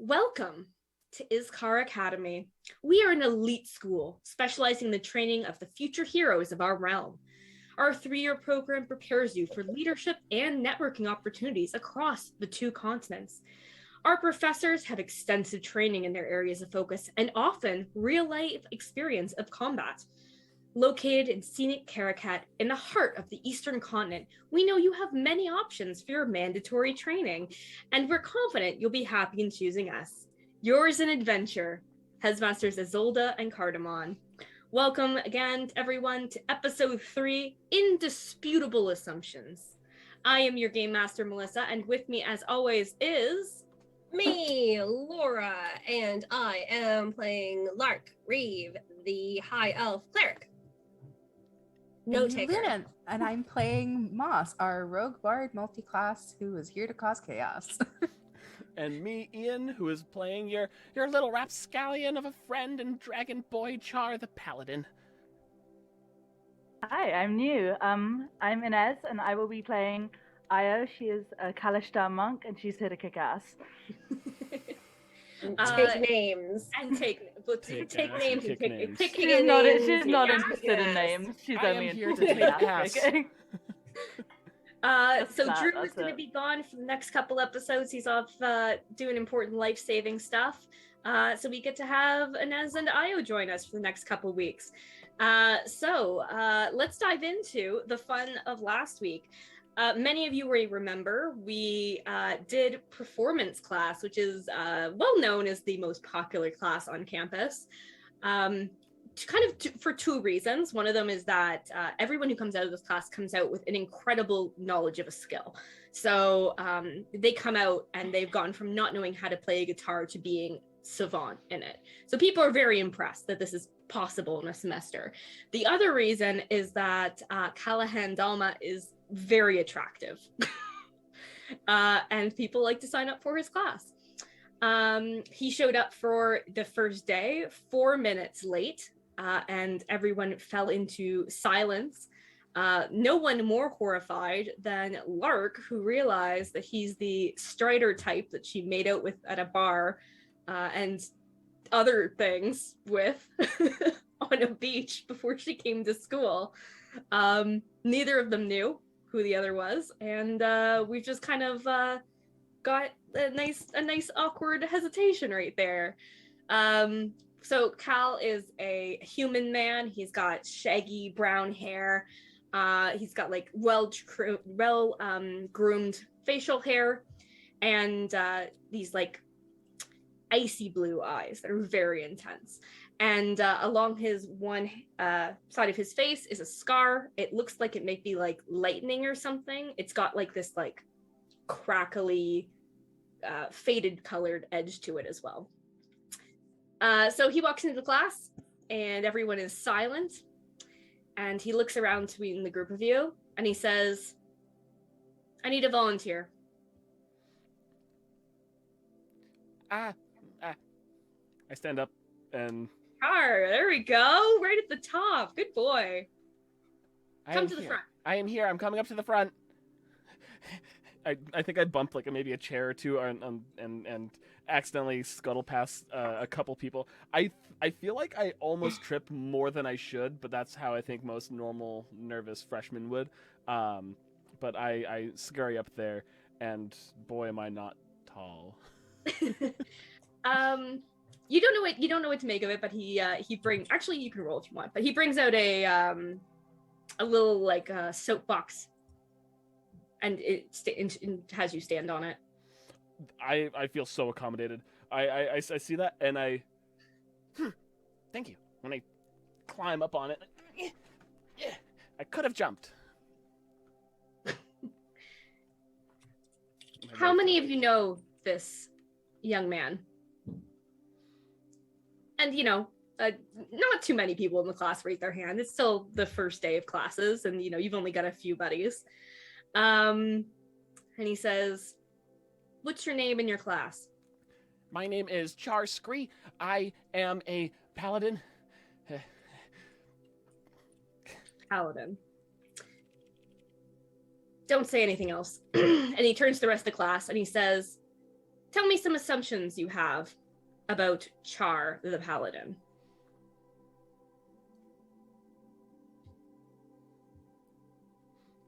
Welcome to Iskar Academy. We are an elite school specializing in the training of the future heroes of our realm. Our 3-year program prepares you for leadership and networking opportunities across the 2 continents. Our professors have extensive training in their areas of focus and often real-life experience of combat. Located in scenic Caracat in the heart of the Eastern continent, we know you have many options for your mandatory training, and we're confident you'll be happy in choosing us. Yours in adventure, Headmasters Isolda and Cardamon. Welcome again, everyone, to episode 3, Indisputable Assumptions. I am your Game Master, Melissa, and with me, as always, is... me, Laura, and I am playing Lark, Reeve, the High Elf Cleric. No taker. Luna, and I'm playing Moss, our rogue bard multi-class who is here to cause chaos. And me, Ian, who is playing your little rapscallion of a friend and dragon boy Charr the paladin. Hi, I'm new. I'm Inez, and I will be playing Io. She is a Kalishtar monk, and she's here to kick ass. Take names. And take names. She's not interested in names. She's I only am here interested to in take ass. So Drew is going to be gone for the next couple episodes. He's off doing important life-saving stuff. So we get to have Inez and Io join us for the next couple weeks. So let's dive into the fun of last week. Many of you may remember we did performance class, which is well known as the most popular class on campus. For 2 reasons. One of them is that everyone who comes out of this class comes out with an incredible knowledge of a skill. So they come out and they've gone from not knowing how to play a guitar to being savant in it. So people are very impressed that this is possible in a semester. The other reason is that Callahan Dalma is very attractive and people like to sign up for his class. He showed up for the first day 4 minutes late, and everyone fell into silence. No one more horrified than Lark, who realized that he's the Strider type that she made out with at a bar and other things with on a beach before she came to school. Neither of them knew who the other was, and we've just kind of got a nice awkward hesitation right there. So Cal is a human man. He's got shaggy brown hair. He's got like well groomed facial hair, and these like icy blue eyes that are very intense. And along his one side of his face is a scar. It looks like it might be like lightning or something. It's got like this like crackly, faded colored edge to it as well. So he walks into the class and everyone is silent. And he looks around between the group of you and he says, "I need a volunteer." I stand up and... Charr, there we go. Right at the top. Good boy. Come to the front. I am here. I'm coming up to the front. I think I bumped like maybe a chair or two and accidentally scuttle past a couple people. I feel like I almost trip more than I should, but that's how I think most normal nervous freshmen would. But I scurry up there, and boy, am I not tall. You don't know what to make of it, but he brings, actually you can roll if you want, but he brings out a little like soapbox, and it has you stand on it. I feel so accommodated. I see that and thank you. When I climb up on it, I could have jumped. How many of you know this young man? And not too many people in the class raise their hand. It's still the first day of classes, and you've only got a few buddies. And he says, "What's your name in your class?" My name is Charr Scree. I am a paladin. Paladin. Don't say anything else. And he turns to the rest of the class and he says, Tell me some assumptions you have about Charr, the paladin.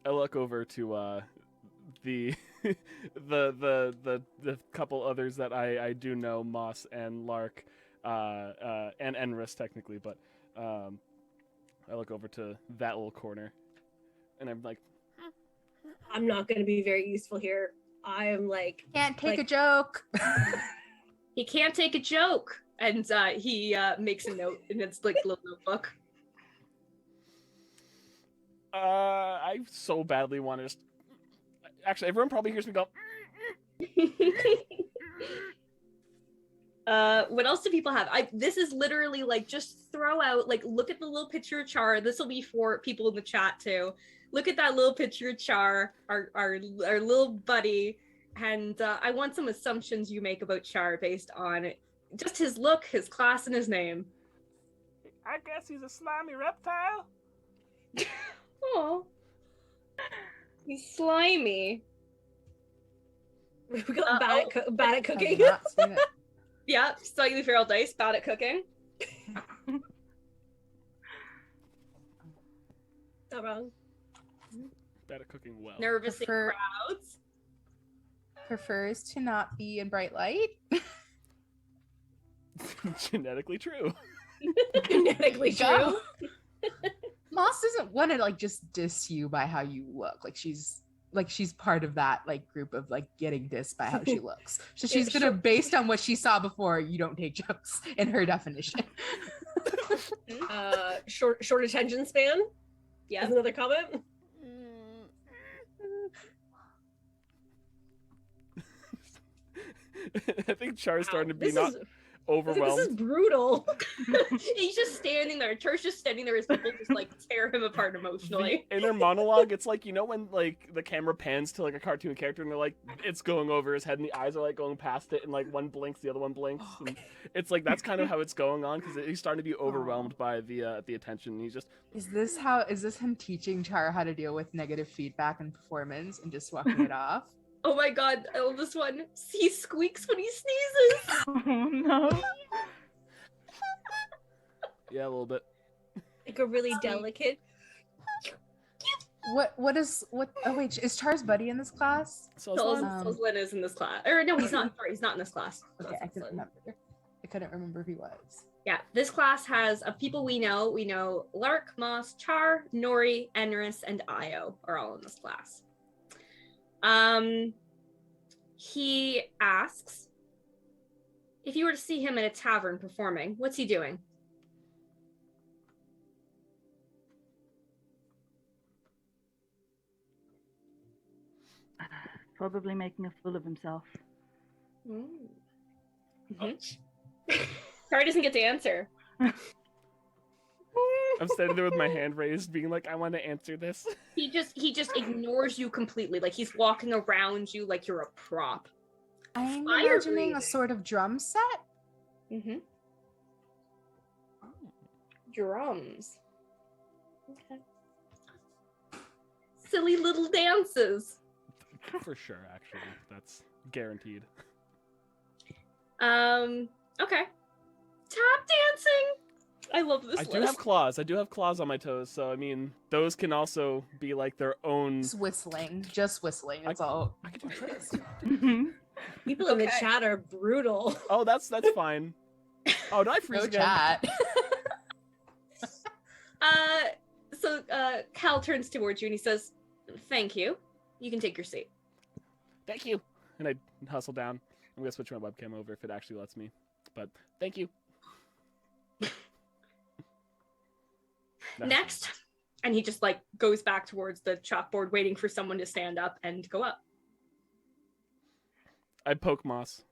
I look over to the the couple others that I do know, Moss and Lark, and Enris technically, but I look over to that little corner, and I'm like, I'm not going to be very useful here. I am like, Can't take a joke. He can't take a joke, and he makes a note in his like little notebook. I so badly want to just. Actually, everyone probably hears me go. What else do people have? This is literally like just throw out like look at the little picture of Charr. This will be for people in the chat too. Look at that little picture of Charr, our little buddy, and I want some assumptions you make about Charr based on just his look, his class, and his name. I guess he's a slimy reptile. Oh, he's slimy. we got bad at cooking. I've not seen it. Yeah, slightly feral dice, bad at cooking. Not wrong. Bad at cooking well. Nervous in crowds. Prefers to not be in bright light. Genetically true. Genetically true. Moss doesn't want to like just diss you by how you look. Like she's part of that like group of like getting dissed by how she looks. So she's gonna, based on what she saw before, you don't take jokes in her definition. Short attention span. Yeah, that's another comment. I think Char's starting to be This not overwhelmed. This is brutal. He's just standing there. Char's just standing there as people just like tear him apart emotionally. The inner monologue, it's like, you know when like the camera pans to like a cartoon character and they're like, it's going over his head and the eyes are like going past it and like one blinks, the other one blinks. And it's like, that's kind of how it's going on because he's starting to be overwhelmed by the attention. He's just... Is this him teaching Charr how to deal with negative feedback and performance and just walking it off? Oh my god, I love this one. He squeaks when he sneezes. Oh no. Yeah, a little bit. Like a really delicate. Oh wait, is Char's buddy in this class? Solzlin is in this class. Or no, he's not. Sorry, he's not in this class. Okay, I couldn't remember if he was. Yeah, this class has of people we know. We know Lark, Moss, Charr, Nori, Enris, and Io are all in this class. He asks, if you were to see him in a tavern performing, what's he doing? Probably making a fool of himself. Mm-hmm. Charr doesn't get to answer. I'm standing there with my hand raised, being like, I want to answer this. He just ignores you completely. Like he's walking around you like you're a prop. I'm Fire imagining breathing. a sort of drum set. Mm-hmm. Drums. Okay. Silly little dances. For sure, actually. That's guaranteed. Okay. Tap dancing. I love this I list. do have claws. I do have claws on my toes, so I mean, those can also be like their own. Just whistling. That's all. I can do tricks. People in the chat are brutal. Oh, that's fine. Oh, did I freeze No again? chat. So Cal turns towards you and he says, "Thank you. You can take your seat." Thank you. And I hustle down. I'm gonna switch my webcam over if it actually lets me. But thank you. Next, and he just like goes back towards the chalkboard, waiting for someone to stand up and go up. I poke Moss.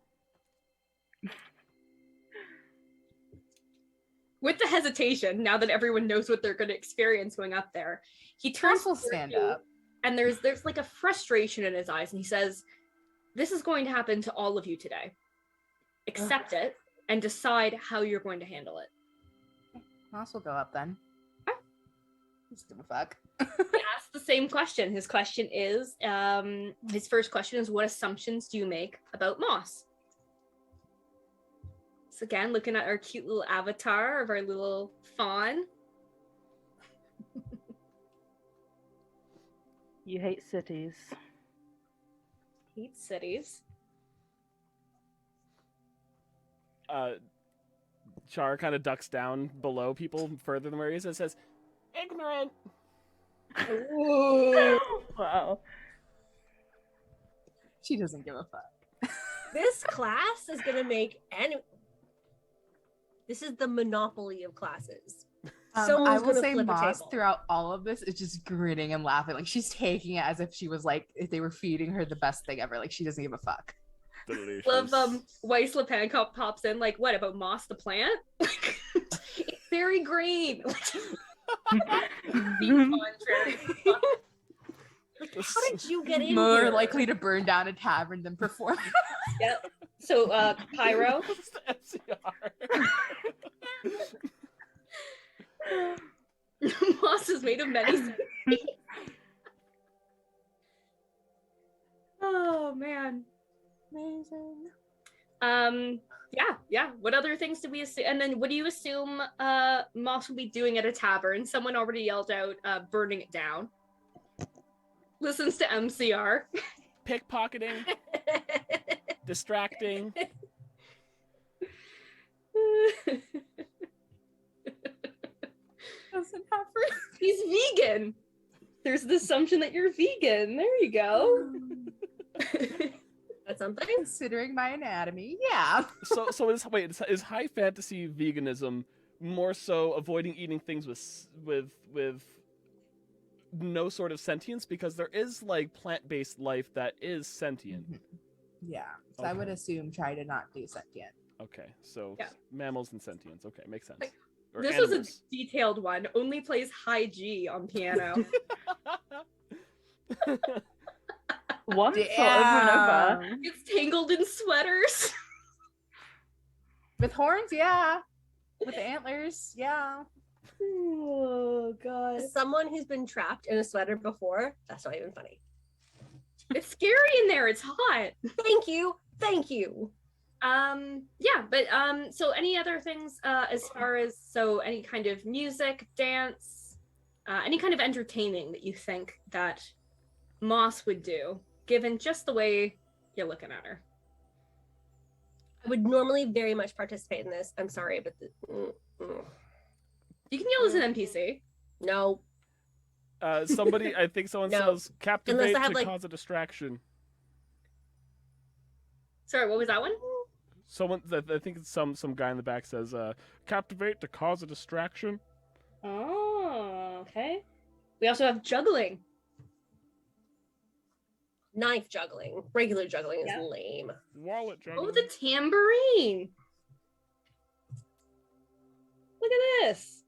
With the hesitation, now that everyone knows what they're going to experience going up there, he turns Moss will towards stand you, up. and there's like a frustration in his eyes, and he says, "This is going to happen to all of you today. Accept it and decide how you're going to handle it." Moss will go up then. Just give a fuck. He asks the same question. His question is, his first question is, what assumptions do you make about Moss? So again, looking at our cute little avatar of our little fawn. You hate cities. Hate cities. Charr kind of ducks down below people further than where he is and says, "Ignorant." Wow. She doesn't give a fuck. This class is gonna make any. This is the monopoly of classes. I Someone's will gonna say flip a Moss table. throughout all of this is just grinning and laughing. Like she's taking it as if she was like, if they were feeding her the best thing ever. Like she doesn't give a fuck. Delicious. Love Weiss Lepan pops in like, what about Moss the plant? It's very green. How did you get in More here? likely to burn down a tavern than perform. Yep. So Pyro. It's the MCR. Moss is made of many. Oh man. Amazing. Yeah. What other things do we assume? And then what do you assume Moss will be doing at a tavern? Someone already yelled out burning it down. Listens to MCR. Pickpocketing, distracting. Doesn't have her. He's vegan. There's the assumption that you're vegan. There you go. That's something. Considering my anatomy, yeah. So is high fantasy veganism more so avoiding eating things with no sort of sentience, because there is like plant-based life that is sentient. Yeah. So I would Okay. assume try to not do sentient. Okay, so Yeah. mammals and sentience. Okay, makes sense. Like, Or This was a animals. detailed one. Only plays high G on piano. Once or over and over. Damn. It's tangled in sweaters. With horns, yeah. With antlers, yeah. Oh god. As someone who's been trapped in a sweater before, that's not even funny. It's scary in there. It's hot. Thank you. Thank you. So any other things as far as any kind of music, dance, any kind of entertaining that you think that Moss would do, given just the way you're looking at her? I would normally very much participate in this. I'm sorry, but You can yell as an NPC. no. Somebody, I think someone No. says captivate Unless I have, to like- cause a distraction. Sorry, what was that one? Someone, I think it's some guy in the back says captivate to cause a distraction. Oh, okay. We also have juggling. Knife juggling. Regular juggling is Yeah. lame. Wallet juggling. Oh, the tambourine. Look at this.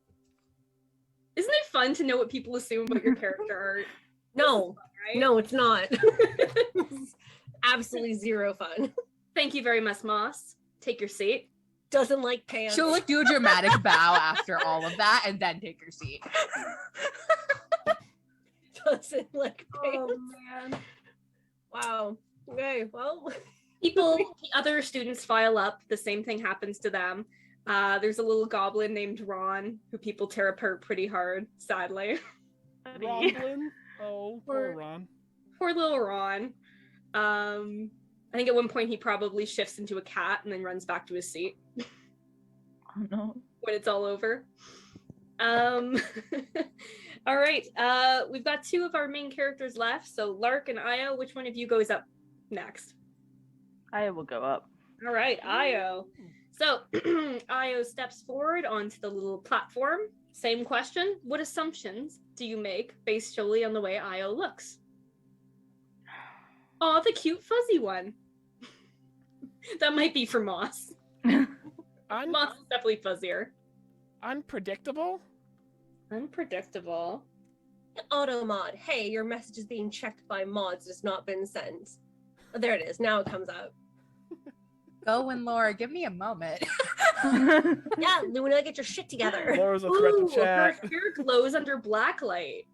Isn't it fun to know what people assume about your character art? No. Right? No, it's not. Absolutely zero fun. Thank you very much, Moss. Take your seat. Doesn't like pants. She'll like do a dramatic bow after all of that and then take her seat. Doesn't like pants. man. Wow. Okay, well. People, the other students file up. The same thing happens to them. There's a little goblin named Ron who people tear apart pretty hard, sadly. Ronblin. Oh, poor Poor- Ron. Poor little Ron. I think at one point he probably shifts into a cat and then runs back to his seat Oh no. when it's all over. All right. We've got two of our main characters left. So Lark and Io, which one of you goes up next? I will go up. All right, Io. So Io steps forward onto the little platform. Same question. What assumptions do you make based solely on the way Io looks? Oh, the cute fuzzy one. That might be for Moss. Moss is definitely fuzzier. Unpredictable. Unpredictable. Auto mod. Hey, your message is being checked by mods. It's not been sent. Oh, there it is. Now it comes out. Go and Laura, give me a moment. Yeah, Luna, get your shit together. Laura's a threat Ooh, to chat. her hair glows under blacklight.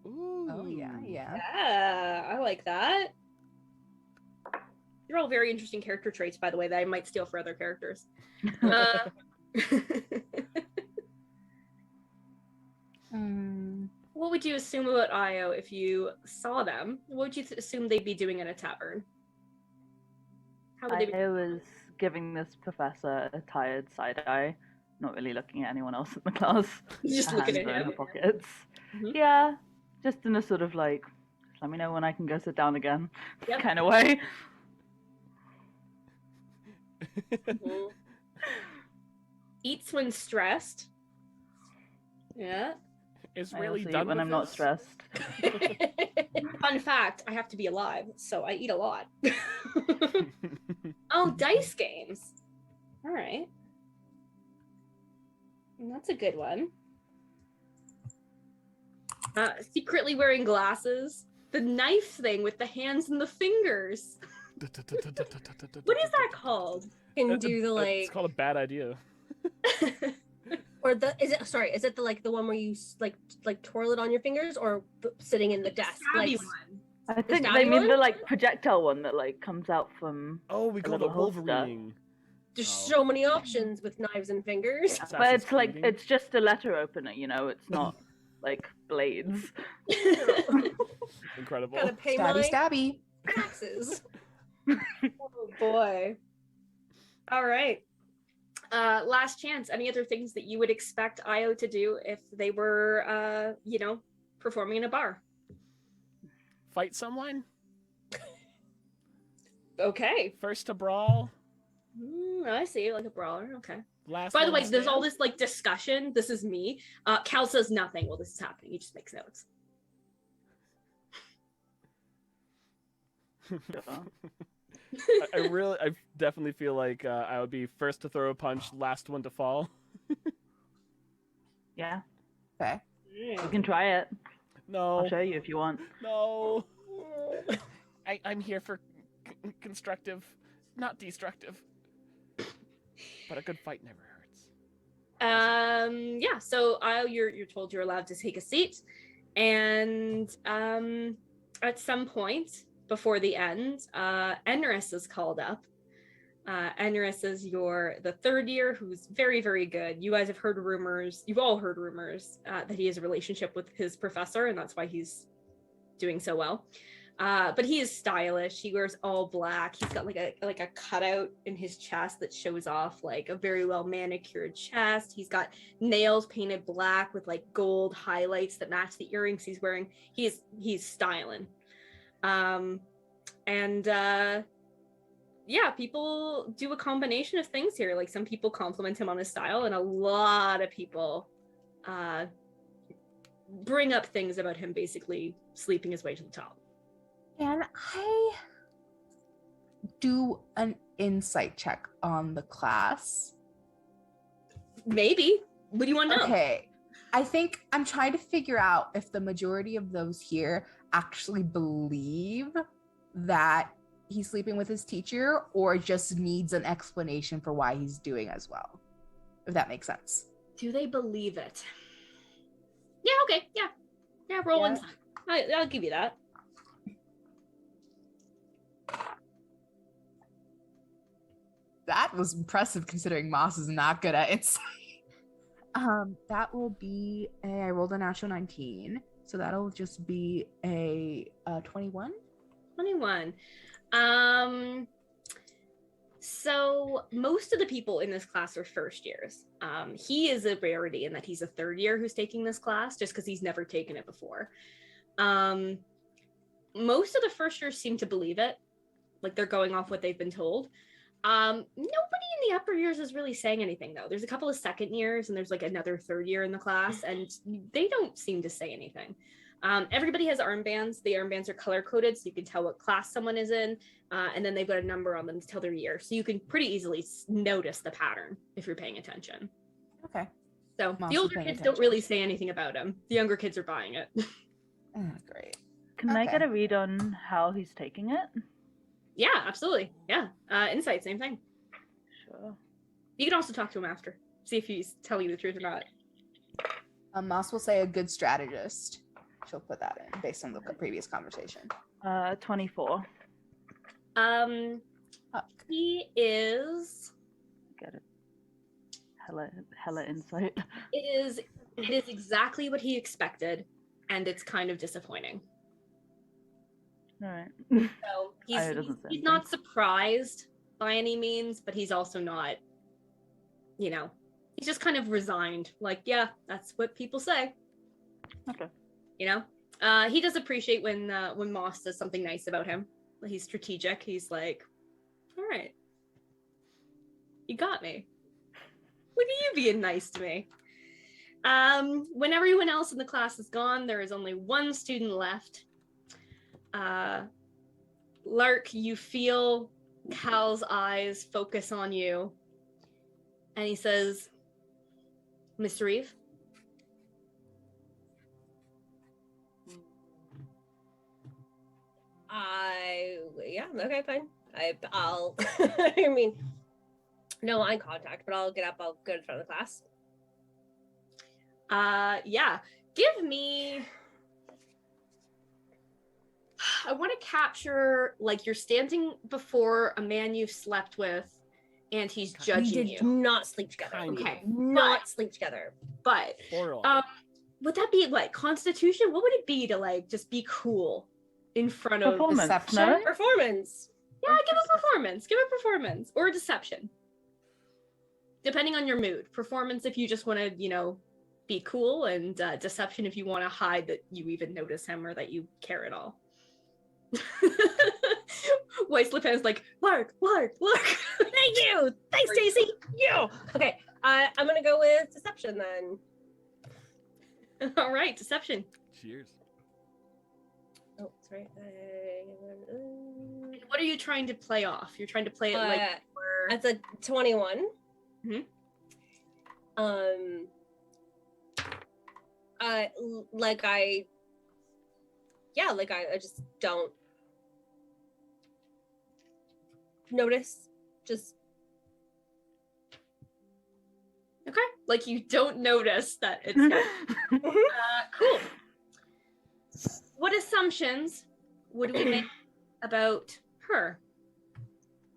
Ooh. Oh yeah, yeah. Yeah, I like that. You're all very interesting character traits, by the way, that I might steal for other characters. Uh, what would you assume about Io if you saw them? What would you assume they'd be doing in a tavern? How would they be? I was giving this professor a tired side eye, not really looking at anyone else in the class. Just Her looking hands at are in him. her pockets. Mhm. Yeah, just in a sort of like, just let me know when I can go sit down again Yep. kind of way. Mhm. Eats when stressed. Yeah. Is I really also done eat when with I'm not this? stressed. Fun fact, I have to be alive, so I eat a lot. Oh, dice games. All right. That's a good one. Secretly wearing glasses. The knife thing with the hands and the fingers. What is that called? Can do the It's like, called a bad idea. or the is it the like the one where you like twirl it on your fingers, or sitting in the desk? Stabby Like, one. I think stabby they mean one? the like projectile one that like comes out from. Oh, we A called little it holster. Wolverining. there's Oh. so many options with knives and fingers. But Assassin's it's like Creeding. it's just a letter opener, you know. It's not like blades. Incredible. Gotta pay Stabby, my stabby. taxes. Oh boy. All right. Last chance. Any other things that you would expect Io to do if they were, performing in a bar? Fight someone? Okay. First to brawl? I see, like a brawler. Okay. Last By the one way, to there's all stand? this like discussion. This is me. Cal says nothing while this is happening. He just makes notes. I definitely feel like I would be first to throw a punch, last one to fall. Yeah, Okay. you can try it. No. I'll show you if you want. No. I'm here for constructive, not destructive. But a good fight never hurts. Yeah, so you're told you're allowed to take a seat, and at some point before the end, Enris is called up. Enris is the third year who's very, very good. You guys have heard rumors, you've all heard rumors that he has a relationship with his professor, and that's why he's doing so well. But he is stylish. He wears all black. He's got like a cutout in his chest that shows off like a very well manicured chest. He's got nails painted black with like gold highlights that match the earrings he's wearing. He's styling. Yeah, people do a combination of things here. Like some people compliment him on his style, and a lot of people bring up things about him basically sleeping his way to the top. Can I do an insight check on the class? Maybe. What do you want to know? Okay. I think I'm trying to figure out if the majority of those here actually believe that he's sleeping with his teacher or just needs an explanation for why he's doing as well. If that makes sense. Do they believe it? Yeah, okay. Yeah, roll Yeah. insight. I'll give you that. That was impressive considering Moss is not good at insight. That will be I rolled a natural 19, so that'll just be a 21. 21. So most of the people in this class are first years. He is a rarity in that he's a third year who's taking this class just because he's never taken it before. Most of the first years seem to believe it, like they're going off what they've been told. Nobody in the upper years is really saying anything though. There's a couple of second years and there's like another third year in the class, and they don't seem to say anything. Everybody has armbands. The armbands are color coded, so you can tell what class someone is in, and then they've got a number on them to tell their year, so you can pretty easily notice the pattern if you're paying attention. Okay. So Moss the is older paying kids don't really say anything about him. The younger kids are buying it. Oh, great. Can I Okay. get a read on how he's taking it? Yeah, absolutely. Yeah. Insight, same thing. Sure. You can also talk to him after, see if he's telling you the truth or not. Moss will say a good strategist. She'll put that in based on the previous conversation. 24. Fuck. He is. Get it. Hella insight. It is exactly what he expected, and it's kind of disappointing. All right. So he's doesn't say he's not surprised by any means, but he's also not, you know, he's just kind of resigned. Like, yeah, that's what people say. Okay. You know, he does appreciate when Moss does something nice about him. He's strategic. He's like, all right, you got me. Look at you being nice to me. When everyone else in the class is gone, there is only one student left. Lark, you feel Cal's eyes focus on you, and he says, Miss Reeve? Yeah, okay, fine. I'll, I mean, no eye contact, but I'll get up, I'll go in front of the class. Yeah. Give me... I want to capture, like, you're standing before a man you've slept with, and he's judging you. We did not sleep together. Okay. Not sleep together. But, would that be, like, Constitution? What would it be to, like, just be cool in front of... Deception? No? Performance. Yeah, give a performance. Give a performance. Or deception. Depending on your mood. Performance if you just want to, you know, be cool, and deception if you want to hide that you even notice him or that you care at all. White slip hand's like, Lark. Thank you. Thanks, Stacy. You. Okay. I'm gonna go with deception then. All right, deception. Cheers. Oh, sorry. What are you trying to play off? You're trying to play it like That's a 21. Mhm. I just don't notice. Just okay. Like you don't notice that it's cool. What assumptions would we make about her?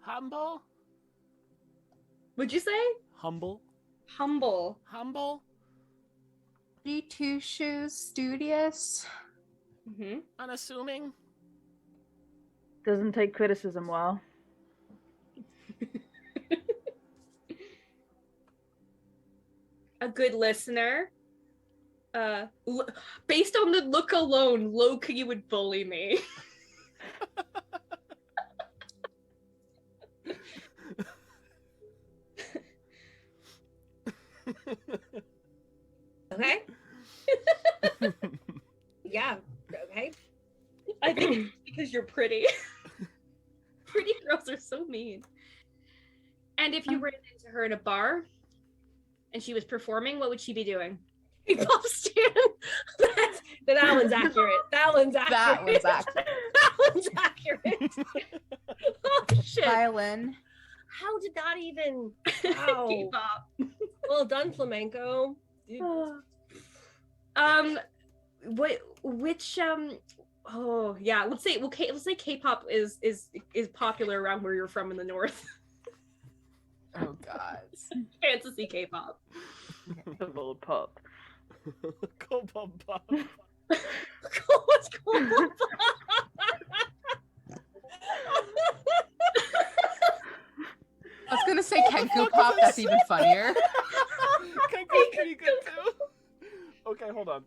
Humble? Would you say? Humble? Humble. Humble? Two-shoes, studious. Mm-hmm. Unassuming? Doesn't take criticism well. A good listener. Based on the look alone, low-key would bully me. okay. Yeah. Okay. I think it's because you're pretty. Pretty girls are so mean. And if you ran into her in a bar and she was performing, what would she be doing? Pop stand. That one's accurate. That one's accurate. That one's accurate. Oh shit. Violin. How did that even? Wow. K-pop. Well done, flamenco. Which oh yeah, let's say K-pop is popular around where you're from in the north. Oh god. Fantasy K-pop. Little pop. Go pop pop. What's going on? I was gonna say Kenku pop. That's even funnier. Kenku's pretty good too. Okay, hold on.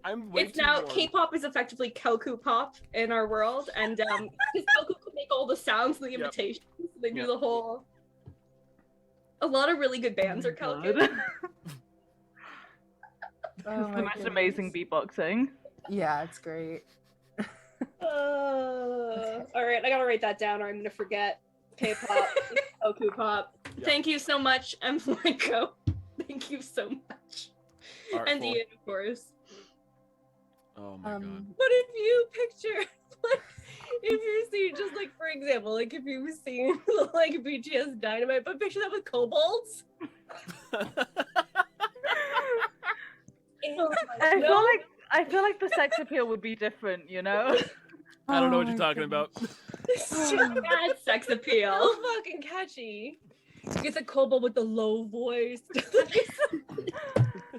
I'm way It's too now warm. K-pop is effectively Kelku pop in our world, and because Kelku can make all the sounds and the imitations, they do the whole. A lot of really good bands are Kelku. Oh The most amazing beatboxing. Yeah, it's great. All right, I gotta write that down, or I'm gonna forget. K-pop, Kelku pop. Yep. Thank you so much, M. Blanco. Thank you so much, and Artful. Ian, of course. Oh my god. What if you picture, like, if you see, just like for example, like if you've seen like BTS Dynamite, but picture that with kobolds. I feel like the sex appeal would be different, you know? I don't know what you're talking about. Bad sex appeal. So fucking catchy. You get the kobold with the low voice.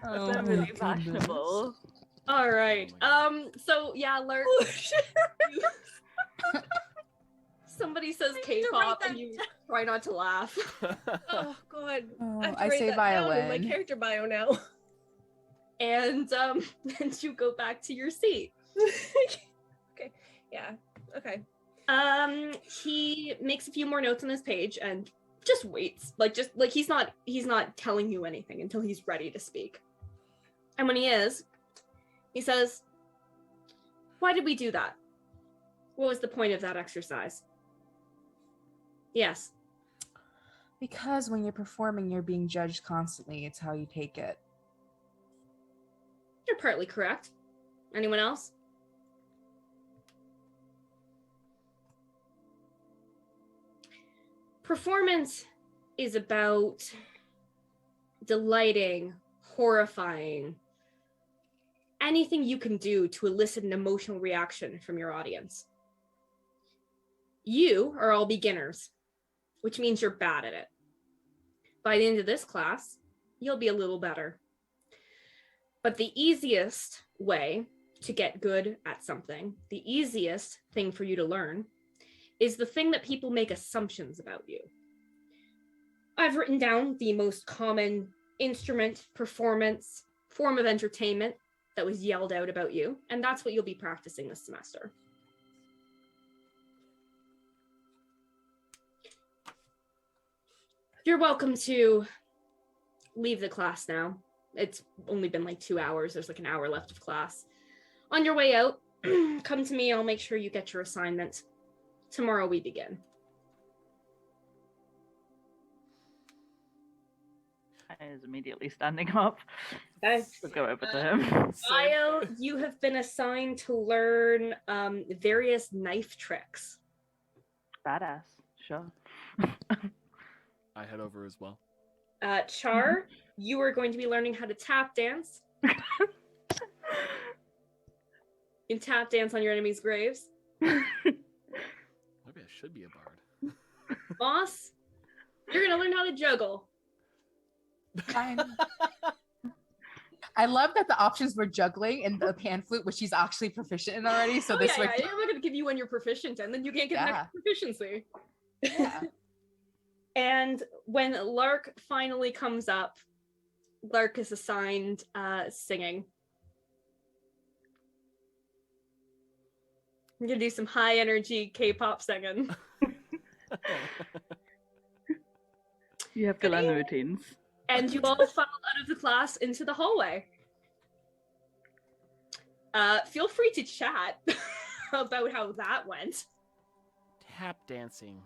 Oh, They're my really goodness. fashionable. All right. So yeah, Lark. Somebody says I need to K-pop, write and that you try not to laugh. Oh god. Oh, I have to I write say that down in my violin. character bio now. And and you go back to your seat. Okay. Yeah. Okay. He makes a few more notes on his page and just waits. Just he's not telling you anything until he's ready to speak. And when he is, he says, "Why did we do that? What was the point of that exercise?" Yes. Because when you're performing, you're being judged constantly. It's how you take it. You're partly correct. Anyone else? Performance is about delighting, horrifying, anything you can do to elicit an emotional reaction from your audience. You are all beginners, which means you're bad at it. By the end of this class, you'll be a little better. But the easiest way to get good at something, the easiest thing for you to learn, is the thing that people make assumptions about you. I've written down the most common instrument, performance, form of entertainment that was yelled out about you, and that's what you'll be practicing this semester. You're welcome to leave the class now. It's only been like 2 hours. There's like an hour left of class. On your way out, come to me. I'll make sure you get your assignment. Tomorrow we begin. I is immediately standing up. Okay. We'll go over to him. Io, you have been assigned to learn various knife tricks. Badass. Sure. I head over as well. Charr, you are going to be learning how to tap dance. You can tap dance on your enemies' graves. Maybe I should be a bard. Moss, you're going to learn how to juggle. I love that the options were juggling and the pan flute, which she's actually proficient in already. So this way, I'm not going to give you one you're proficient in, then you can't get an extra proficiency. yeah. And when Lark finally comes up, Lark is assigned singing. I'm gonna do some high energy K-pop singing. You have to learn the routines. And you all funnel out of the class into the hallway. Feel free to chat about how that went. Tap dancing.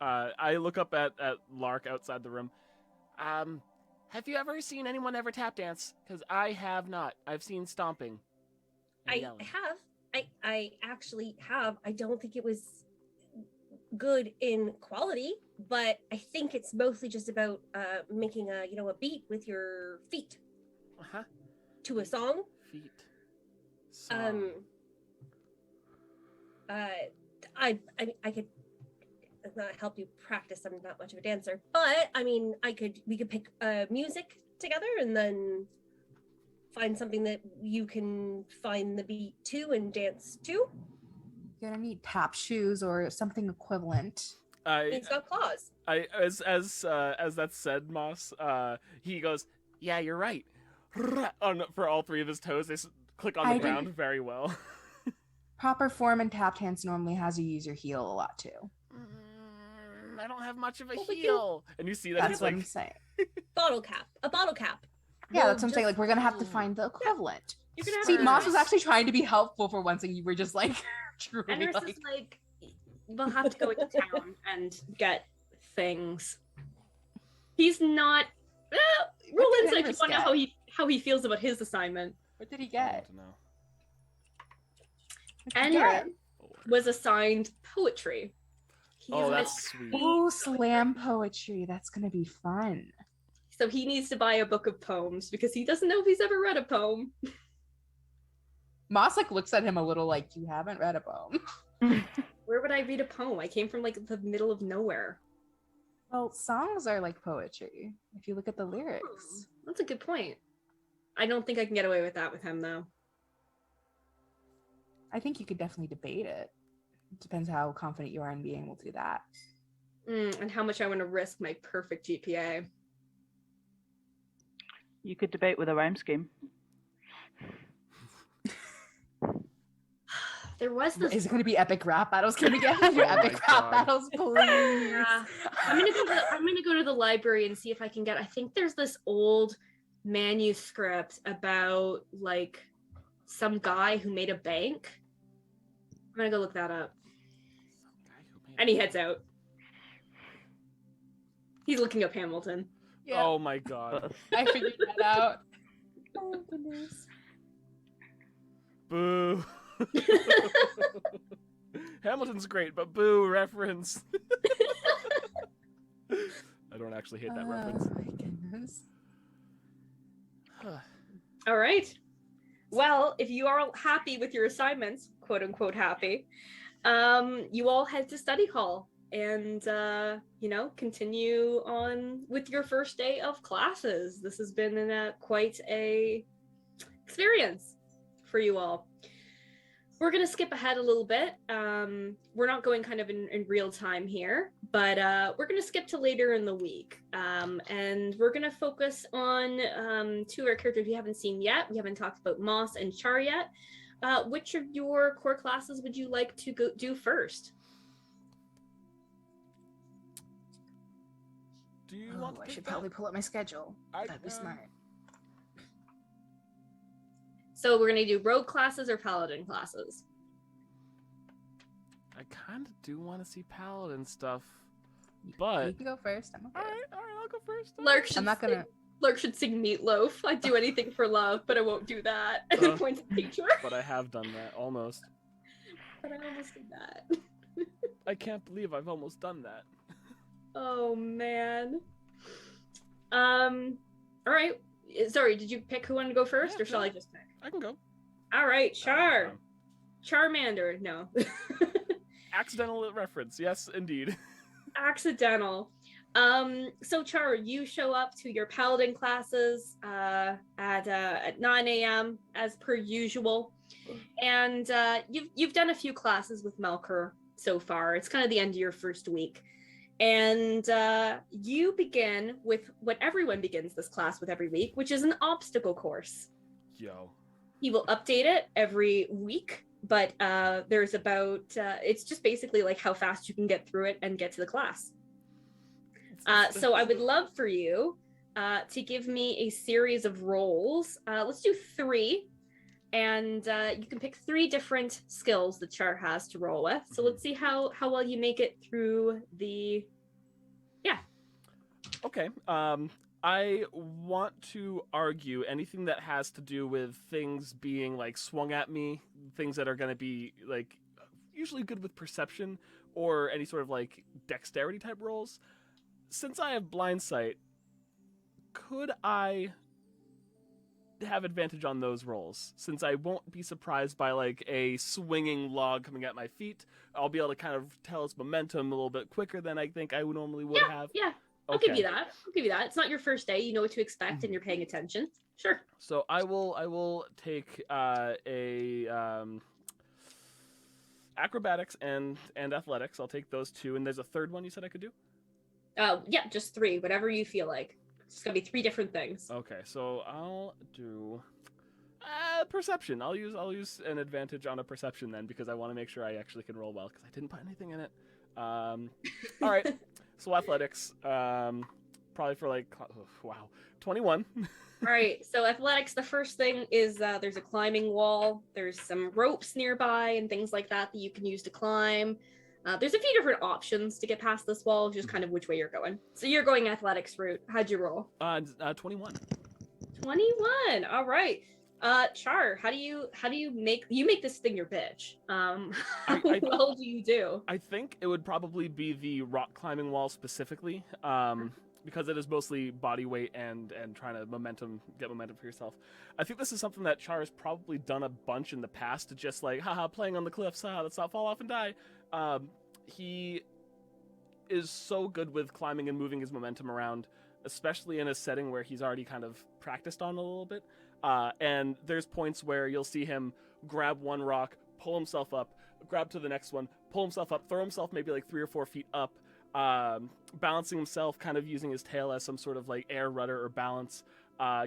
I look up at Lark outside the room. Have you ever seen anyone ever tap dance? Because I have not. I've seen stomping. and I yelling. have. I actually have. I don't think it was good in quality, but I think it's mostly just about making a beat with your feet Uh-huh. to a song. Feet. Song. I could not help you practice. I'm not much of a dancer, but I mean, we could pick music together and then find something that you can find the beat to and dance to. You're gonna need tap shoes or something equivalent. It's got claws. As that's said, Moss, he goes, "Yeah, you're right." For all three of his toes, they click on the ground very well. Proper form and tap dance normally has you use your heel a lot too. I don't have much of a but heel. And you see that That's it's what like I'm saying. A bottle cap. Yeah, Will that's what I'm saying. Like, just- we're gonna have to find the equivalent. You can have See, a- Moss was actually trying to be helpful for once, and you were just like, truly Enris like, is like, we'll have to go into town and get things. He's not. Roll What did insight if you Enris want to know get? how he feels about his assignment. what did he I get? want to know. What did he get? Enrin was assigned poetry. He's Oh, an- that's sweet. Ooh, slam poetry. That's gonna be fun. So he needs to buy a book of poems because he doesn't know if he's ever read a poem. Moss like looks at him a little like, you haven't read a poem. Where would I read a poem? I came from like the middle of nowhere. Well, songs are like poetry. If you look at the lyrics. That's a good point. I don't think I can get away with that with him though. I think you could definitely debate it. It depends how confident you are in being able to do that. And how much I want to risk my perfect GPA. You could debate with a rhyme scheme. There was this. Is it going to be epic rap battles? Can we get your epic rap battles, please? Yeah. I'm gonna go to the library and see if I can get. I think there's this old manuscript about like some guy who made a bank. I'm gonna go look that up. And he heads out. He's looking up Hamilton. Yeah. Oh my god. I figured that out. Oh goodness. Boo. Hamilton's great, but boo reference. I don't actually hate that reference. Oh my goodness. All right. Well, if you are happy with your assignments, quote unquote happy, you all head to study hall and continue on with your first day of classes. This has been quite a experience for you all. We're going to skip ahead a little bit. We're not going kind of in real time here, but we're going to skip to later in the week. And we're going to focus on two of our characters we haven't seen yet. We haven't talked about Moss and Charr yet. Which of your core classes would you like to go do first? Do you want to I pick should that? probably pull up my schedule. That'd be smart. So we're going to do rogue classes or paladin classes? I kind of do want to see paladin stuff, but You can go first. I'm okay. all right, I'll go first. Lark should sing Meatloaf. I'd do anything for love, but I won't do that. And then point to the teacher. But I have done that almost. But I almost did that. I can't believe I've almost done that. Oh man. All right. Sorry, did you pick who wanted to go first, or shall I just pick? I can go. All right, Charr. Charmander. No. Accidental reference. Yes, indeed. Accidental. So Charr, you show up to your paladin classes at 9 a.m. as per usual, and you've done a few classes with Melker so far. It's kind of the end of your first week, and you begin with what everyone begins this class with every week, which is an obstacle course. Yo. He will update it every week, but there's about it's just basically like how fast you can get through it and get to the class. So I would love for you to give me a series of rolls. Let's do 3, and you can pick 3 different skills that Charr has to roll with. So let's see how well you make it through the. Yeah. Okay. I want to argue anything that has to do with things being like swung at me, things that are going to be like usually good with perception or any sort of like dexterity type rolls. Since I have blind sight, could I have advantage on those rolls? Since I won't be surprised by like a swinging log coming at my feet, I'll be able to kind of tell its momentum a little bit quicker than I think I normally would have. Yeah. I'll give you that. It's not your first day. You know what to expect and you're paying attention. Sure. So I will take acrobatics and athletics. I'll take those 2, and there's a third one you said I could do? Yeah, just 3, whatever you feel like. It's gonna be 3 different things. Okay, so I'll do perception. I'll use an advantage on a perception then, because I want to make sure I actually can roll well, because I didn't put anything in it. All right. So athletics, probably for like, 21. All right, so athletics, the first thing is there's a climbing wall. There's some ropes nearby and things like that you can use to climb. There's a few different options to get past this wall, just kind of which way you're going. So you're going athletics route. How'd you roll? 21. 21. All right. Charr, how do you make this thing your bitch? How well do you do? I think it would probably be the rock climbing wall specifically. because it is mostly body weight and trying to get momentum for yourself. I think this is something that Charr has probably done a bunch in the past, to just like, haha, playing on the cliffs, let's not fall off and die. He is so good with climbing and moving his momentum around, especially in a setting where he's already kind of practiced on a little bit. And there's points where you'll see him grab one rock, pull himself up, grab to the next one, pull himself up, throw himself maybe like 3 or 4 feet up, balancing himself, kind of using his tail as some sort of like air rudder or balance,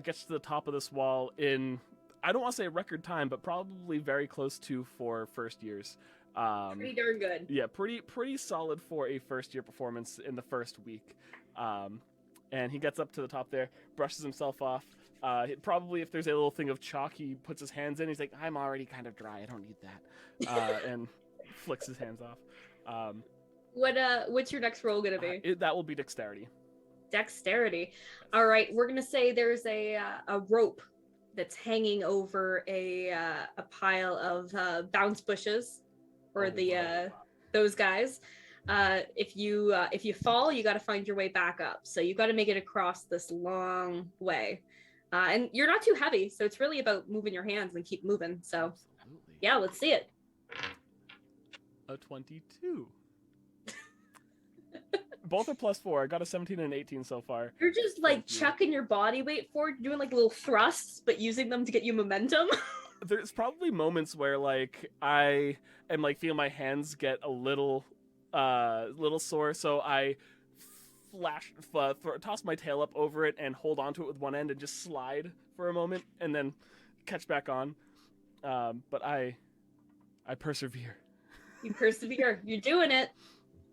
gets to the top of this wall in, I don't want to say a record time, but probably very close to for first years. Pretty darn good. Yeah, pretty solid for a first year performance in the first week. And he gets up to the top there, brushes himself off. Probably if there's a little thing of chalk, he puts his hands in. He's like, I'm already kind of dry. I don't need that. And flicks his hands off. What's your next roll gonna be? That will be dexterity. Dexterity. All right, we're gonna say there's a rope that's hanging over a pile of bounce bushes, or those guys. If you fall, you got to find your way back up. So you got to make it across this long way, and you're not too heavy, so it's really about moving your hands and keep moving. So, Absolutely. yeah, let's see it. A 22. Both are +4. I got a 17 and an 18 so far. You're just like chucking your body weight forward, doing like little thrusts, but using them to get you momentum. There's probably moments where like I am like feel my hands get a little sore, so I toss my tail up over it and hold onto it with one end and just slide for a moment and then catch back on. But I persevere. You persevere. You're doing it.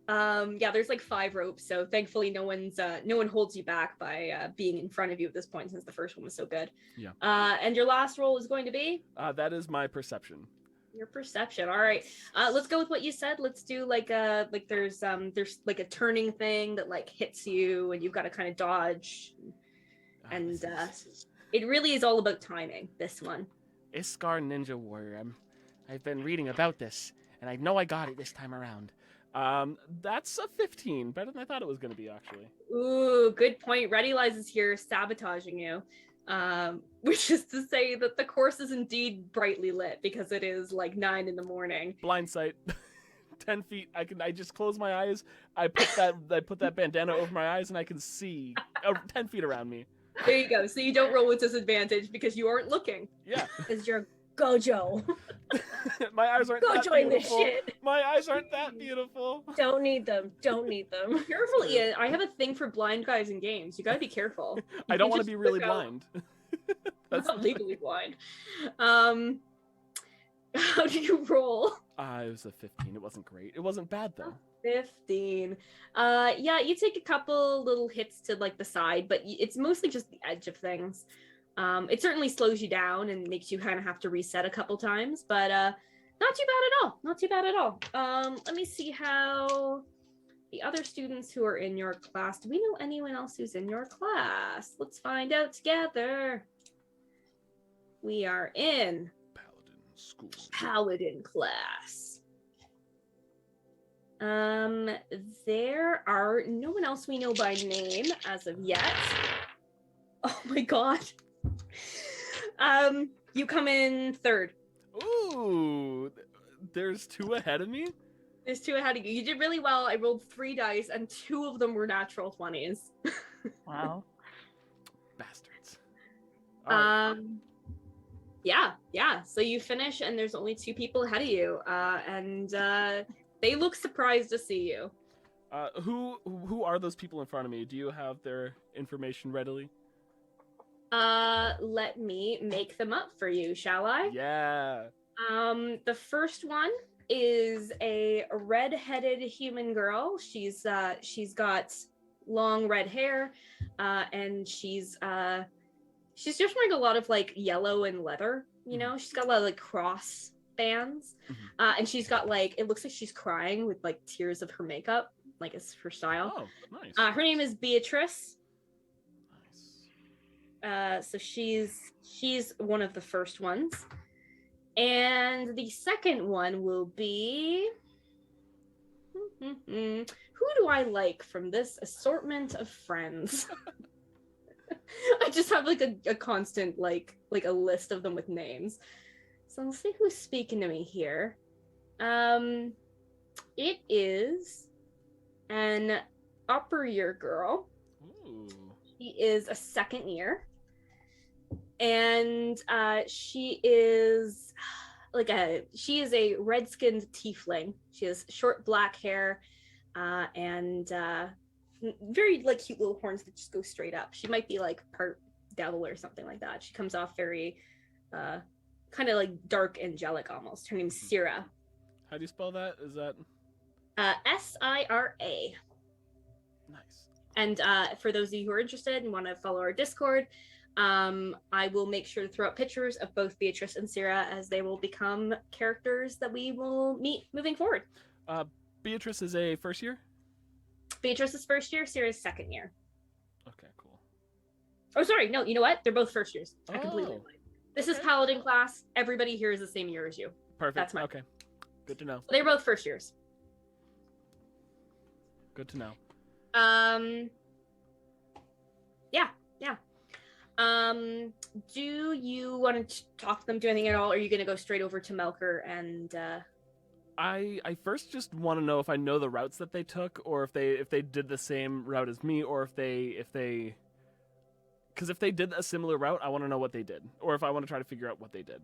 Yeah, there's like 5 ropes, so thankfully no one holds you back by being in front of you at this point, since the first one was so good. Yeah. And your last roll is going to be? That is my perception. Your perception. All right. Let's go with what you said. Let's do like there's like a turning thing that like hits you and you've got to kind of dodge. And it really is all about timing, this one. Iskar Ninja Warrior. I've been reading about this, and I know I got it this time around. That's a 15. Better than I thought it was going to be, actually. Ooh, good point. Ready Lies is here sabotaging you. Which is to say that the course is indeed brightly lit, because it is like 9 a.m. Blind sight. 10 feet. I just close my eyes. I put that bandana over my eyes, and I can see 10 feet around me. There you go. So you don't roll with disadvantage because you aren't looking. Yeah. Because you're Gojo. My eyes aren't Go that join beautiful. this shit. My eyes aren't that beautiful. Don't need them. Careful, Ian. I have a thing for blind guys in games. You gotta be careful. I don't want to be really blind. That's not legally blind. How do you roll? It was a 15. It wasn't great. It wasn't bad though. 15. Yeah, you take a couple little hits to like the side, but it's mostly just the edge of things. It certainly slows you down and makes you kind of have to reset a couple times, but not too bad at all. Let me see how the other students who are in your class, do we know anyone else who's in your class? Let's find out together. We are in Paladin school. Paladin class. There are no one else we know by name as of yet. Oh my god. You come in 3rd. Ooh, there's 2 ahead of me? There's 2 ahead of you. You did really well. I rolled 3 dice and 2 of them were natural 20s. Wow. Bastards. All right. Yeah. So you finish and there's only 2 people ahead of you. And they look surprised to see you. Who are those people in front of me? Do you have their information readily? Let me make them up for you, shall I? Yeah. The first one is a red-headed human girl. She's got long red hair, and she's just wearing a lot of like yellow and leather, you know. She's got a lot of like cross bands, and she's got like, it looks like she's crying with like tears of her makeup, like it's her style. Oh, nice. Her name is Beatrice. So she's one of the first ones, and the second one will be who do I like from this assortment of friends? I just have like a constant like a list of them with names. So let's see who's speaking to me here. It is an upper year girl. Ooh. She is a second year, and she is a red-skinned tiefling. She has short black hair, and very like cute little horns that just go straight up. She might be like part devil or something like that. She comes off very kind of like dark angelic almost. Her name's Sira. How do you spell that? Is that Sira? nice? And for those of you who are interested and want to follow our Discord, I will make sure to throw up pictures of both Beatrice and Sira, as they will become characters that we will meet moving forward. Beatrice is a first year? Beatrice is first year, Sira's second year. Okay, cool. Oh, sorry. No, you know what? They're both first years. I completely Oh, lied. This is okay. Paladin class. Everybody here is the same year as you. Perfect. That's my- Okay. Good to know. They're both first years. Good to know. Yeah. Do you want to talk to them, do anything at all? Or are you going to go straight over to Melker and, I first just want to know if I know the routes that they took, or if they did the same route as me, or if they because if they did a similar route, I want to know what they did, or if I want to try to figure out what they did.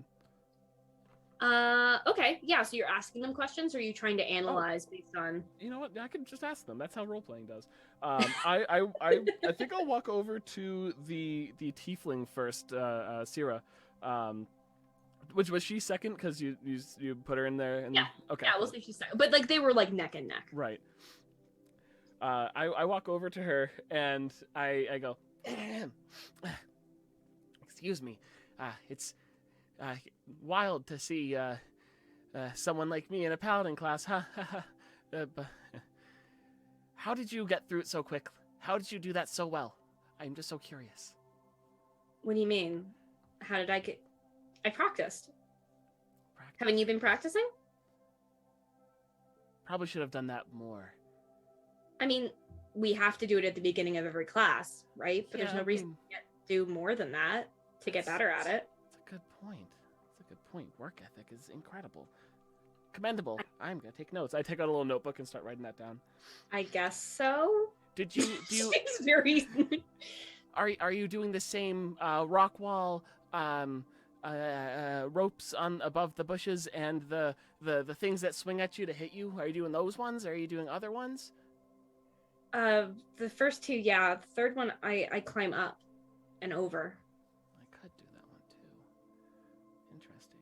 okay. Yeah. So you're asking them questions, or are you trying to analyze based on? You know what? I can just ask them. That's how role playing does. I think I'll walk over to the tiefling first, Sira. Which was she second? Because you put her in there. And, Yeah. Okay. Yeah, we'll see if she's second. But like they were like neck and neck. Right. I walk over to her and I go, excuse me. It's wild to see someone like me in a paladin class, huh? But how did you get through it so quick? How did you do that so well? I'm just so curious. What do you mean? How did I get? I practiced. Practice. Haven't you been practicing? Probably should have done that more. I mean, we have to do it at the beginning of every class, right? But there's Yeah, no I reason mean, to do more than that to get better at it. That's a good point. That's a good point. Work ethic is incredible. Commendable. I'm gonna take notes. I take out a little notebook and start writing that down. I guess so. Do you It's very. are you doing the same rock wall ropes on above the bushes and the things that swing at you to hit you? Are you doing those ones? Or are you doing other ones? The first two, yeah. The third one, I climb up and over. I could do that one too. Interesting.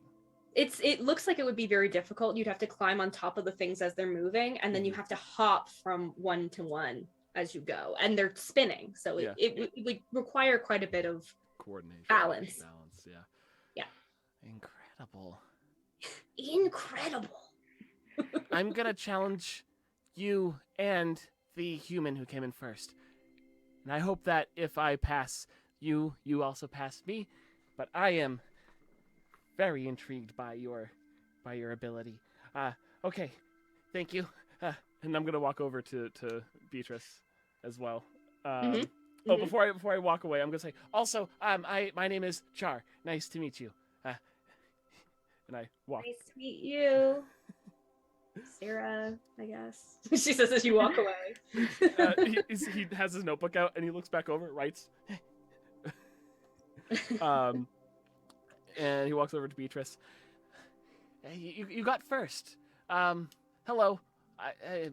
It looks like it would be very difficult. You'd have to climb on top of the things as they're moving, and then you have to hop from one to one as you go, and they're spinning, so Yeah. it would require quite a bit of Coordination. Balance. Yeah. Yeah. Incredible. I'm gonna challenge you and the human who came in first. And I hope that if I pass you, you also pass me. But I am very intrigued by your ability. Okay. Thank you. And I'm gonna walk over to Beatrice as well. Oh, before I walk away, I'm gonna say also, my name is Charr. Nice to meet you. And I walk. Nice to meet you, Sarah, I guess. She says as you walk away. He has his notebook out and he looks back over, writes. And he walks over to Beatrice. You got first. Hello.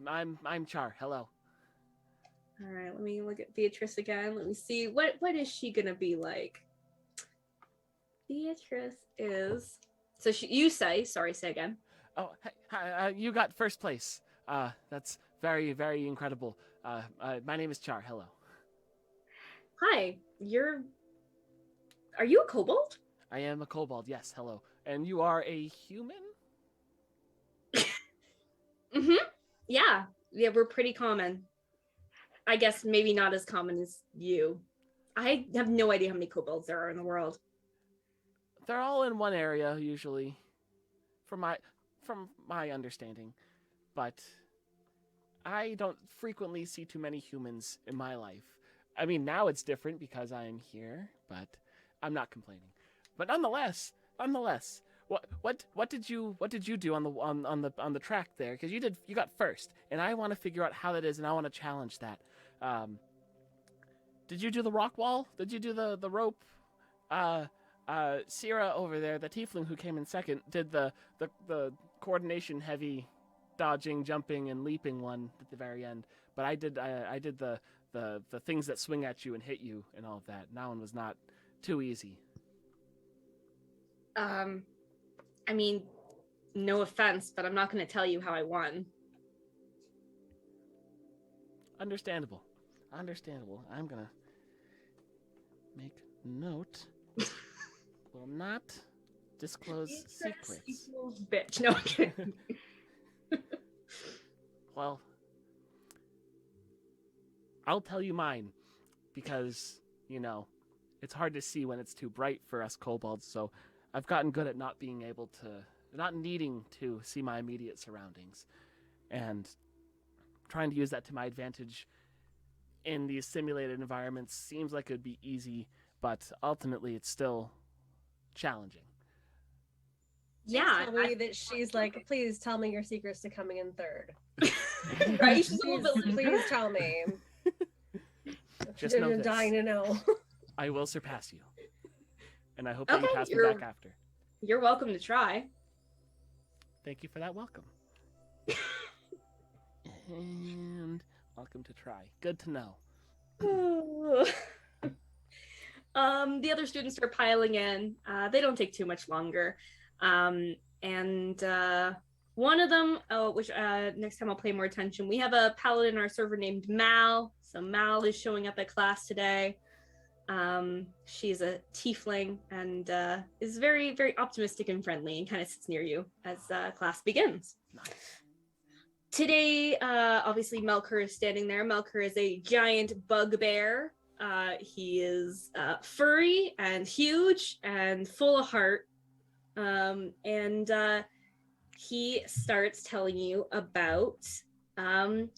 I'm Charr. Hello. All right, let me look at Beatrice again. Let me see what is she gonna be like. Beatrice is say again. Oh, hey, you got first place. That's very, very incredible. My name is Charr. Hello. Hi, are you a kobold? I am a kobold. Yes. Hello. And you are a human? Yeah, we're pretty common. I guess maybe not as common as you. I have no idea how many kobolds there are in the world. They're all in one area usually, from my understanding. But I don't frequently see too many humans in my life. I mean, now it's different because I am here, but I'm not complaining. But nonetheless, what did you do on the track there? Because you got first, and I want to figure out how that is, and I want to challenge that. Did you do the rock wall? Did you do the rope? Sierra over there, the tiefling who came in second, did the coordination heavy, dodging, jumping, and leaping one at the very end. But I did the things that swing at you and hit you and all of that. And that one was not too easy. I mean, no offense, but I'm not going to tell you how I won. Understandable. I'm gonna make note. Will not disclose secrets. Bitch. No, I'm kidding. Well, I'll tell you mine because, it's hard to see when it's too bright for us kobolds, so I've gotten good at not needing to see my immediate surroundings, and trying to use that to my advantage in these simulated environments seems like it would be easy, but ultimately it's still challenging. Yeah. Tell me that she's like, please tell me your secrets to coming in third. Right? She's a little bit Please tell me. Just know I'm this. dying to know. I will surpass you. And I hope that you Okay, pass me you're- back after. You're welcome to try. Thank you for that welcome. And welcome to try. Good to know. The other students are piling in. They don't take too much longer. And one of them, which next time I'll pay more attention, we have a paladin on our server named Mal. So Mal is showing up at class today. She's a tiefling and is very, very optimistic and friendly and kind of sits near you as class begins. Nice. Today, obviously, Melkur is standing there. Melkur is a giant bugbear. He is furry and huge and full of heart. And he starts telling you about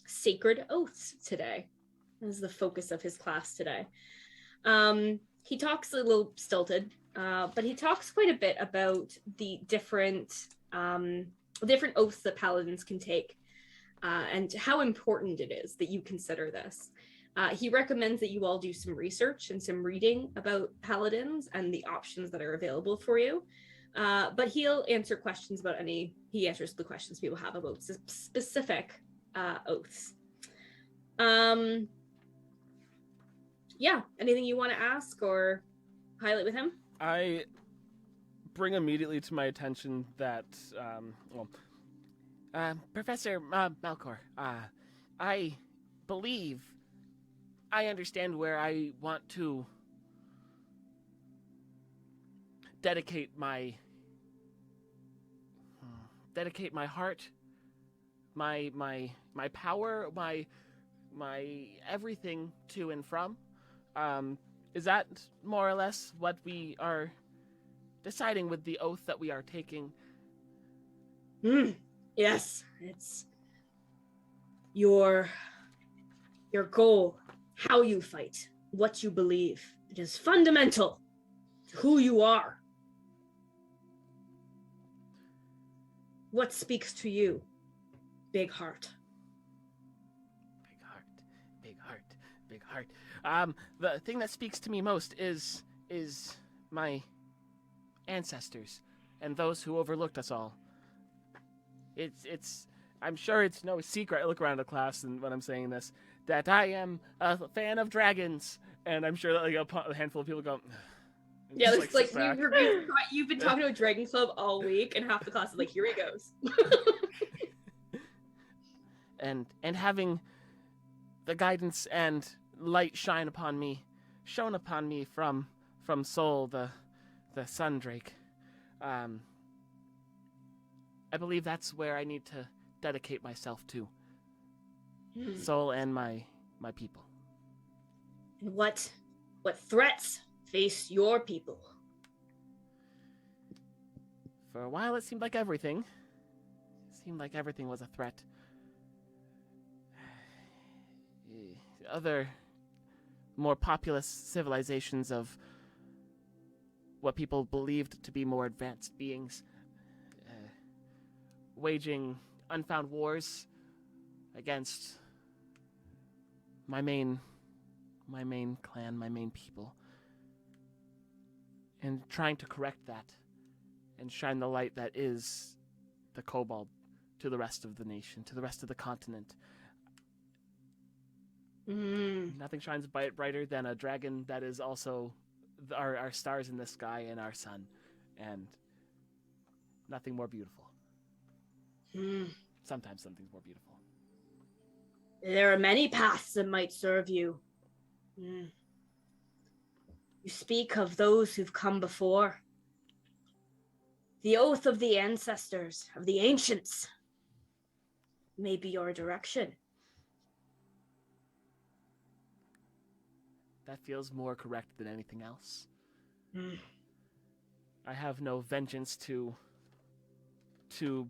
sacred oaths today. That is the focus of his class today. He talks a little stilted, but he talks quite a bit about the different oaths that paladins can take. And how important it is that you consider this. He recommends that you all do some research and some reading about paladins and the options that are available for you. But he'll answer questions about he answers the questions people have about specific oaths. Yeah, anything you want to ask or highlight with him? I bring immediately to my attention that, Professor Malcor, I believe I understand where I want to dedicate my heart, my power, my everything to and from. Is that more or less what we are deciding with the oath that we are taking? Yes, it's your goal, how you fight, what you believe. It is fundamental to who you are. What speaks to you? Big heart. Big heart. The thing that speaks to me most is my ancestors and those who overlooked us all. It's I'm sure it's no secret. I look around the class and when I'm saying this, that I am a fan of dragons, and I'm sure that like a handful of people go. Yeah, just, it's like sit back. you've been talking to a dragon club all week, and half the class is like, here he goes. and having the guidance and light shown upon me from Sol, the Sundrake. I believe that's where I need to dedicate myself to. Sol and my people. And what threats face your people? For a while, it seemed like everything was a threat. other more populous civilizations of what people believed to be more advanced beings, waging unfound wars against my main clan, my main people, and trying to correct that and shine the light that is the kobold to the rest of the nation, to the rest of the continent. Nothing shines brighter than a dragon that is also our stars in the sky and our sun, and nothing more beautiful. Sometimes something's more beautiful. There are many paths that might serve you. You speak of those who've come before. The oath of the ancestors, of the ancients, may be your direction. That feels more correct than anything else. I have no vengeance to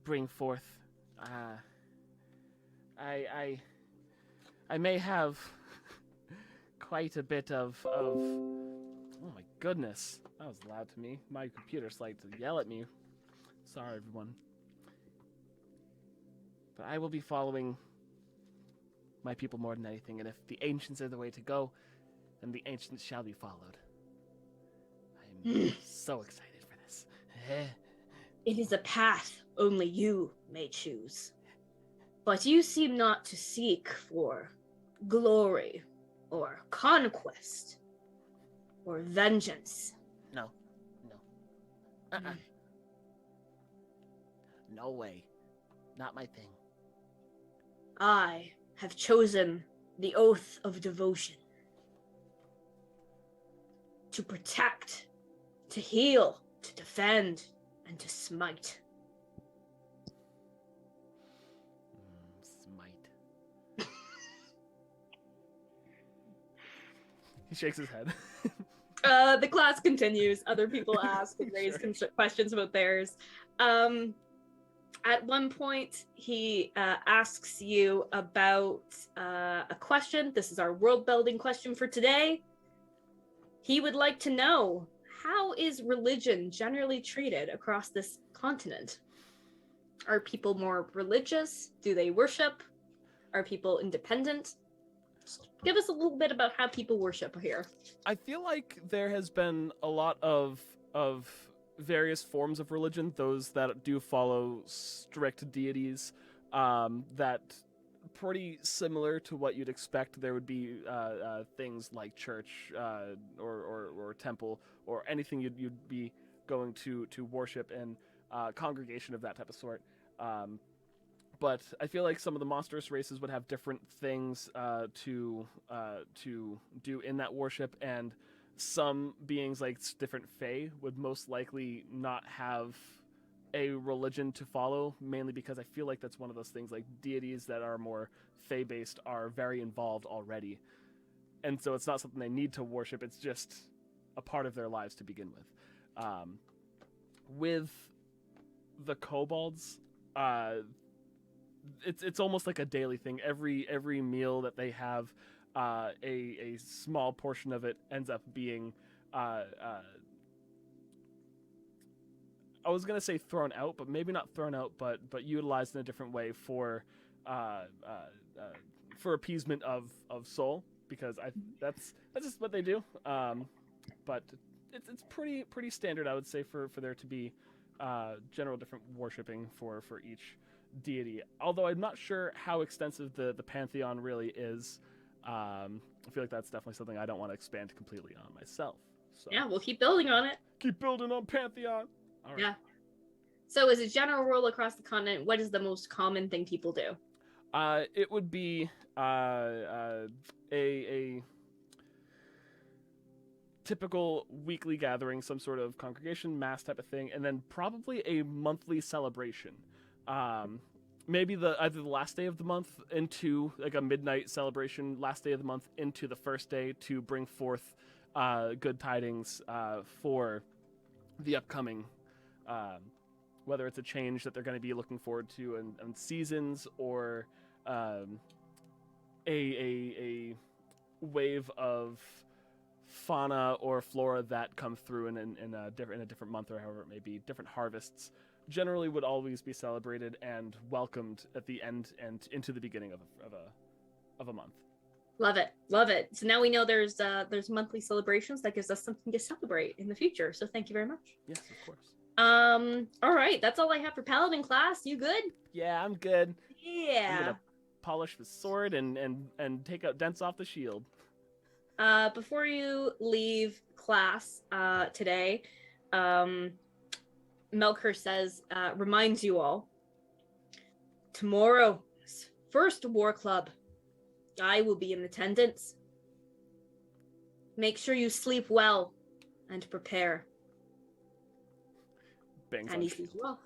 bring forth. I may have quite a bit of oh my goodness, that was loud to me. My computer's like to yell at me. Sorry, everyone. But I will be following my people more than anything, and if the ancients are the way to go, then the ancients shall be followed. I'm so excited for this. It is a path only you may choose. But you seem not to seek for glory or conquest or vengeance. No. No way. Not my thing. I have chosen the oath of devotion. To protect, to heal, to defend, and to smite. Smite. He shakes his head. The class continues. Other people ask and raise questions about theirs. At one point, he asks you about a question. This is our world building question for today. He would like to know, how is religion generally treated across this continent? Are people more religious? Do they worship? Are people independent? Just give us a little bit about how people worship here. I feel like there has been a lot of various forms of religion, those that do follow strict deities, that pretty similar to what you'd expect. There would be things like church or temple or anything you'd be going to worship and congregation of that type of sort. But I feel like some of the monstrous races would have different things to do in that worship, and some beings like different fae would most likely not have a religion to follow, mainly because I feel like that's one of those things, like deities that are more fae-based are very involved already. And so it's not something they need to worship, it's just a part of their lives to begin with. With the kobolds, it's almost like a daily thing. Every meal that they have, a small portion of it ends up being I was gonna say thrown out, but maybe not thrown out, but utilized in a different way for appeasement of soul, because that's just what they do. But it's pretty standard, I would say, for there to be general different worshipping for each deity. Although I'm not sure how extensive the pantheon really is. I feel like that's definitely something I don't want to expand completely on myself. So Yeah, we'll keep building on it. keep building on pantheon. All right. Yeah. So as a general rule across the continent, what is the most common thing people do? It would be a typical weekly gathering, some sort of congregation, mass type of thing, and then probably a monthly celebration. Maybe either the last day of the month into like a midnight celebration, last day of the month into the first day, to bring forth good tidings for the upcoming, whether it's a change that they're going to be looking forward to and seasons, or a wave of fauna or flora that come through in a different month or however it may be, different harvests generally would always be celebrated and welcomed at the end and into the beginning of a month. Love it. Love it. So now we know there's monthly celebrations. That gives us something to celebrate in the future. So thank you very much. Yes, of course. All right. That's all I have for Paladin class. You good? Yeah, I'm good. I'm Yeah. gonna polish the sword and take out dents off the shield. Before you leave class today, Melker says, reminds you all, tomorrow's first war club, I will be in attendance. Make sure you sleep well and prepare. Bangs And on he shield. says, well,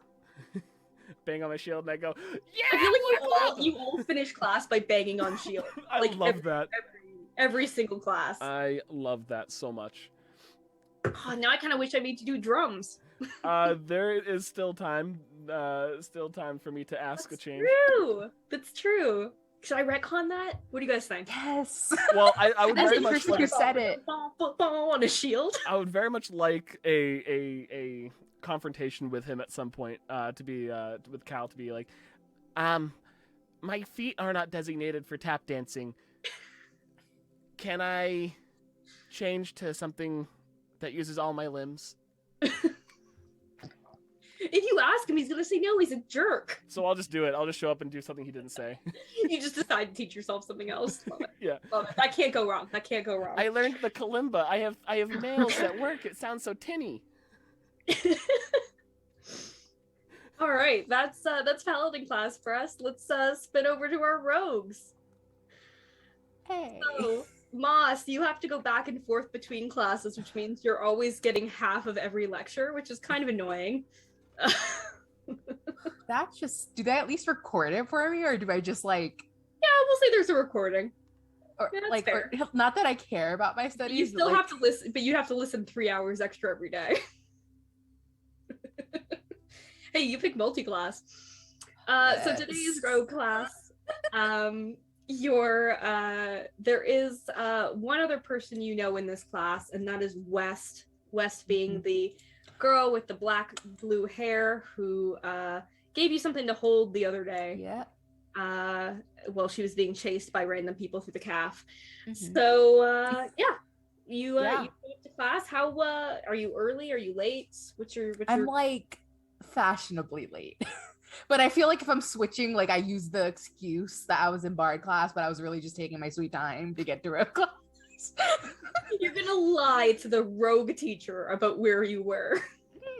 Bang on my shield and I go, yeah! I feel like you all finish class by banging on shield. I like love that. Every single class. I love that so much. Oh, now I kind of wish I made you do drums. There is still time for me to ask a change. True. That's true. Should I retcon that? What do you guys think? Yes. Well, I would That's very much interesting like you said it. On a shield. I would very much like a confrontation with him at some point, to be with Cal to be like, my feet are not designated for tap dancing. Can I change to something that uses all my limbs? If you ask him, he's gonna say no. He's a jerk. So I'll just do it. I'll just show up and do something he didn't say. You just decide to teach yourself something else. Love it. Yeah. Love it. That can't go wrong. That can't go wrong. I learned the kalimba. I have nails at work. It sounds so tinny. All right, that's Paladin class for us. Let's spin over to our rogues. Hey. So, Moss, you have to go back and forth between classes, which means you're always getting half of every lecture, which is kind of annoying. That's just, do they at least record it for me, or do I just like, Yeah, we'll say there's a recording. or Yeah, that's like, fair. or, not that I care about my studies. You but, still like, have to listen, but you have to listen 3 hours extra every day. Hey, you pick multi-class. So today's Yes. rogue class. There is one other person you know in this class, and that is West. West being the girl with the black blue hair who gave you something to hold the other day. Yeah. While she was being chased by random people through the calf. Mhm. So you Yeah. you go up to class. How are you early? Are you late? What's your I'm like fashionably late. But I feel like if I'm switching, like I use the excuse that I was in bard class, but I was really just taking my sweet time to get to rogue class. You're gonna lie to the rogue teacher about where you were.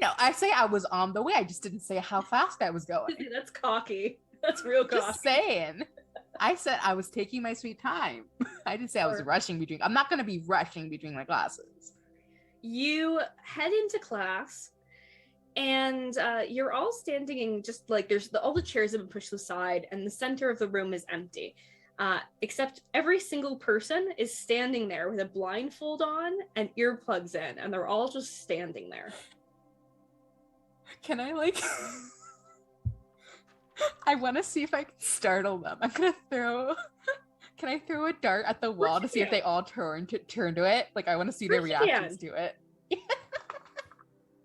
No, I say I was on the way. I just didn't say how fast I was going. That's cocky. That's real cocky. Just saying. I said I was taking my sweet time. I didn't say I was Sure. rushing between. I'm not going to be rushing between my classes. You head into class, and you're all standing in just like all the chairs have been pushed aside, and the center of the room is empty. Except every single person is standing there with a blindfold on and earplugs in, and they're all just standing there. Can I like? I want to see if I can startle them. I'm gonna throw. Can I throw a dart at the wall you to see if can. they all turn to it? Like I want to see their Of course you reactions to it.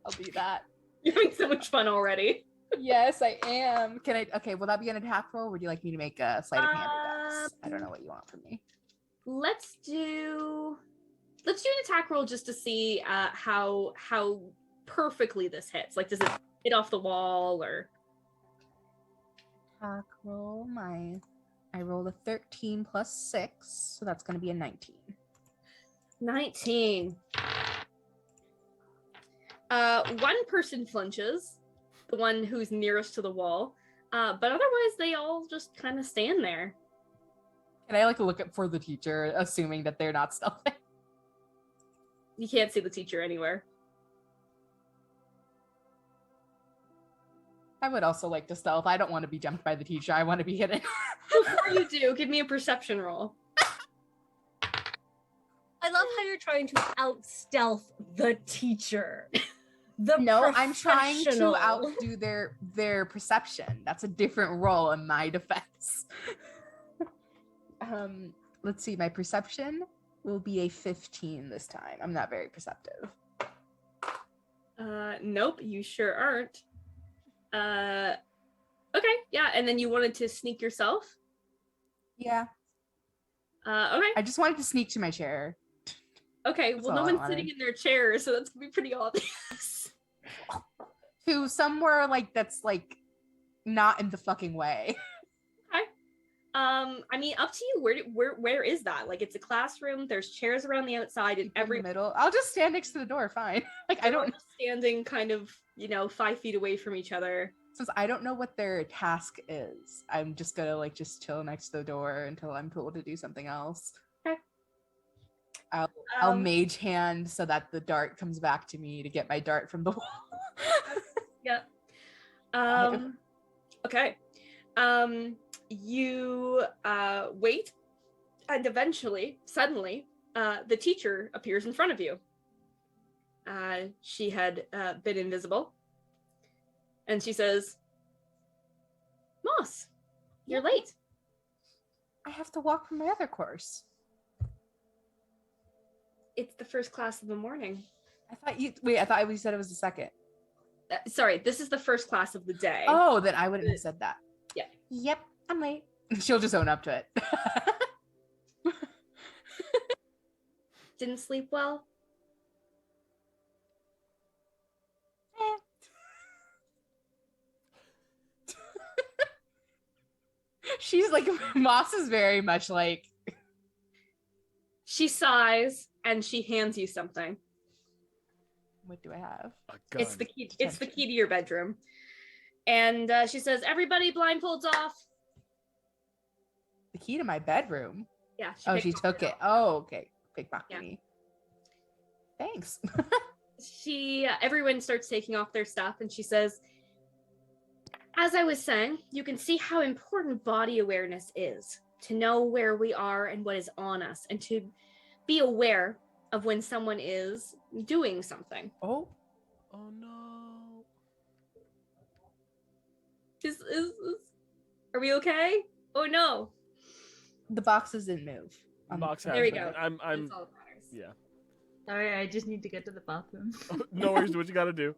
I'll do that. You're having so much fun already. Yes, I am. Can I? Okay, will that be an attack roll? Or would you like me to make a sleight of hand? Or dex? I don't know what you want from me. Let's do an attack roll just to see how perfectly this hits. Like, does it hit off the wall or? Attack roll. I rolled a 13 plus 6, so that's going to be a 19. 19. One person flinches, the one who's nearest to the wall, but otherwise they all just kind of stand there. Can I like look up for the teacher, assuming that they're not still there? You can't see the teacher anywhere. I would also like to stealth. I don't want to be jumped by the teacher. I want to be hidden. Before you do, give me a perception roll. I love how you're trying to out stealth the teacher. The No, I'm trying to professional. outdo their perception. That's a different role in my defense. Let's see. My perception will be a 15 this time. I'm not very perceptive. Nope, you sure aren't. Okay, yeah, and then you wanted to sneak yourself? Yeah. Okay. I just wanted to sneak to my chair. Okay, That's well, no all I one's sitting wanted. in their chairs, so that's gonna be pretty obvious. To somewhere like that's like not in the fucking way. Okay. I mean, up to you. Where is that? Like, it's a classroom. There's chairs around the outside, and In the middle. I'll just stand next to the door. Fine. Like I they're all don't. just standing kind of, 5 feet away from each other. Since I don't know what their task is, I'm just gonna like just chill next to the door until I'm told to do something else. Okay. I'll mage hand so that the dart comes back to me to get my dart from the wall. Yeah. Okay. You wait, and eventually, suddenly, the teacher appears in front of you. She had been invisible, and she says, "Moss, you're late." I have to walk from my other course. It's the first class of the morning. I thought you said it was the second. Sorry, this is the first class of the day. Oh, then I wouldn't have said that. Yeah. Yep, I'm late. She'll just own up to it. Didn't sleep well? She's like, Moss is very much like. She sighs and she hands you something. What do I have? A gun. It's the key. It's the key to your bedroom. And she says, "Everybody, blindfolds off." The key to my bedroom. Yeah. She took it. Oh, okay. Pickpocket Yeah. me. Thanks. Everyone starts taking off their stuff, and she says, "As I was saying, you can see how important body awareness is, to know where we are and what is on us, and to be aware of when someone is doing something." Oh no. Are we okay? Oh no. the boxes didn't move. Box There we has go. been- I'm That's all that matters. yeah. Sorry, I just need to get to the bathroom. No worries, do what you gotta do.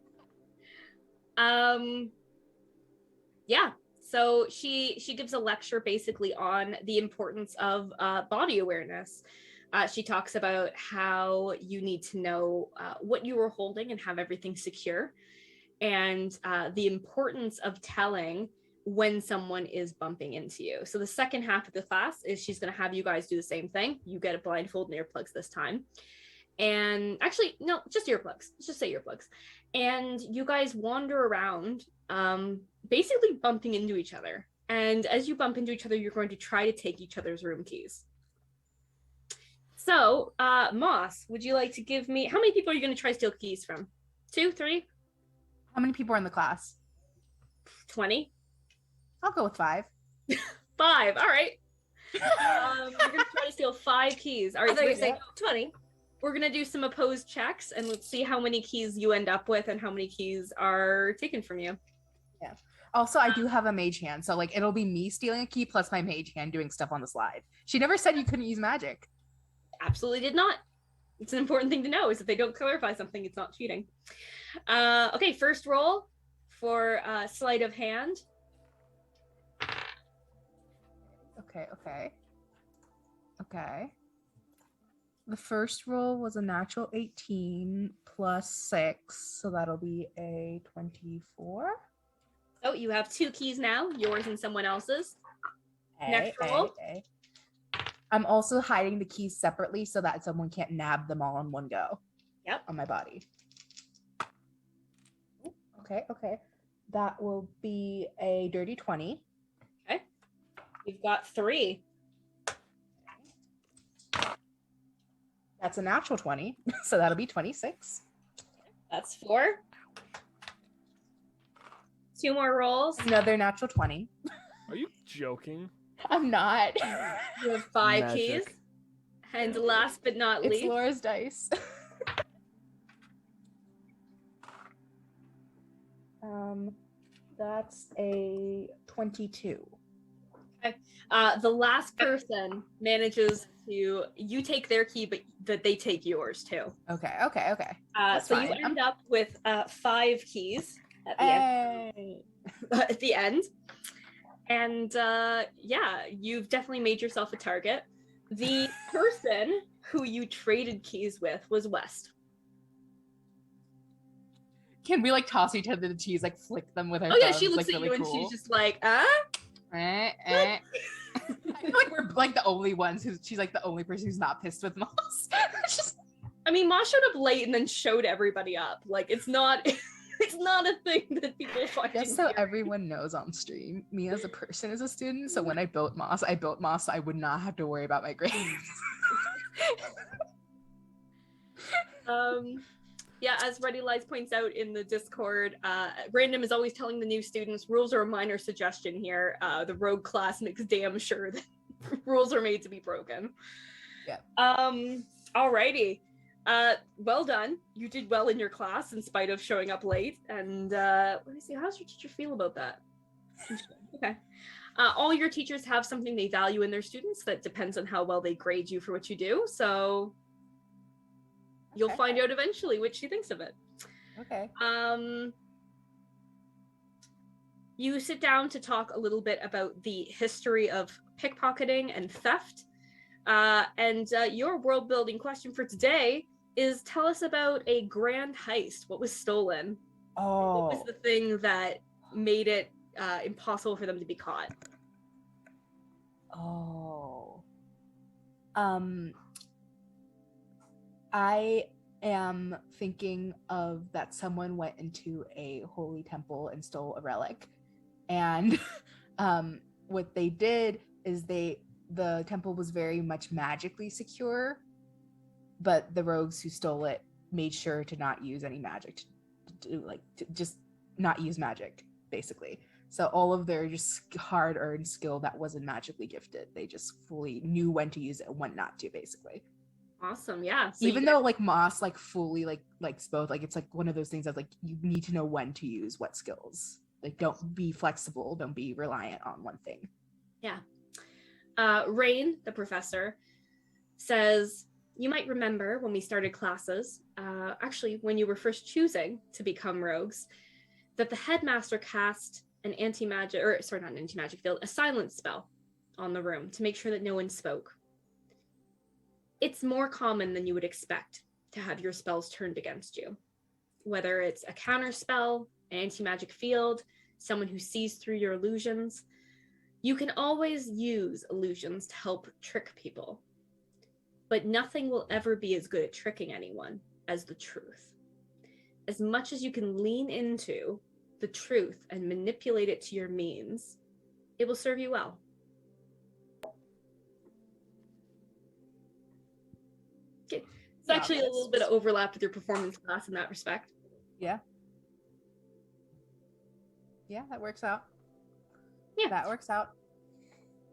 Yeah. So she gives a lecture basically on the importance of body awareness. She talks about how you need to know what you are holding and have everything secure, and the importance of telling when someone is bumping into you. So the second half of the class is she's going to have you guys do the same thing. You get a blindfold and earplugs this time. And actually, no, just earplugs. Let's just say earplugs. And you guys wander around, basically bumping into each other. And as you bump into each other, you're going to try to take each other's room keys. So, Moss, would you like to give me, how many people are you going to try to steal keys from? 2, 3? How many people are in the class? 20? I'll go with 5. 5, all right. You're going to try to steal 5 keys. All I right, thought so you were saying 20. we're going to do some opposed checks, and let's see how many keys you end up with and how many keys are taken from you. Also, I do have a mage hand, so like it'll be me stealing a key plus my mage hand doing stuff on the slide. She never said you couldn't use magic. Absolutely did not. It's an important thing to know, is if they don't clarify something, it's not cheating. Okay, first roll for sleight of hand. Okay. The first roll was a natural 18 plus 6, so that'll be a 24. Oh, you have 2 keys now, yours and someone else's. Next roll. I'm also hiding the keys separately so that someone can't nab them all in one go. Yep. On my body. Okay. That will be a dirty 20. Okay. You've got 3. That's a natural 20, so that'll be 26. That's 4. 2 more rolls. Another natural 20. Are you joking? I'm not. You have 5 Magic. keys. And last but not It's least, Laura's dice. That's a 22. The last person manages to, you take their key, but that they take yours too. Okay. So you end up with 5 keys at the end. At the end. And yeah, you've definitely made yourself a target. The person who you traded keys with was West. Can we like toss each other the keys, like flick them with our Oh yeah, thumbs, she looks like, at really you and cool? she's just like, I feel like we're like the only ones who's, she's like the only person who's not pissed with Moss. I mean, Moss showed up late and then showed everybody up. Like, it's not it's not a thing that people find. Just so everyone knows on stream, me as a person is a student, so when I built Moss so I would not have to worry about my grades. Yeah, as Ready Lies points out in the Discord, Random is always telling the new students rules are a minor suggestion here. The rogue class makes damn sure that rules are made to be broken. Yeah. Alrighty. Well done. You did well in your class in spite of showing up late. And let me see, how's your teacher feel about that? Okay. All your teachers have something they value in their students that depends on how well they grade you for what you do. So you'll find out eventually what she thinks of it. Okay. You sit down to talk a little bit about the history of pickpocketing and theft. And your world building question for today is, tell us about a grand heist. What was stolen? Oh. What was the thing that made it impossible for them to be caught? Oh. I am thinking of that someone went into a holy temple and stole a relic. And what they did is the temple was very much magically secure, but the rogues who stole it made sure to not use any magic, to just not use magic, basically. So all of their just hard-earned skill that wasn't magically gifted, they just fully knew when to use it and when not to, basically. Awesome, yeah. So even though like Moss like fully like both, like it's like one of those things that like you need to know when to use what skills. Like don't be flexible, don't be reliant on one thing. Yeah. Rain, the professor, says, you might remember when we started classes, actually when you were first choosing to become rogues, that the headmaster cast an anti-magic, or sorry, not an anti-magic field, a silence spell on the room to make sure that no one spoke. It's more common than you would expect to have your spells turned against you. Whether it's a counter spell, an anti-magic field, someone who sees through your illusions, you can always use illusions to help trick people. But nothing will ever be as good at tricking anyone as the truth. As much as you can lean into the truth and manipulate it to your means, it will serve you well. Okay. It's actually a little bit of overlap with your performance class in that respect. Yeah. Yeah, that works out. Yeah. That works out.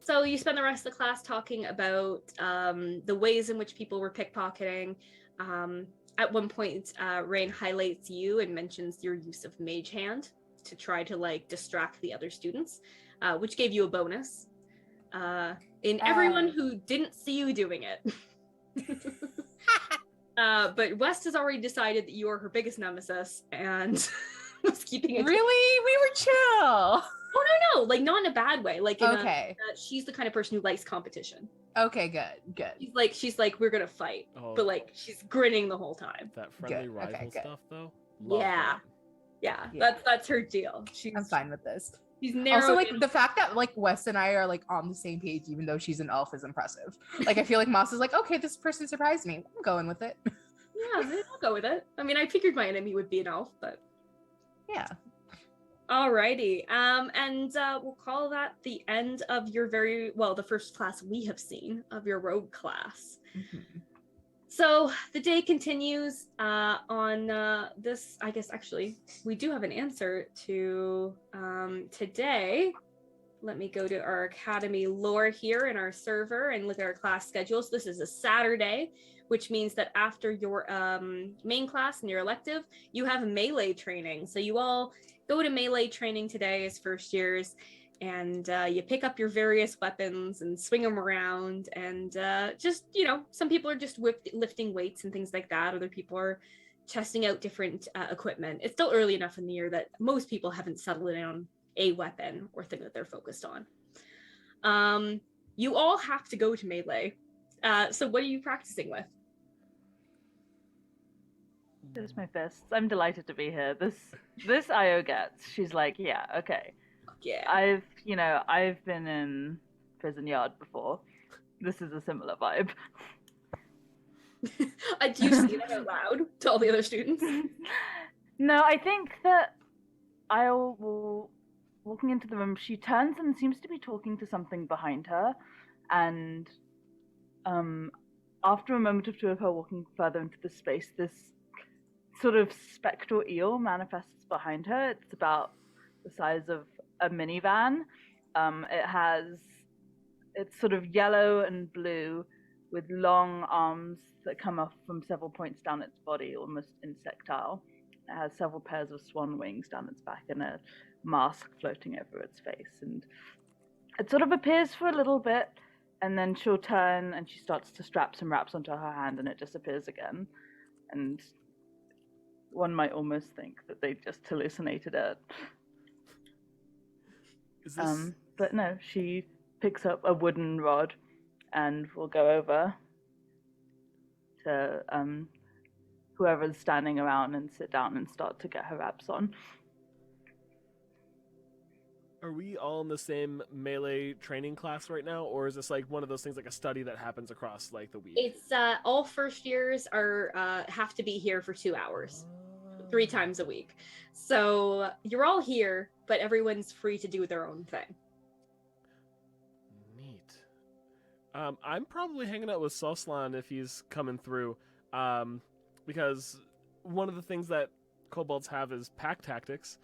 So you spend the rest of the class talking about the ways in which people were pickpocketing. At one point, Rain highlights you and mentions your use of Mage Hand to try to like distract the other students, which gave you a bonus in everyone who didn't see you doing it. But West has already decided that you are her biggest nemesis and was keeping it. Really? We were chill. Oh no, like not in a bad way. Like in she's the kind of person who likes competition. Okay, good. She's like we're gonna fight, but like she's grinning the whole time. That friendly rival stuff, though. Yeah. That's her deal. I'm fine with this. She's narrowed also like the fact that like Wes and I are like on the same page, even though she's an elf, is impressive. Like I feel like Moss is like, okay, this person surprised me. I'm going with it. Yeah, I'll go with it. I mean, I figured my enemy would be an elf, but yeah. Alrighty, and we'll call that the end of your the first class we have seen of your rogue class. Mm-hmm. So the day continues on this, I guess actually, we do have an answer to today. Let me go to our Academy lore here in our server and look at our class schedules. This is a Saturday, which means that after your main class and your elective, you have melee training. So you all go to melee training today as first years, and you pick up your various weapons and swing them around, and just, some people are just lifting weights and things like that. Other people are testing out different equipment. It's still early enough in the year that most people haven't settled in on a weapon or thing that they're focused on. You all have to go to melee. So what are you practicing with? There's my fists. I'm delighted to be here. This Io gets. She's like, yeah, okay. Yeah. I've been in prison yard before. This is a similar vibe. Do you say that out loud to all the other students? No, I think that Io will, walking into the room, she turns and seems to be talking to something behind her, and after a moment or two of her walking further into the space, this sort of spectral eel manifests behind her. It's about the size of a minivan. It's sort of yellow and blue with long arms that come off from several points down its body, almost insectile. It has several pairs of swan wings down its back and a mask floating over its face. And it sort of appears for a little bit, and then she'll turn and she starts to strap some wraps onto her hand, and it disappears again. And one might almost think that they just hallucinated it. Is this... But no, she picks up a wooden rod and will go over to whoever's standing around and sit down and start to get her wraps on. Are we all in the same melee training class right now, or is this like one of those things, like a study that happens across like the week? It's all first years have to be here for 2 hours, 3 times a week. So you're all here, but everyone's free to do their own thing. Neat. I'm probably hanging out with Soslan if he's coming through, because one of the things that kobolds have is pack tactics.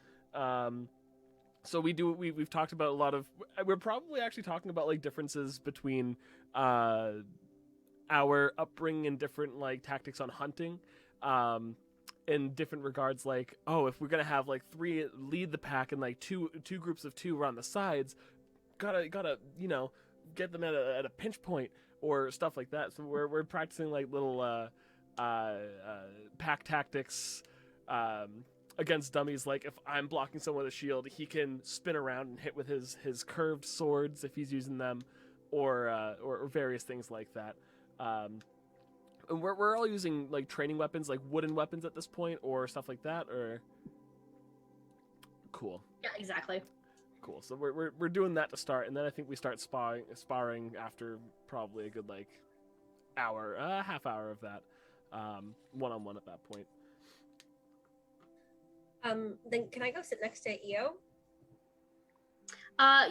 So we've talked about a lot of, we're probably actually talking about like differences between our upbringing and different like tactics on hunting, in different regards, like, oh, if we're gonna have like 3 lead the pack and like two groups of 2 around the sides, gotta get them at a pinch point or stuff like that. So we're practicing like little pack tactics against dummies. Like if I'm blocking someone with a shield, he can spin around and hit with his curved swords if he's using them, or various things like that. And we're all using like training weapons, like wooden weapons at this point, or stuff like that, or cool. Yeah, exactly. Cool. So we're doing that to start, and then I think we start sparring after probably a good like hour, half hour of that, one-on-one at that point. Then can I go sit next to EO?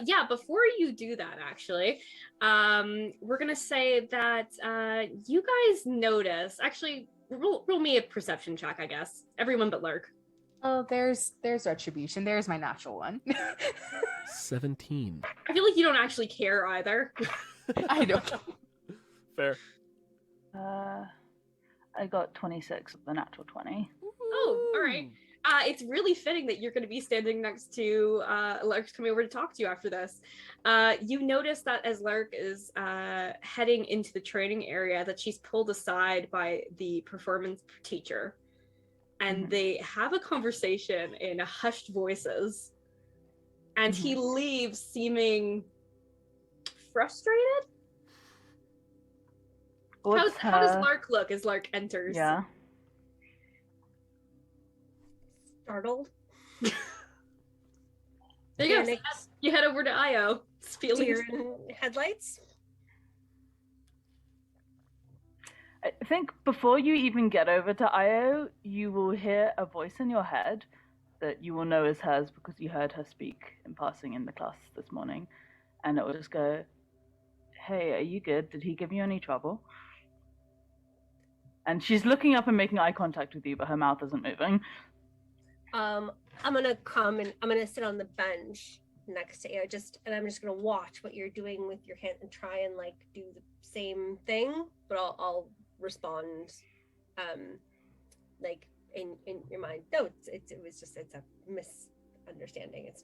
Yeah, before you do that, actually, we're gonna say that you guys notice. Actually, roll me a perception check, I guess. Everyone but Lark. Oh, there's retribution. There's my natural one. 17. I feel like you don't actually care either. I know. Fair. I got 26 of the natural 20. Oh, all right. It's really fitting that you're going to be standing next to Lark's coming over to talk to you after this. You notice that as Lark is heading into the training area, that she's pulled aside by the performance teacher, and they have a conversation in hushed voices, and he leaves seeming frustrated. How does Lark look as Lark enters? Yeah. Startled. There you go. You head over to Io. Deer in headlights. I think before you even get over to Io, you will hear a voice in your head that you will know is hers because you heard her speak in passing in the class this morning. And it will just go, "Hey, are you good? Did he give you any trouble?" And she's looking up and making eye contact with you, but her mouth isn't moving. I'm gonna come and I'm gonna sit on the bench next to you, and I'm just gonna watch what you're doing with your hand and try and like do the same thing, but I'll respond, like in your mind. No, it's a misunderstanding. It's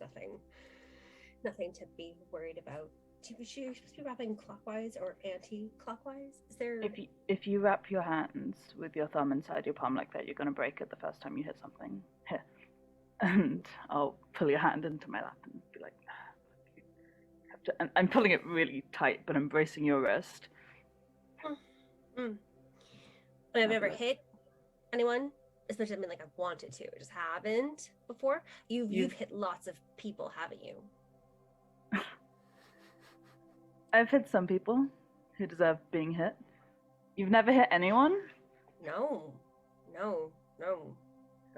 nothing to be worried about. Should you supposed to be wrapping clockwise or anti-clockwise? Is there? If you wrap your hands with your thumb inside your palm like that, you're gonna break it the first time you hit something. Here. And I'll pull your hand into my lap and be like, you have to, and I'm pulling it really tight, but I'm bracing your wrist. I've never hit anyone, especially like I've wanted to. I just haven't before. You've hit lots of people, haven't you? I've hit some people who deserve being hit. You've never hit anyone? No.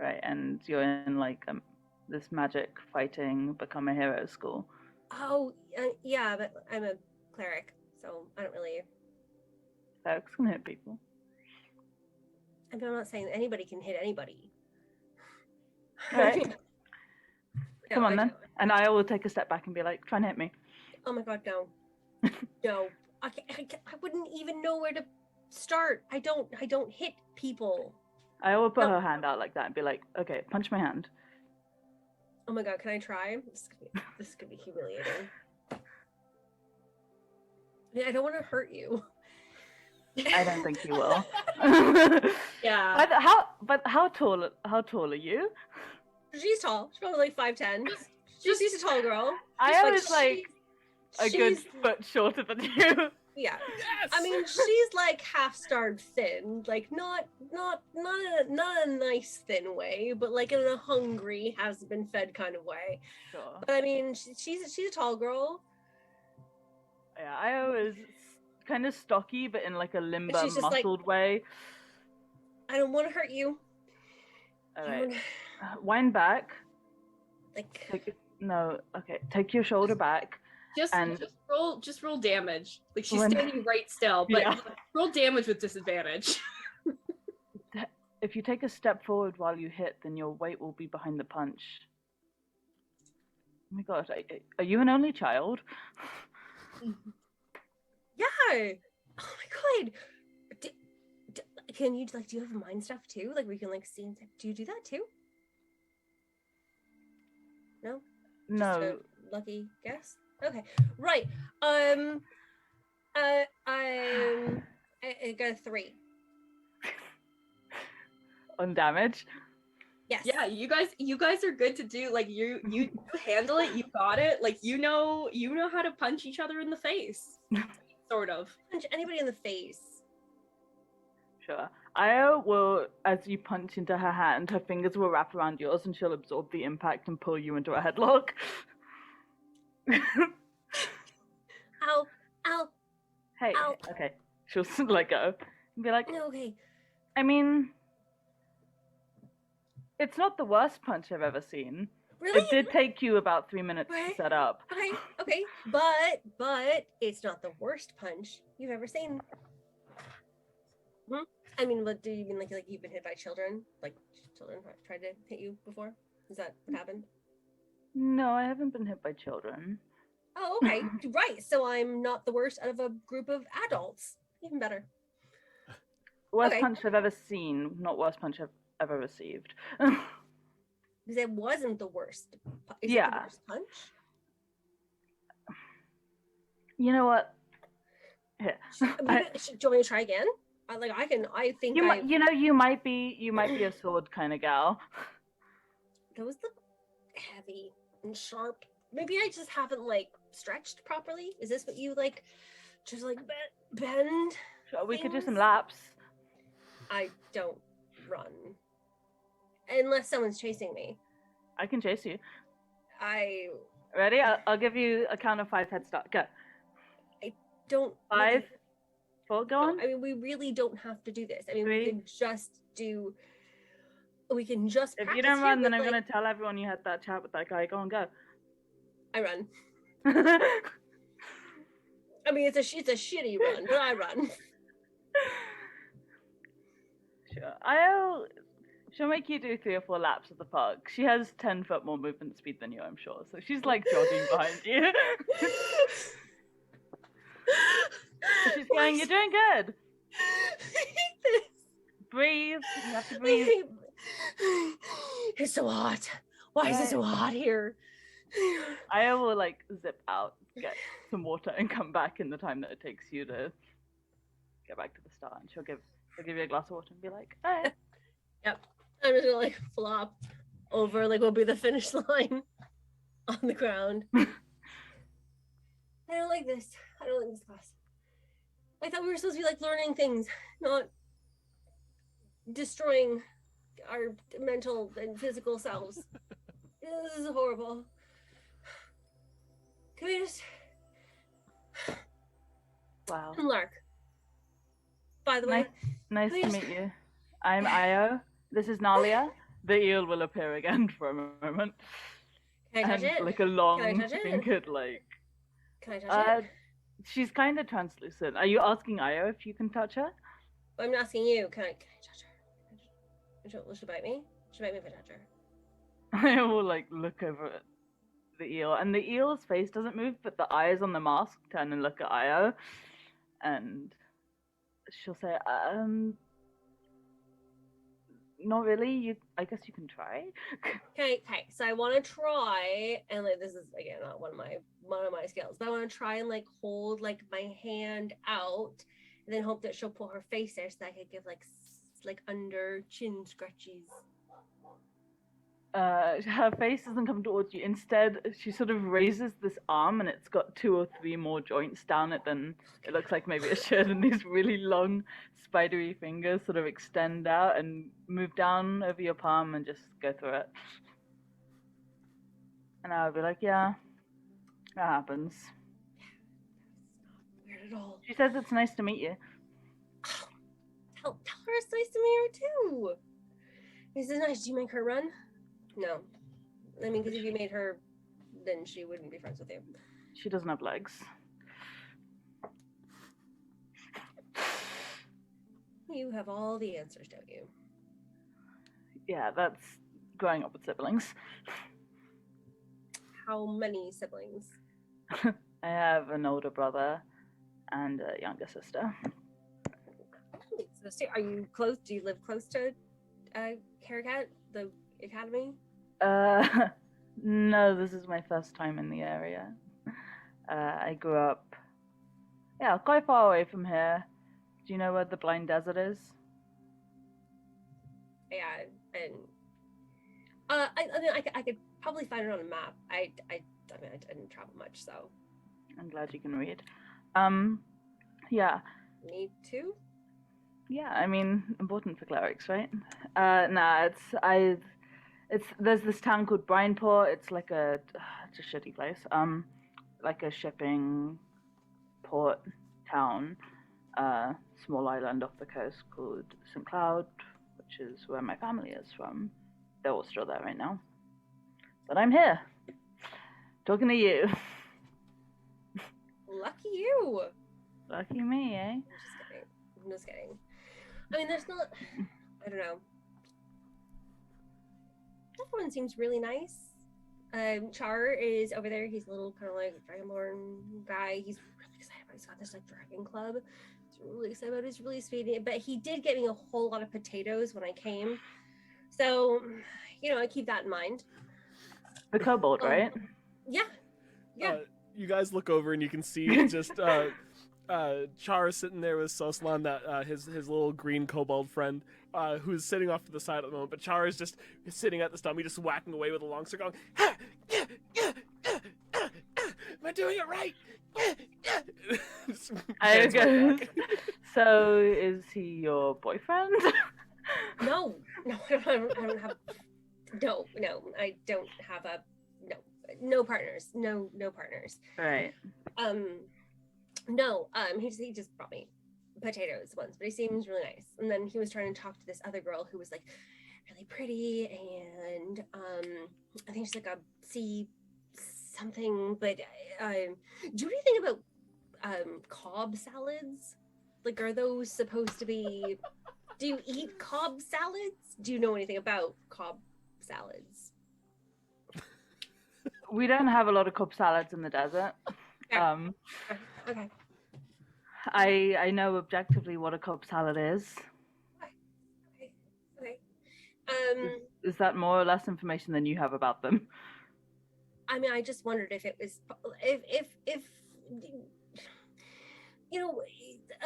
Right, and you're in like this magic fighting, become a hero school. Oh, yeah, but I'm a cleric, so I don't really. Clerics can hit people. I mean, I'm not saying anybody can hit anybody. All right. No, Come on then. And I will take a step back and be like, try and hit me. Oh my god, no. No. I wouldn't even know where to start. I don't hit people. I will put her hand out like that and be like, okay, punch my hand. Oh my god, can I try? This could be humiliating. I mean, I don't want to hurt you. I don't think you will. Yeah. But how tall are you? She's tall. She's probably like 5'10". She's a tall girl. I was like a good foot shorter than you. Yeah. Yes! I mean, she's like half-starved thin, like not in a nice thin way, but like in a hungry, hasn't been fed kind of way. Sure. But I mean, she's a tall girl. Yeah, I was kind of stocky, but in like a limber, she's just muscled way. I don't want to hurt you. All right, wind back. Like no, okay. Take your shoulder back. Just roll damage. Like she's standing right still, but roll damage with disadvantage. If you take a step forward while you hit, then your weight will be behind the punch. Oh my gosh, are you an only child? Yeah. Oh my god. Can you do you have mind stuff too? Like we can like see. Do you do that too? No. No. Just a lucky guess. Okay. Right. I got a 3. On damage. Yes. Yeah, you guys are good to do. Like you handle it. You got it. Like you know how to punch each other in the face. Sort of. Punch anybody in the face. Sure. Io will, as you punch into her hand, her fingers will wrap around yours and she'll absorb the impact and pull you into a headlock. Ow. Hey, Ow. okay. She'll let go and be like, Okay. I mean, it's not the worst punch I've ever seen. Really? It did take you about 3 minutes to set up. Okay. But it's not the worst punch you've ever seen. I mean, what do you mean? Like you've been hit by children? Like children tried to hit you before? Is that what happened? No, I haven't been hit by children. Oh, okay. Right. So I'm not the worst out of a group of adults. Even better. Worst punch I've ever seen, not worst punch I've ever received. Because it wasn't the worst. Is it the worst punch? You know what? Here. Do you want me to try again? You might be a sword kind of gal. Those look heavy and sharp. Maybe I just haven't like stretched properly. Is this what you like? Just like bend? Sure, we could do some laps. I don't run unless someone's chasing me. I can chase you. Ready? I'll give you a count of 5 head start. Go. I don't. 5, 4, go on. I mean, we really don't have to do this. I mean, 3. we can just. If you don't run, then I'm gonna tell everyone you had that chat with that guy. Go on, go. I run. I mean, it's a shitty run, but I run. Sure. She'll make you do 3 or 4 laps of the park. She has 10 foot more movement speed than you, I'm sure. So she's like jogging behind you. So she's going, you're doing good. I hate this. Breathe. You have to breathe. It's so hot. Why is it so hot here? I will like zip out, get some water, and come back in the time that it takes you to get back to the start. And she'll give you a glass of water and be like, "Hey." Yep. I'm just gonna like flop over, like will be the finish line on the ground. I don't like this. I don't like this class. I thought we were supposed to be like learning things, not destroying our mental and physical selves. This is horrible. Can we just Wow. Lark? By the way, Nice to please. meet you. I'm Io. This is Nalia. The eel will appear again for a moment. Can I touch And it? like a long Can I touch it? fingered like Can I touch it? she's kinda translucent. Are you asking Io if you can touch her? I'm asking you. Can I touch her? Will she bite me? She'll bite me if I touch her. I will like look over at the eel, and the eel's face doesn't move, but the eyes on the mask turn and look at Io, and she'll say, not really. I guess you can try. Okay. So I want to try, and like this is again not one of my skills, but I want to try and like hold like my hand out, and then hope that she'll pull her face there so that I could give like under chin scratches. Her face doesn't come towards you. Instead, she sort of raises this arm, and it's got 2 or 3 more joints down it than it looks like maybe it should. And these really long, spidery fingers sort of extend out and move down over your palm and just go through it. And I'll be like, yeah, that happens. Weird at all. She says it's nice to meet you. Tell her it's nice to meet her too. Is it nice? Do you make her run? No. I mean, because if you made her, then she wouldn't be friends with you. She doesn't have legs. You have all the answers, don't you? Yeah, that's growing up with siblings. How many siblings? I have an older brother and a younger sister. So are you close? Do you live close to Caracat, the academy? No, this is my first time in the area. I grew up, quite far away from here. Do you know where the Blind Desert is? Yeah, and I could probably find it on a map. I mean, I didn't travel much, so. I'm glad you can read. Yeah. Me too. Yeah, I mean, important for clerics, right? There's this town called Brineport. It's like it's a shitty place. Like a shipping port town, small island off the coast called St. Cloud, which is where my family is from. They're all still there right now. But I'm here, talking to you. Lucky you. Lucky me, eh? I'm just kidding. I mean, there's not. I don't know. Everyone seems really nice. Charr is over there. He's a little kind of like dragonborn guy. He's really excited about. He's got this like dragon club. He's really excited about it. He's really sweet. But he did get me a whole lot of potatoes when I came, so I keep that in mind. The kobold, right? Yeah. You guys look over and you can see just Charr sitting there with Soslan, that his little green kobold friend, who's sitting off to the side at the moment. But Charr is just sitting at the stummy, just whacking away with a long stick, going, ha, yeah, yeah, am I doing it right? I go. So is he your boyfriend? No, I don't have. I don't have no partners. No partners. Right. No, he just brought me potatoes once, but he seems really nice. And then he was trying to talk to this other girl who was like really pretty, and I think she's like a C something. But do you think about Cobb salads? Like, are those supposed to be? Do you eat Cobb salads? Do you know anything about Cobb salads? We don't have a lot of Cobb salads in the desert. Yeah. Okay. I know objectively what a Cobb salad is. Okay. Is that more or less information than you have about them? I mean, I just wondered if it was, if you know,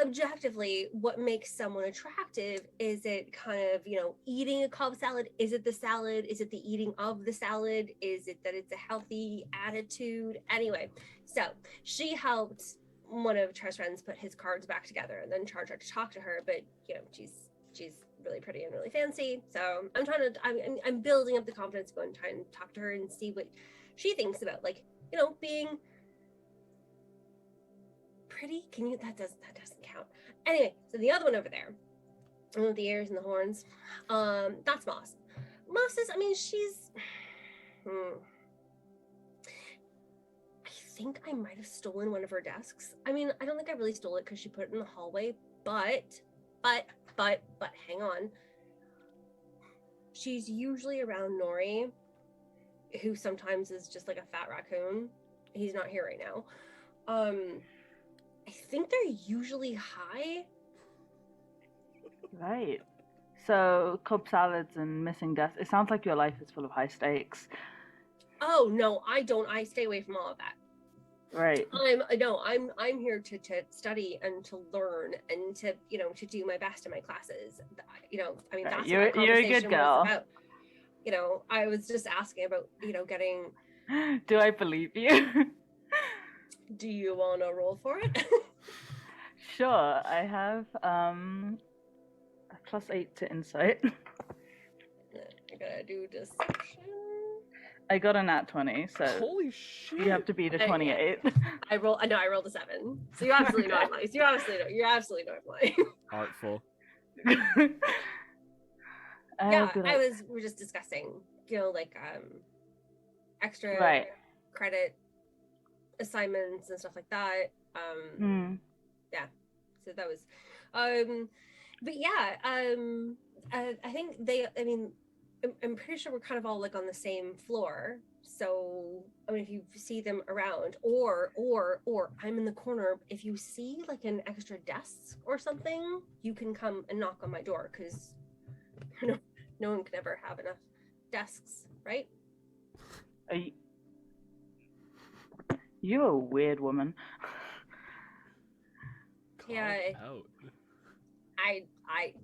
objectively, what makes someone attractive? Is it kind of, you know, eating a Cobb salad? Is it the salad? Is it the eating of the salad? Is it that it's a healthy attitude? Anyway, so she helped one of Char's friends put his cards back together, and then Char tried to talk to her, but you know, she's really pretty and really fancy. So I'm trying to, I'm building up the confidence to go and try and talk to her and see what she thinks about, like, you know, being pretty. Can you, that doesn't count. Anyway, so the other one over there, one with the ears and the horns, that's Moss. Moss is, I mean, she's I think I might have stolen one of her desks. I mean, I don't think I really stole it because she put it in the hallway, but hang on. She's usually around Nori, who sometimes is just like a fat raccoon. He's not here right now. I think they're usually high. Right. So, Cobb salads and missing desks. It sounds like your life is full of high stakes. Oh no, I don't. I stay away from all of that. Right. I'm here to study and to learn and to, you know, to do my best in my classes. You know, I mean, that's You're what that a good conversation girl. was about. You know, I was just asking about, you know, getting. Do I believe you? Do you want to roll for it? Sure. I have a +8 to insight. I gotta do deception. I got a nat 20, so Holy shit! you have to beat a 28. I rolled a 7. So you absolutely know I'm lying. You absolutely know I'm lying. Artful. We're just discussing, you know, like extra Right. credit assignments and stuff like that. Yeah. So that was but yeah, I think I'm pretty sure we're kind of all like on the same floor. So I mean, if you see them around, or I'm in the corner, if you see like an extra desk or something, you can come and knock on my door, because no one can ever have enough desks, right? You're a weird woman. Yeah, Out. I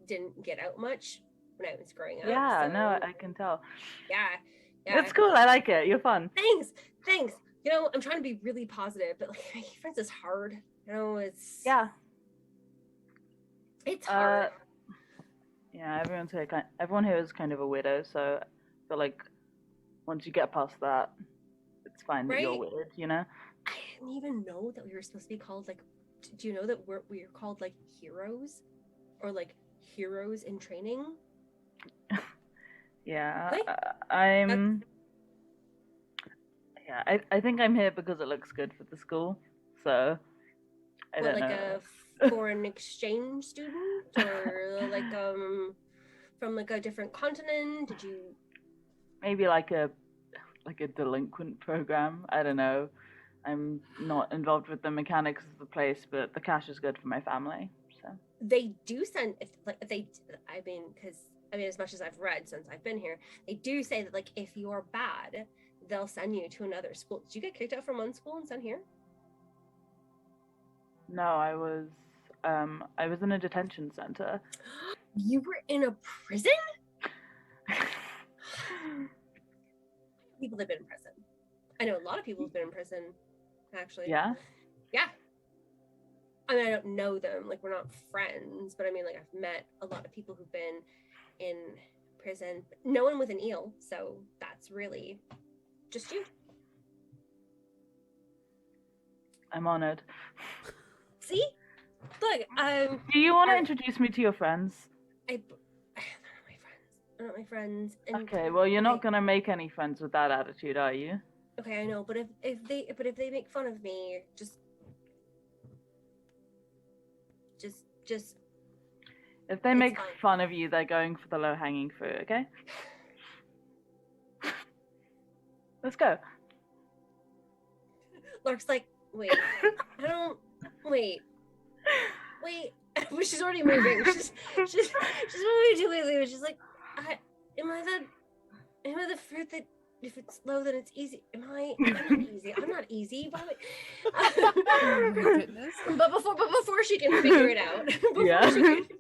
didn't get out much when I was growing up. Yeah, so, no, I can tell. Yeah. That's cool. I like it. You're fun. Thanks. You know, I'm trying to be really positive, but like making friends is hard. You know, it's hard. Yeah, everyone here is kind of a widow, so I feel like once you get past that, it's fine that you're Right? weird, you know? I didn't even know that we were supposed to be called, like, do you know that we're called like heroes, or like heroes in training? Yeah, Like, I think I'm here because it looks good for the school, so I don't like know. a foreign exchange student, or like from like a different continent? Did you Maybe like a delinquent program. I don't know. I'm not involved with the mechanics of the place, but the cash is good for my family. So they do send because as much as I've read since I've been here, they do say that like if you're bad, they'll send you to another school. Did you get kicked out from one school and sent here? no, I was in a detention center. You were in a prison? People have been in prison. I know a lot of people have been in prison, actually. Yeah? Yeah. I mean, I don't know them, like we're not friends, but I mean, like I've met a lot of people who've been in prison. No one with an eel, so that's really just you. I'm honored. See? Look, Do you want to introduce me to your friends? they're not my friends. And Okay, well, you're not gonna make any friends with that attitude, are you? okay, I know, but if they make fun of me, just If they It's make fine. fun of you, they're going for the low-hanging fruit, okay? Let's go. Lark's like, wait, wait. But she's already moving. She's moving too quickly. She's like, am I the fruit that if it's slow, then it's easy. I'm not easy. I'm not easy. Oh my goodness. But before she can figure it out,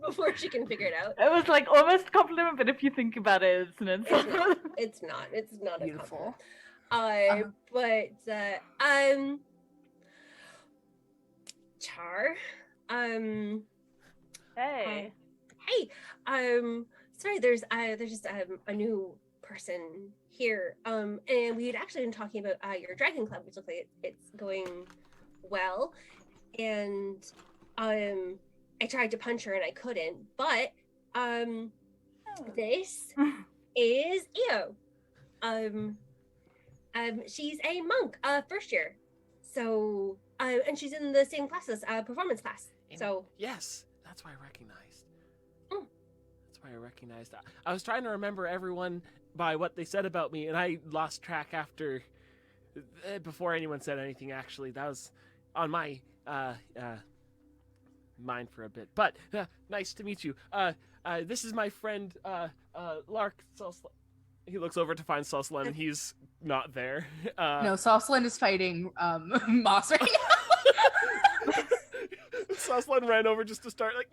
before she can figure it out, It was like almost a compliment, but if you think about it, it's an insult. it's not Beautiful. a compliment. Charr, Hey. hey, sorry, there's just a new person here, and we had actually been talking about your dragon club, which looks like it's going well, and I tried to punch her and I couldn't, but this is Io. She's a monk, first year, so and she's in the same class as performance class. So yes, that's why I recognized. Mm. That's why I recognized. I was trying to remember everyone by what they said about me, and I lost track after before anyone said anything. Actually, that was on my mind for a bit. But nice to meet you. This is my friend Lark. He looks over to find Suslan, and he's not there. No, Saucelin is fighting Moss right now. Suslan ran over just to start like.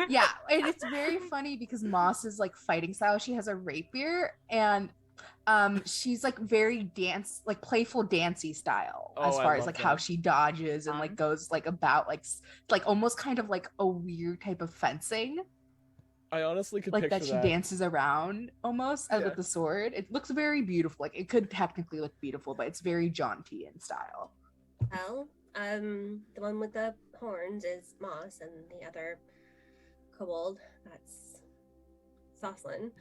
Yeah, and it's very funny because Moss is like fighting style. She has a rapier, and she's like very playful dancey style as far as like how she dodges and like goes like about like almost kind of like a weird type of fencing. I honestly could like picture that she that. dances around almost with the sword. It looks very beautiful. Like it could technically look beautiful, but it's very jaunty in style. well, the one with the horns is Moss, and the other kobold, that's Saucelin.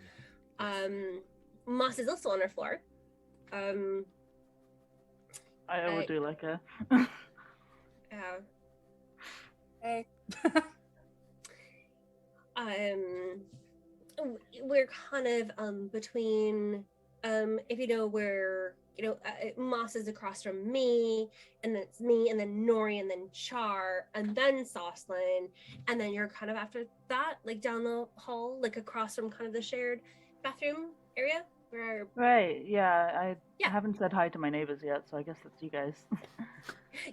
Moss is also on her floor. I would do like a. Hey. We're kind of between if you know where Moss is across from me, and then it's me, and then Nori, and then Charr, and then Saucelin, and then you're kind of after that, like down the hall, like across from kind of the shared bathroom area where. Right. Yeah. I haven't said hi to my neighbors yet, so I guess that's you guys.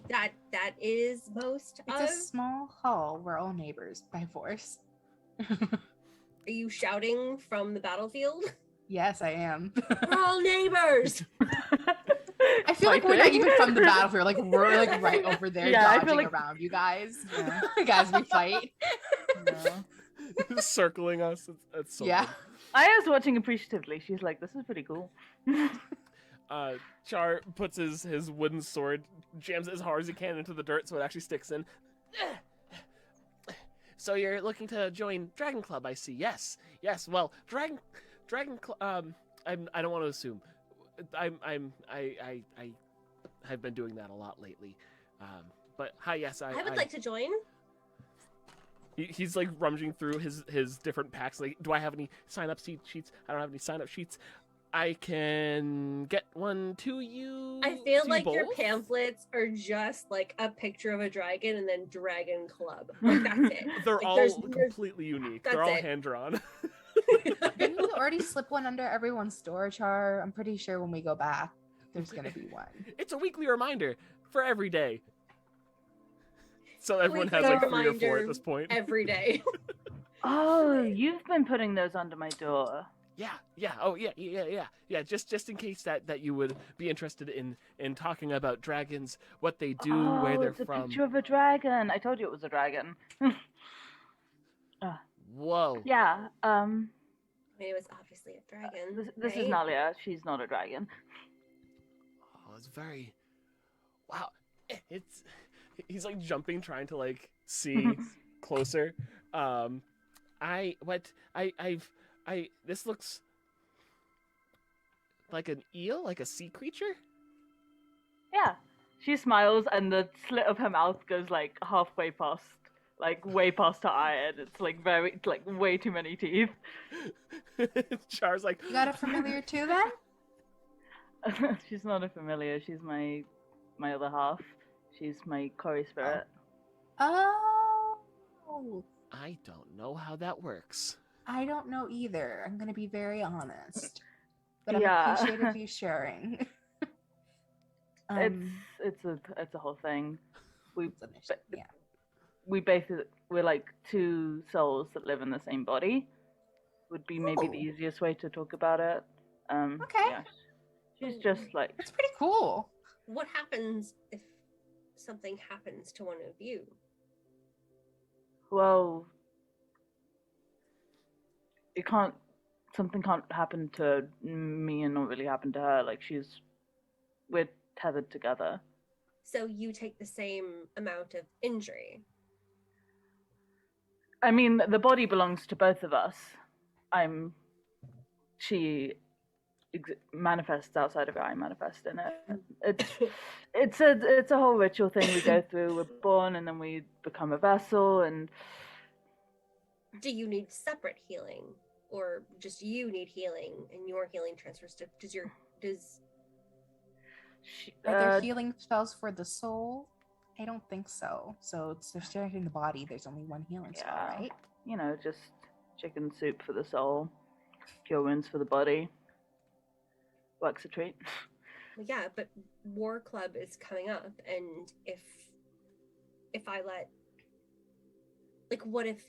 that is most. It's a small hall. We're all neighbors by force. Are you shouting from the battlefield? Yes, I am. We're all neighbors. I feel like we're not even from the battlefield. Like we're like right over there dodging around you guys. Yeah. Guys, we fight. Yeah. Circling us. It's so good. I was watching appreciatively. She's like, "This is pretty cool." Charr puts his wooden sword, jams it as hard as he can into the dirt so it actually sticks in. So you're looking to join Dragon Club, I see. Yes. Well, Dragon Club. I don't want to assume. I have been doing that a lot lately. But hi, yes, I would like to join. He's like rummaging through his different packs. Like, do I have any sign-up sheets? I don't have any sign-up sheets. I can get one to you. I feel like your pamphlets are just like a picture of a dragon and then Dragon Club. Like that's it. They're like, all completely unique. They're all hand-drawn. Didn't you already slip one under everyone's door, Charr? I'm pretty sure when we go back, there's gonna be one. It's a weekly reminder for every day. So everyone has like 3 or 4 at this point. Every day. Oh, you've been putting those under my door. Yeah. Oh, yeah. Just in case that you would be interested in talking about dragons, what they do, where they're it's a from. Picture of a dragon. I told you it was a dragon. Whoa. Yeah. I mean, it was obviously a dragon. This is Nalia. She's not a dragon. Oh, it's very. Wow. He's like jumping, trying to like see closer. This looks like an eel, like a sea creature. Yeah. She smiles, and the slit of her mouth goes like halfway past, like way past her eye, and it's like way too many teeth. Char's like, you got a familiar too, then? She's not a familiar. She's my other half. She's my Cory spirit. Oh. I don't know how that works. I don't know either. I'm gonna be very honest. but I'm Yeah. appreciative of you sharing. It's a whole thing. We It's a mission, yeah. we're like two souls that live in the same body. Would be maybe the Ooh. easiest way to talk about it. Okay. Yeah. She's just like That's pretty cool. What happens if something happens to one of you? well, something can't happen to me and not really happen to her. Like we're tethered together. So you take the same amount of injury. I mean, the body belongs to both of us. She manifests outside of it. I manifest in it. It's a whole ritual thing we go through. We're born and then we become a vessel. And Do you need separate healing, or just you need healing and your healing transfers to? Are there healing spells for the soul? I don't think so. So it's they're sharing the body. There's only one healing spell, Yeah. right? Just chicken soup for the soul, cure wounds for the body. Works a treat. Well, yeah, but War Club is coming up, and if I let, like, what if?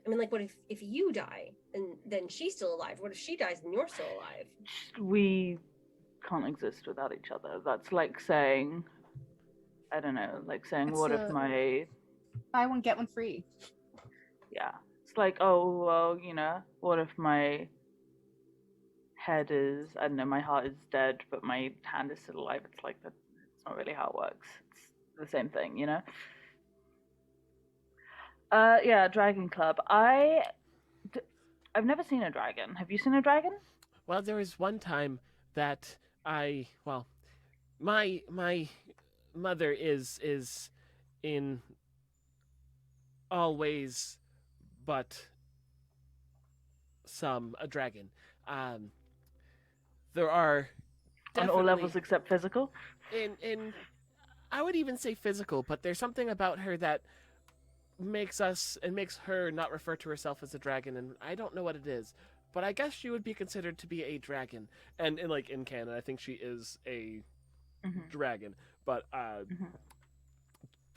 I mean, like, what if you die and then she's still alive? What if she dies and you're still alive? We can't exist without each other. That's like saying, I don't know, like saying, It's what if my buy one get one free. yeah, it's like, oh well, what if my head is, I don't know, my heart is dead, but my hand is still alive. It's like that. It's not really how it works. It's the same thing, Yeah, Dragon Club. I've never seen a dragon. Have you seen a dragon? Well, there was one time that my mother is in all ways but some a dragon. There are On all levels except physical? in I would even say physical, but there's something about her that makes her not refer to herself as a dragon, and I don't know what it is. But I guess she would be considered to be a dragon. And in canon, I think she is a dragon. But I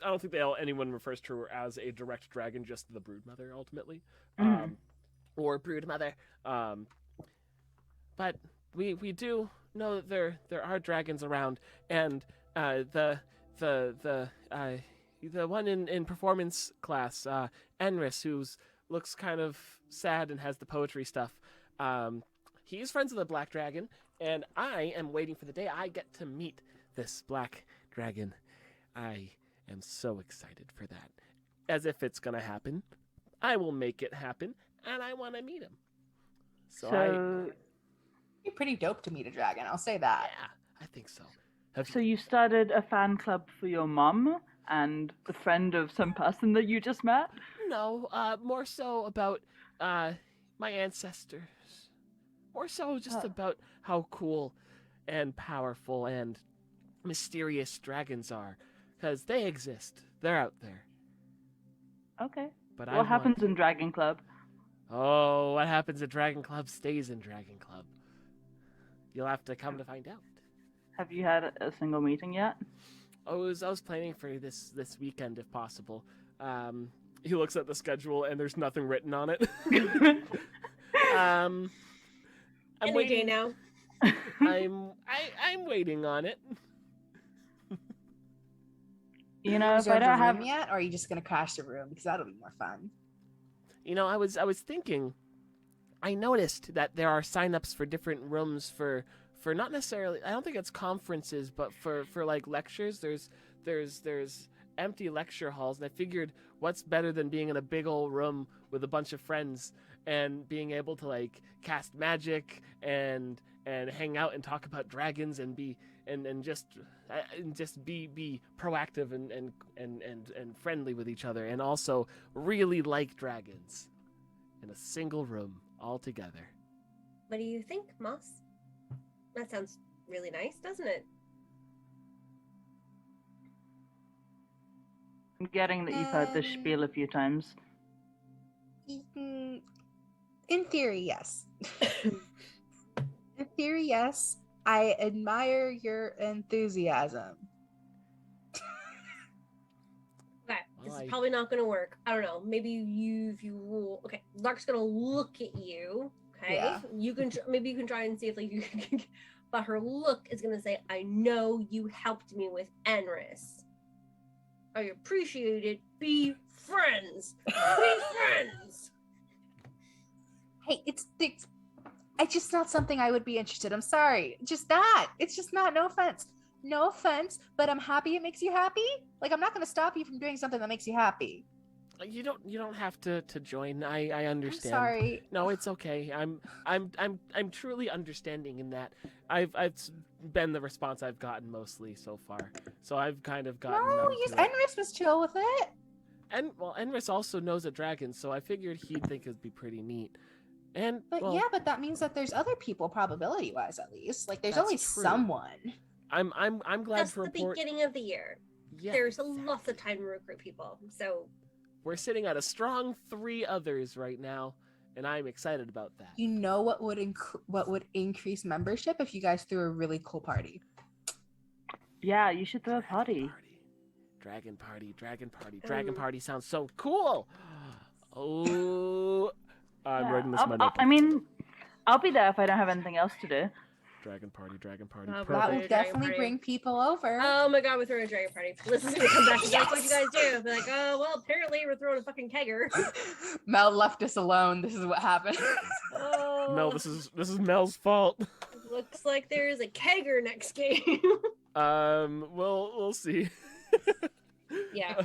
don't think anyone refers to her as a direct dragon, just the broodmother ultimately. Or broodmother. But we do know that there are dragons around, and the one in performance class, Enris, who looks kind of sad and has the poetry stuff. He's friends with a black dragon, and I am waiting for the day I get to meet this black dragon. I am so excited for that. As if it's gonna happen. I will make it happen, and I want to meet him. So it'd be pretty dope to meet a dragon. I'll say that. Yeah, I think so. So you started a fan club for your mum and the friend of some person that you just met? No, more so about my ancestors. More so just about how cool and powerful and mysterious dragons are. Because they exist. They're out there. Okay. But what happens in Dragon Club? Oh, what happens at Dragon Club stays in Dragon Club. You'll have to come to find out. Have you had a single meeting yet? I was planning for this weekend if possible. He looks at the schedule and there's nothing written on it. I'm waiting now. I'm waiting on it. If I don't have yet, or are you just gonna crash the room? Because that'll be more fun. I was thinking. I noticed that there are signups for different rooms for not necessarily. I don't think it's conferences, but for like lectures. There's empty lecture halls, and I figured what's better than being in a big old room with a bunch of friends and being able to like cast magic and hang out and talk about dragons and be and just be proactive and friendly with each other, and also really like dragons in a single room all together. What do you think, Moss? That sounds really nice, doesn't it? I'm getting that you've heard this spiel a few times. In theory, yes. theory, yes. I admire your enthusiasm. Okay, this Well, is probably not gonna work. I don't know. Maybe if you rule. Okay, Lark's gonna look at you. Okay, Yeah. you can maybe you can try and see if like you can. But her look is gonna say, "I know you helped me with Enris. I appreciate it. Be friends. Be friends." Hey, it's just not something I would be interested. I'm sorry. Just not. It's just not. No offense. No offense, but I'm happy it makes you happy. Like, I'm not going to stop you from doing something that makes you happy. You don't have to join. I understand. I'm sorry. No, it's okay. I'm truly understanding in that I've been the response I've gotten mostly so far. So I've kind of gotten. No, Enris was chill with it. And well, Enris also knows a dragon, so I figured he'd think it'd be pretty neat. And But well, yeah, but that means that there's other people, probability-wise at least. Like, there's That's always true. someone. I'm glad That's to the report. beginning of the year. Yeah, There's lots of time to recruit people. So we're sitting at a strong 3 others right now, and I'm excited about that. You know what would increase membership if you guys threw a really cool party? Yeah, you should throw a party. Dragon party sounds so cool. Oh, I'm writing this in my notebook. I mean, I'll be there if I don't have anything else to do. Dragon party. That That Right. will Dragon definitely party. bring people over. oh my god, we're throwing a dragon party. This is gonna come back. Yes! What you guys do? Be like, oh well, apparently we're throwing a fucking kegger. Mel left us alone. This is what happened. Oh, Mel, this is Mel's fault. looks like there's a kegger next game. We'll see. Yeah.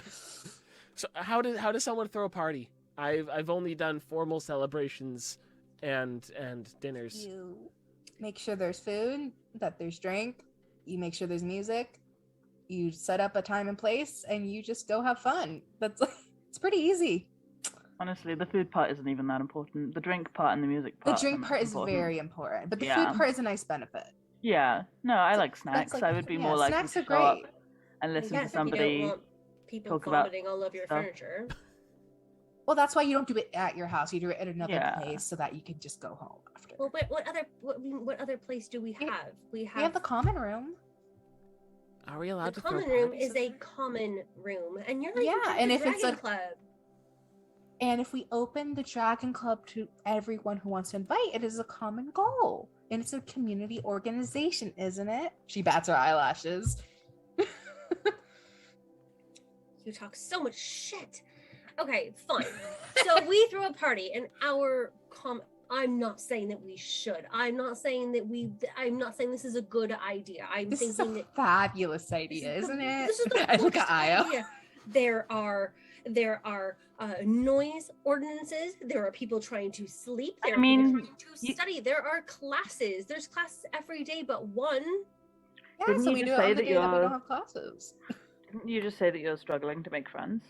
So how does someone throw a party? I've only done formal celebrations and dinners. You make sure there's food, that there's drink, you make sure there's music, you set up a time and place, and you just go have fun. It's pretty easy. Honestly, the food part isn't even that important. The drink part and the music The part. drink are part is important. very important, but the Yeah. food part is a nice benefit. Yeah. No, I like That's snacks. like- I would be yeah, more likely snacks to are show up great. and listen Yes, to if you don't somebody. want people talk about vomiting all over your stuff. furniture. Well, that's why you don't do it at your house. You do it at another Yeah. place so that you can just go home after. Well, what other place do we have? We We have the common room. Are we allowed the to throw common room parties is in a there? common room, and you're not Yeah, even part of and the if it's Dragon a- Club. And if we open the Dragon Club to everyone who wants to invite, it is a common goal. And it's a community organization, isn't it? She bats her eyelashes. You talk so much shit. Okay, fine. So we throw a party, and I'm not saying that we should. I'm not saying this is a good idea. I'm This is thinking a that fabulous idea, this is isn't the- it? This is the I look at best Io. idea. There are noise ordinances. There are people trying to sleep. There I are people mean, trying to study. There are classes. There's classes every day but one. Yeah, Didn't so you we just do it say on the that day that we you're- don't have classes. Didn't you just say that you're struggling to make friends?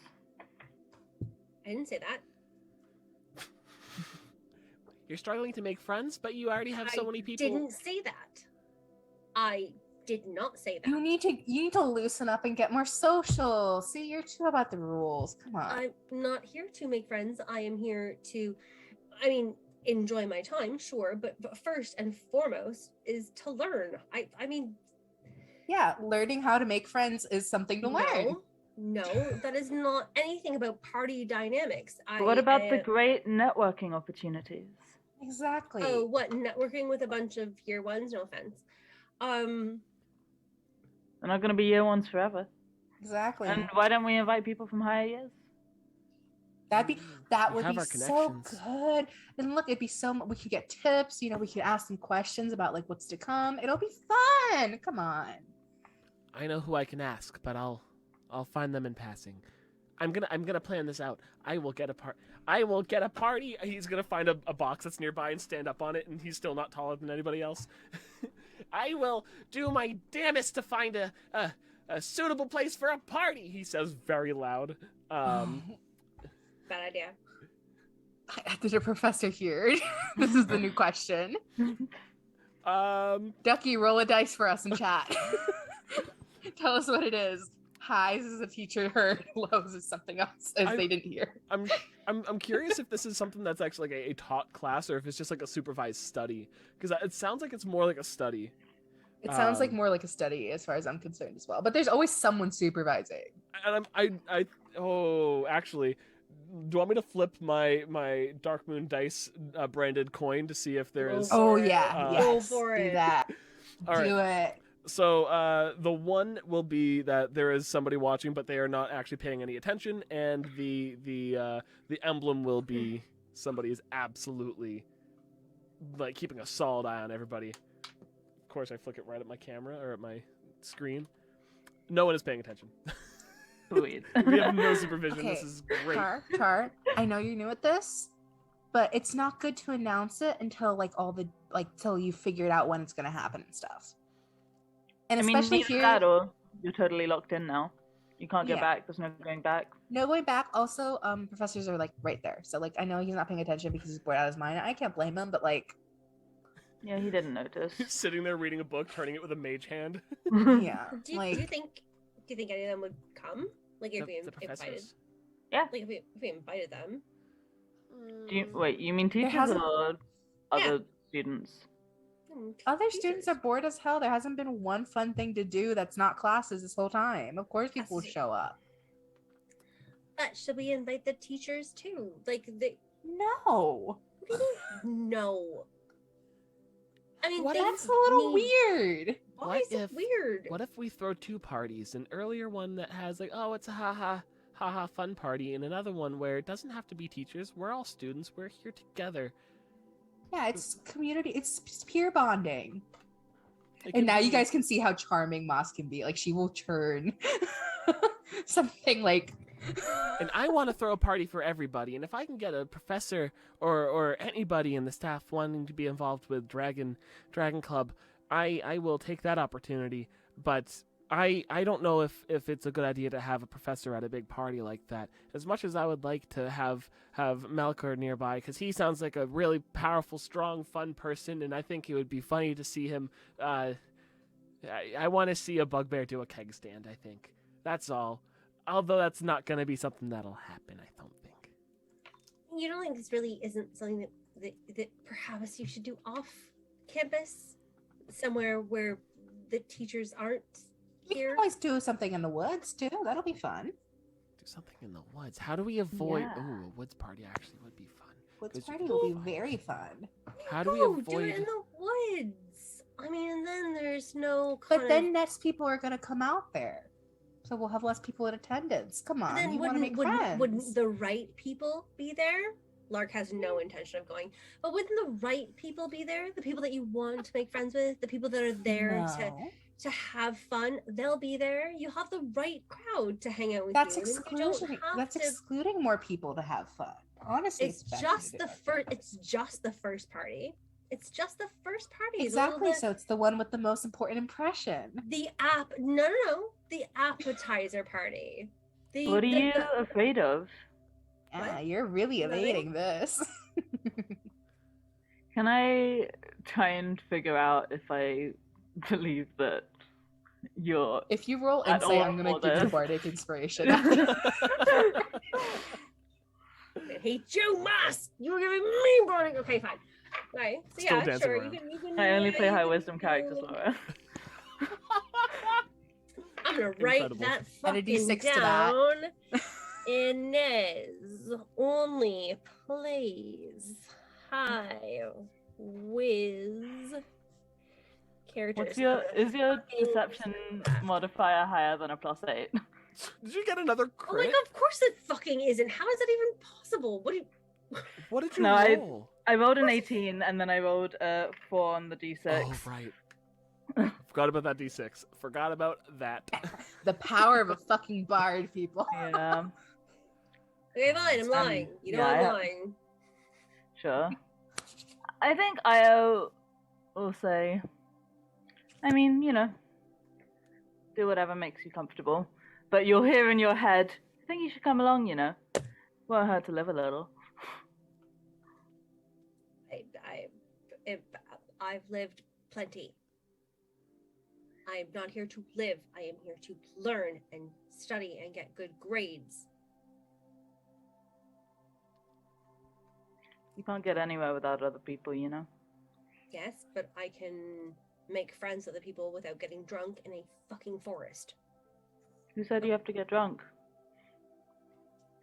I didn't say that. You're struggling to make friends, but you already have so I many people. didn't say that. I did not say that. You need to loosen up and get more social. See, you're too about the rules. Come on. I'm not here to make friends. I am here to, enjoy my time, sure, but first and foremost is to learn. I mean, Yeah, learning how to make friends is something to learn. no, that is not anything about party dynamics. But what about the great networking opportunities? Exactly. Oh, what, networking with a bunch of year ones? No offense. They're not going to be year ones forever. Exactly. And why don't we invite people from higher years? That We would have be our so connections. good. And look, it'd be so we could get tips, we could ask them questions about like what's to come. It'll be fun. Come on. I know who I can ask, but I'll find them in passing. I'm gonna plan this out. I will get a party. He's gonna find a box that's nearby and stand up on it, and he's still not taller than anybody else. I will do my damnest to find a suitable place for a party, he says very loud. Bad idea. Did a professor hear? This is the new question. Ducky, roll a dice for us in chat. Tell us what it is. highs as a teacher heard, lows as something else as they didn't hear. I'm curious if this is something that's actually like a taught class or if it's just like a supervised study, because it sounds like it's more like a study. It sounds like more like a study as far as I'm concerned as well. But there's always someone supervising. And actually, do you want me to flip my Dark Moon Dice branded coin to see if there is? Oh yeah, yes, Go for do it. that. All Do it. So the one will be that there is somebody watching, but they are not actually paying any attention, and the emblem will be somebody is absolutely like keeping a solid eye on everybody. Of course, I flick it right at my camera or at my screen. No one is paying attention. Sweet. We have no supervision. Okay, This is great. Charr, I know you're new at this, but it's not good to announce it until till you figured out when it's gonna happen and stuff. And I mean, especially neither here, that or you're totally locked in now. You can't go Yeah. back. There's no going back. no going back. Also, professors are like right there, so like I know he's not paying attention because he's bored out of his mind. I can't blame him, but like, Yeah, he didn't notice. He's sitting there reading a book, turning it with a mage hand. yeah, Do you think any of them would come? Like if The we invited, professors. like if we invited them. Wait, you mean teachers hasn't- or other students? other students are bored as hell. There hasn't been one fun thing to do that's not classes this whole time. Of course, people will That's- show up. But should we invite the teachers too? Like No, no. I mean, that's a little weird. Why What is it if- weird? What if we throw two parties? An earlier one that has like, oh, it's a haha fun party, and another one where it doesn't have to be teachers. We're all students. We're here together. Yeah, it's community. It's peer bonding. It And can now you be- guys can see how charming Moss can be. Like she will turn something like. And I want to throw a party for everybody. And if I can get a professor or anybody in the staff wanting to be involved with Dragon Club, I will take that opportunity. But I don't know if it's a good idea to have a professor at a big party like that. As much as I would like to have Melkor nearby, because he sounds like a really powerful, strong, fun person, and I think it would be funny to see him. I want to see a bugbear do a keg stand. I think that's all. Although that's not going to be something that'll happen, I don't think. You don't think this really isn't something that perhaps you should do off campus, somewhere where the teachers aren't We can here? always do something in the woods too. That'll be fun. Do something in the woods. How do we avoid? Yeah. Ooh, a woods party actually would be fun. Woods Because you party can will be find- very fun. How do we Go, do avoid? it in the woods. I mean, and then there's no. But kind then of, next people are gonna come out there, so we'll have less people in attendance. Come on, then you want to make friends. wouldn't the right people be there? Lark has no intention of going, but wouldn't the right people be there? The people that you want to make friends with, the people that are there No. to have fun, they'll be there. You have the right crowd to hang out with That's you. and you don't exclusion. have That's to- excluding more people to have fun. Honestly, It's better just to the do it. first. It's just the first party. It's just the first party. The little Exactly. bit- So it's the one with the most important impression. the app. No. The appetizer party. What are you afraid of? Yeah, What? you're really Nothing? evading this. Can I try and figure out if I believe that you're If you roll At insight, all I'm gonna for give you this. bardic inspiration. Hey, Joe Moss, you were giving me boarding. Okay, fine. All right. So Still yeah, dancing sure. around. You can. I only play you high can wisdom do- characters, Laura. I'm gonna write Incredible. that Add a fucking D6 to that. down. Inez only plays high whiz characters. Is your deception modifier higher than a +8? Did you get another Oh my crit? god, of course it fucking isn't. How is that even possible? What do you What did you No, I- roll? I rolled an 18 and then I rolled a 4 on the d6. Oh right. Forgot about that D6. Forgot about that. The power of a fucking bard, people. Yeah, Okay, fine, I'm lying. You know I'm yeah, lying. sure. I think Io will say, I mean, do whatever makes you comfortable. But you'll hear in your head, I think you should come along, Won't hurt to live a little. I've lived plenty. I'm not here to live. I am here to learn and study and get good grades. You can't get anywhere without other people, you know? Yes, but I can make friends with the people without getting drunk in a fucking forest. Who said you have to get drunk?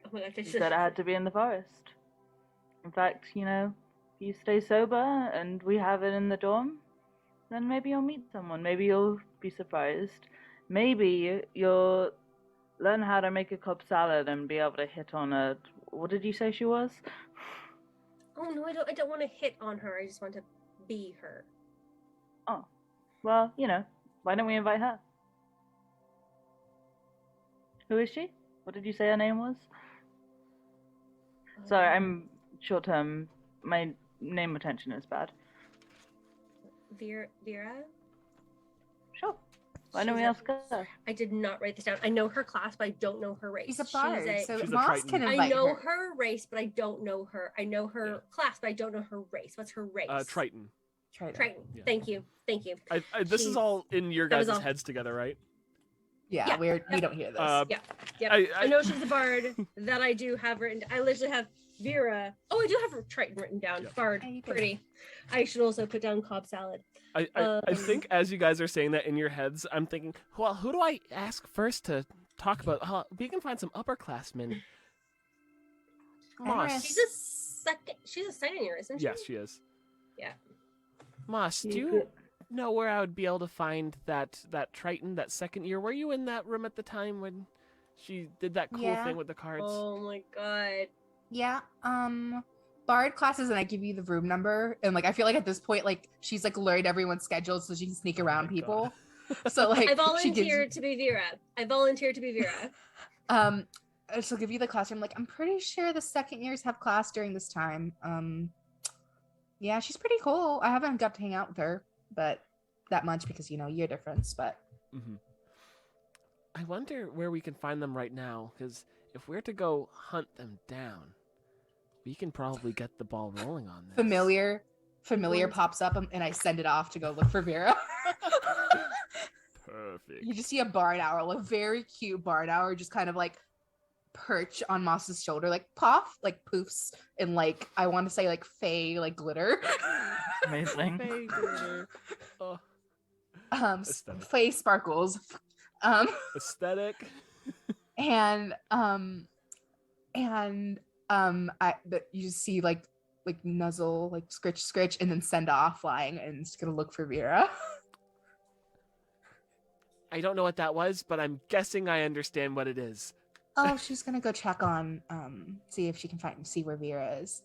Oh my god, You said I had to be in the forest. In fact, you know, if you stay sober and we have it in the dorm, then maybe you'll meet someone. Maybe you'll be surprised. Maybe you'll learn how to make a Cobb salad and be able to hit on a... What did you say she was? Oh no, I don't want to hit on her. I just want to be her. Oh, well, you know, why don't we invite her? Who is she? What did you say her name was? Sorry, I'm short-term. My name retention is bad. Vera? Sure. Why don't we She's ask her? I did not write this down. I know her class, but I don't know her race. He's a bard, so She's a Moss Triton. can I invite know her. her race, but I don't know her. I know her class, but I don't know her race. What's her race? Triton. Triton. Yeah. Thank you. This is all in your That was guys' all. heads together, right? Yeah, we don't hear this. Yep. I I know she's a bard. That I do have written. I literally have Vera. Oh, I do have her Triton written down. Yep. Bard. Yeah, you do. Pretty. I should also put down Cobb salad. I think as you guys are saying that in your heads, I'm thinking, well, who do I ask first to talk about? We can find some upperclassmen. Moss. She's a second year, isn't she? Yes, she is. Yeah. Moss, do you know where I would be able to find that Triton, that second year? Were you in that room at the time when she did that cool Yeah. thing with the cards? Oh my god. Yeah. Bard classes, and I give you the room number, and like I feel like at this point, like she's like learned everyone's schedule so she can sneak around my people. So like I she gives volunteered to be Vera. she'll give you the classroom. Like I'm pretty sure the second years have class during this time. Yeah, she's pretty cool. I haven't got to hang out with her, but that much because year difference. But I wonder where we can find them right now, because if we're to go hunt them down, we can probably get the ball rolling on this. familiar pops up, and I send it off to go look for Vera. Perfect. You just see a barn owl, a very cute barn owl, just kind of like perch on Moss's shoulder, like puff, like poofs, and like I want to say like fey, like glitter. Amazing. Fey glitter. Oh, Aesthetic. Fey sparkles. aesthetic. You just see like nuzzle, like scritch, and then send off flying, and it's gonna look for Vera. I don't know what that was, but I'm guessing I understand what it is. Oh, she's gonna go check on, see if she can see where Vera is.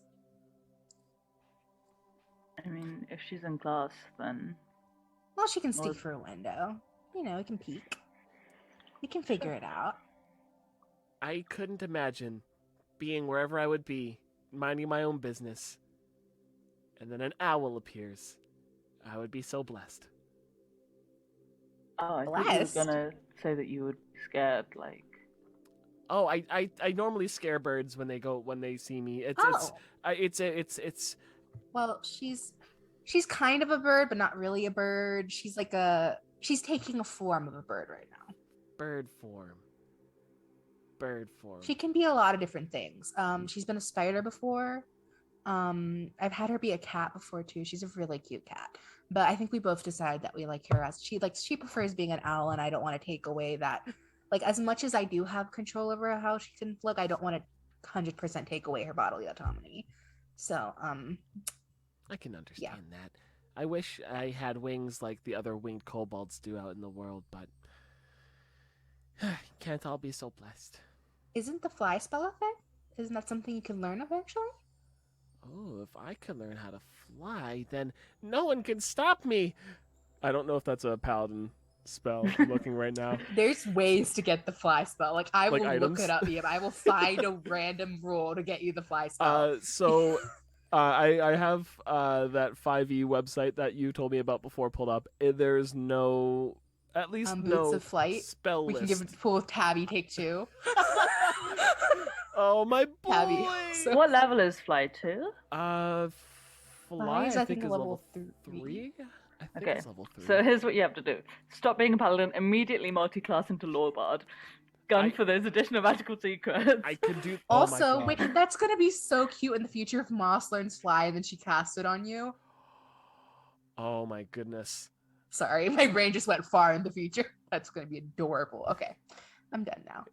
I mean, if she's in class, then... Well, she can Well, sneak through a window. We can peek. We can figure it out. I couldn't imagine being wherever I would be, minding my own business, and then an owl appears. I would be so blessed. Oh, I thought you Blessed. were gonna say that you would be scared, like... Oh, I normally scare birds when they see me. It's Well, she's kind of a bird, but not really a bird. She's taking a form of a bird right now. bird form. She can be a lot of different things. She's been a spider before. I've had her be a cat before too. She's a really cute cat. But I think we both decided that we like her as she prefers being an owl, and I don't want to take away that. Like, as much as I do have control over how she can look, I don't want to 100% take away her bodily autonomy. So, I can understand that. I wish I had wings like the other winged kobolds do out in the world, but can't all be so blessed. isn't the fly spell a thing? Isn't that something you can learn eventually? Oh, if I could learn how to fly, then no one can stop me. I don't know if that's a paladin spell. I'm looking right now. There's ways to get the fly spell. Like, I will Like look items? it up. I will find a random rule to get you the fly spell. I have that 5e website that you told me about before pulled up. There's no, at least Boots no of Flight. spell We list. can give it full Tabby take two. Oh my boy! Tabby. So- What level is Fly 2? Fly, Fly is, I I think think, is level level 3. I think Okay, it's level 3. so here's what you have to do. Stop being a paladin, immediately multi-class into Lore Bard. Gun for those additional magical secrets. I could do. Also, oh my wait, God. that's gonna be so cute in the future if Moss learns fly and then she casts it on you. Oh my goodness. Sorry, my brain just went far in the future. That's gonna be adorable. Okay, I'm done now.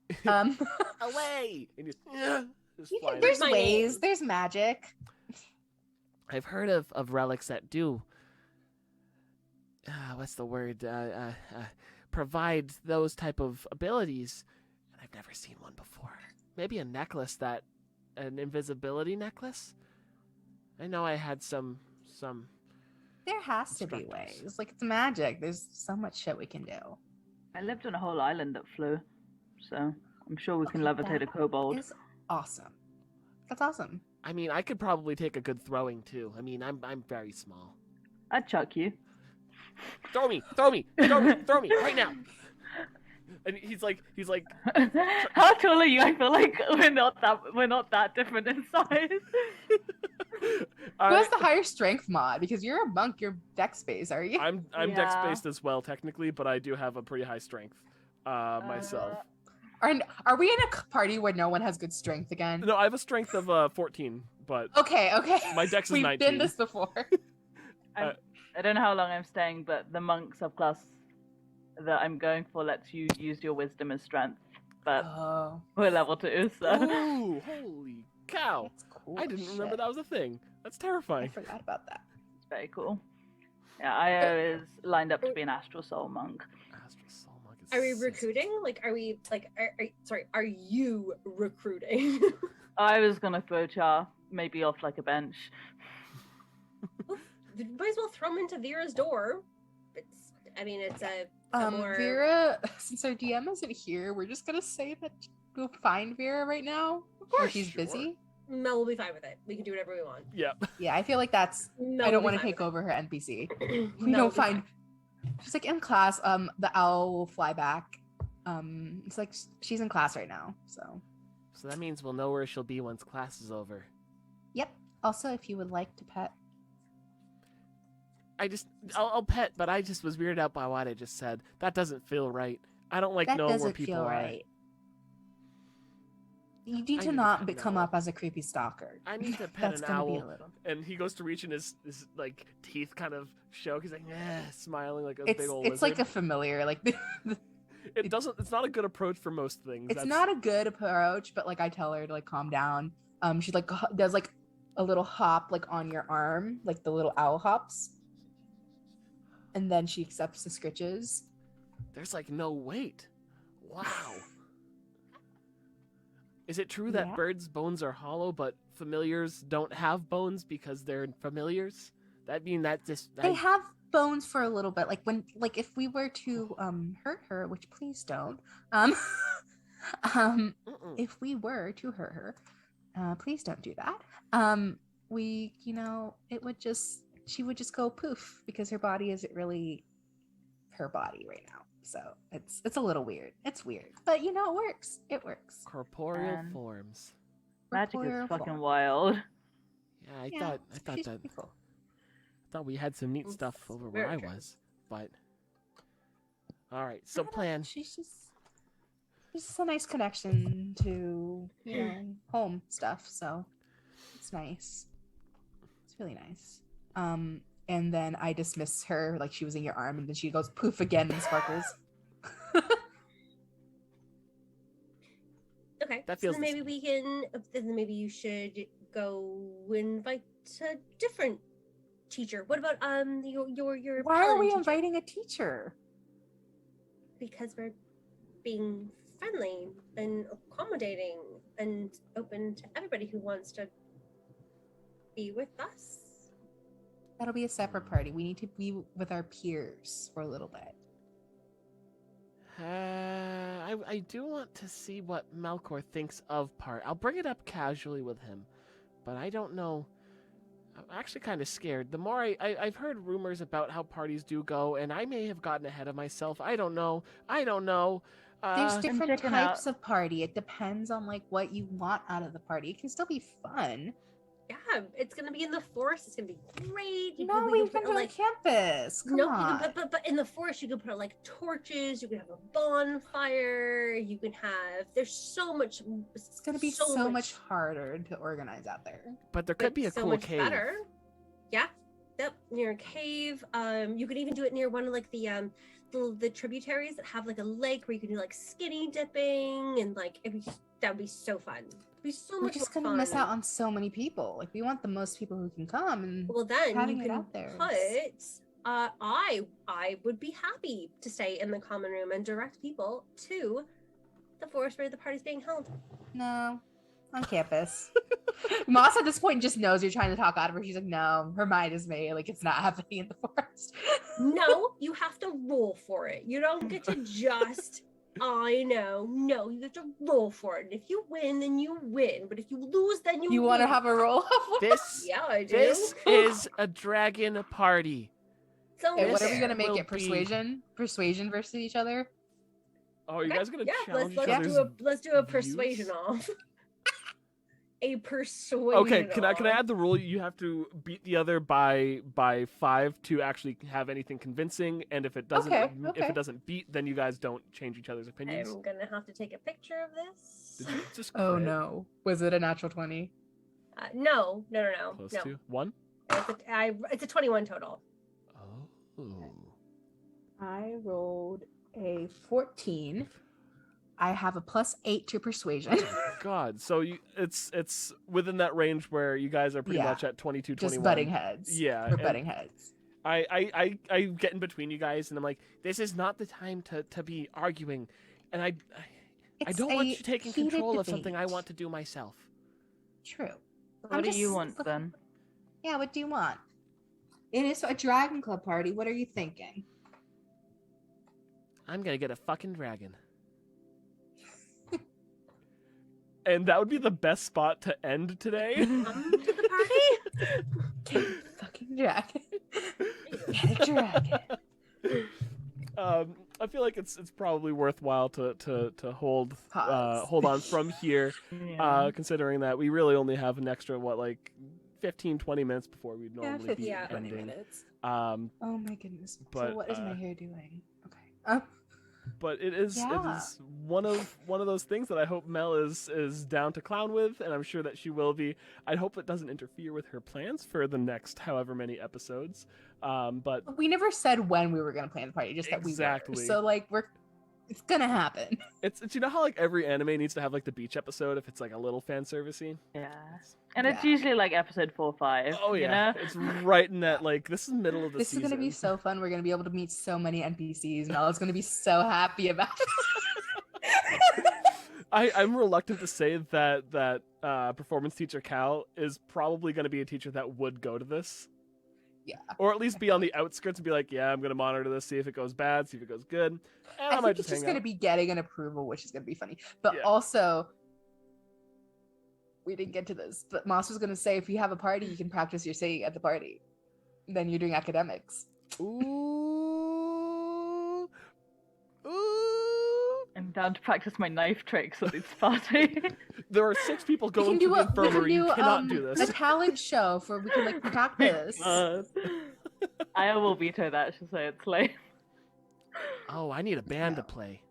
Away! And just fly There's my ways. name. There's magic. I've heard of relics that do. What's the word? Provide those type of abilities, and I've never seen one before. Maybe a necklace an invisibility necklace. I know I had some. There has to be Instructors. ways. Like it's magic. There's so much shit we can do. I lived on a whole island that flew, so I'm sure we can Okay, levitate a kobold. Is awesome. That's awesome. I mean, I could probably take a good throwing too. I mean, I'm very small. I'd chuck you. Throw me right now. And he's like, How tall are you? I feel like we're not that different in size. all Who has right. the higher strength mod? Because you're a monk, you're dex based, are you? I'm Yeah. dex based as well technically, but I do have a pretty high strength myself. Are we in a party where no one has good strength again? No, I have a strength of 14, but Okay. My dex is We've 19. been this before. I don't know how long I'm staying, but the monk subclass that I'm going for lets you use your wisdom as strength. But Oh, we're level 2, so Ooh, holy cow! that's cool. I didn't remember Shit. that was a thing. That's I terrifying. forgot about that. it's very cool. Yeah, I was lined up to be an astral soul monk. Astral Soul Monk is Are we sick. recruiting? Like, are we like? Sorry, are you recruiting? I was gonna throw Charr maybe off like a bench. You might as well throw him into Vera's door. It's a more... Vera, since our DM isn't here, we're just gonna say that we'll find Vera right now. Of course, she's sure. busy. Mel will be fine with it. We can do whatever we want. Yeah. Yeah, I feel like that's. Mel I don't will want be to fine take over her NPC. with it. We Mel will don't be find. She's like in class. The owl will fly back. It's like she's in class right now. So. So that means we'll know where she'll be once class is over. Yep. Also, if you would like to pet. I'll pet, but I just was weirded out by what I just said. That doesn't feel right. I don't like That knowing where doesn't people feel are. right. You need I to need to not pet an become owl. up as a creepy stalker. I need to pet That's an gonna owl. be a little. And he goes to reach and his like teeth kind of show. He's like, smiling like a It's big old it's like a lizard. familiar. Like It's not a good approach for most things. it's not a good approach, but like I tell her to like calm down. She like does like a little hop like on your arm, like the little owl hops, and then she accepts the scritches. There's like no weight. Wow. Is it true that Yeah. birds' bones are hollow, but familiars don't have bones because they're familiars? That mean that just They have bones for a little bit. Like when like if we were to hurt her, which please don't. Mm-mm. If we were to hurt her, please don't do that. We it would just she would just go poof because her body isn't really her body right now. So it's a little weird. It's weird, but it works. It works. Corporeal Man. forms. Magic Corporeal is fucking form. wild. Yeah, I Yeah, thought she's that pretty cool. thought we had some neat It's stuff over where very I true. was, but all right. So I don't know, plan. She's just a nice connection to home stuff. So it's nice. It's really nice. And then I dismiss her like she was in your arm, and then she goes poof again and sparkles. Okay. That so feels then the maybe we can. Then maybe you should go invite a different teacher. What about your Why are paladin we teacher? inviting a teacher? Because we're being friendly and accommodating and open to everybody who wants to be with us. That'll be a separate party. We need to be with our peers for a little bit. I do want to see what Melkor thinks of part. I'll bring it up casually with him, but I don't know. I'm actually kind of scared. The more I've heard rumors about how parties do go, and I may have gotten ahead of myself. I don't know. There's different checking types of party. It depends on like what you want out of the party. It can still be fun. Yeah, it's gonna be in the forest. It's gonna be great. No, we we've can been put, to the campus. Come no, on. you can put, but in the forest you can put like torches. You can have a bonfire. You can have. There's so much. It's gonna be so much harder to organize out there. But there could be a so cool much cave. better. Yeah. Yep. Near a cave. You could even do it near one of like the tributaries that have like a lake where you can do like skinny dipping and like that would be so fun. It'd be so We're much just more gonna miss fun. out on so many people. Like we want the most people who can come. And Well, then having you it can out there put. is- I would be happy to stay in the common room and direct people to the forest where the party's being held. No, on campus. Moss at this point just knows you're trying to talk out of her. She's like, no, her mind is made. Like it's not happening in the forest. No, you have to roll for it. You don't get to just. I know. No, you have to roll for it. And if you win, then you win. But if you lose, then you. You want to lose. have a roll? This Yeah, I do. this is a dragon party. So Okay, what are we there. gonna make will it? Persuasion? Persuasion versus each other? Oh, are you guys gonna Yeah, challenge let's each other's let's do a views? persuasion off. A persuasion. Okay, can I off. add the rule? You have to beat the other by 5 to actually have anything convincing, and if it doesn't Okay, if okay. it doesn't beat, then you guys don't change each other's opinions. I'm gonna have to take a picture of this. Did you just Oh crit? no. Was it a natural 20? No. Close No. to 1? It's a 21 total. Oh. I rolled a 14. I have a +8 to persuasion. God, so it's within that range where you guys are pretty Yeah. much at 22, 21. Just butting heads. Yeah, We're and- butting heads. I get in between you guys, and I'm like, this is not the time to be arguing, and I It's don't want a you taking heated control of something I debate. want to do myself. True. What do you want looking- then? Yeah, what do you want? It is a Dragon Club party. What are you thinking? I'm gonna get a fucking dragon. And that would be the best spot to end today. Come to the party. Get a fucking dragon. Get a dragon. I feel like it's probably worthwhile to hold Pause. hold on from here, Yeah. considering that we really only have an extra 15-20 minutes before we'd Yeah, normally be 15, 20 ending. minutes. Um, Oh my goodness. but, so what is my uh, hair doing? Okay. but it is Yeah. one of those things that I hope Mel is down to clown with, and I'm sure that she will be. I hope it doesn't interfere with her plans for the next however many episodes. But We never said when we were gonna plan the party, just that we Exactly. were. So it's gonna happen. it's you know how like every anime needs to have like the beach episode if it's like a little fan servicey. Yeah. And it's Yeah. usually like episode 4 or 5. Oh yeah, You know? it's right in that like this is middle of the This season. is gonna be so fun. We're gonna be able to meet so many NPCs, and Ella's gonna be so happy about it. I'm reluctant to say that performance teacher Cal is probably going to be a teacher that would go to this. Yeah. Or at least be on the outskirts and be like, yeah, I'm going to monitor this, see if it goes bad, see if it goes good. And I, I might think just it's just hang gonna out. be getting an approval, which is gonna be funny. But Yeah. also, we didn't get to this. But Moss was gonna say, if you have a party, you can practice your singing at the party. Then you're doing academics. Ooh. Ooh. I'm down to practice my knife tricks at this party. There are 6 people We going can to do the a we can infirmary. You do cannot do a this. talent show for we can practice. I will veto that, she'll say it's lame. Oh, I need a band to No. play.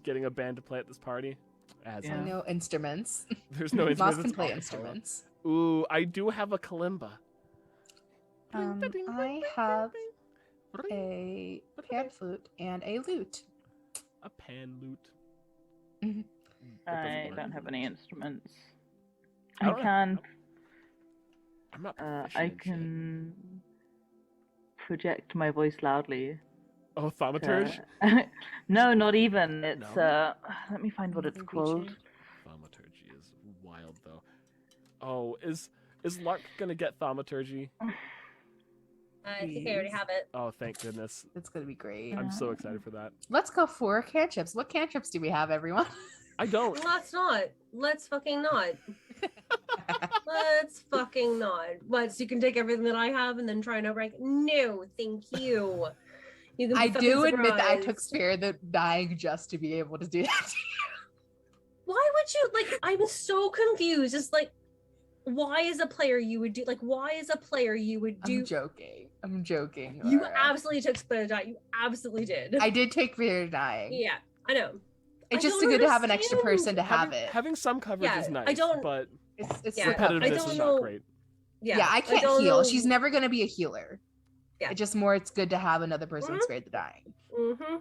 Getting a band to play at this party. As Yeah. I know instruments. There's no Moss instruments, can it's play acapella. instruments. Ooh, I do have a kalimba. I have a pan flute and a lute. A pan lute. Mhm. That doesn't I work. don't have any instruments. I I don't have- can I'm not I proficient in shit. can project my voice loudly. Oh, thaumaturge? No, not even. It's No? let me find what it's Maybe called. change. Thaumaturgy is wild, though. Oh, is Lark gonna get thaumaturgy? I think I already have it. Oh, thank goodness. It's gonna be great. I'm so excited for that. Let's go for cantrips. What cantrips do we have, everyone? I don't. Let's not. Let's fucking not. Let's fucking not. What? So you can take everything that I have and then try and outrank? No, thank you. You can be I fucking do admit that I took surprised. Spare the Dying just to be able to do that. Why would you like? I'm so confused. It's like why as a player you would do I'm joking. You Laura. absolutely took split or die. You absolutely did. I did take fear of dying. Yeah, I know. It's I just don't good to have an extra understand. person to have it. Having some coverage Yeah, is nice, I don't- but It's Yeah, I repetitiveness don't is know- not great. yeah, I can't don't heal. know- She's never gonna be a healer. Yeah. It's just more. It's good to have another person Mhm. scared to dying. Mm-hmm.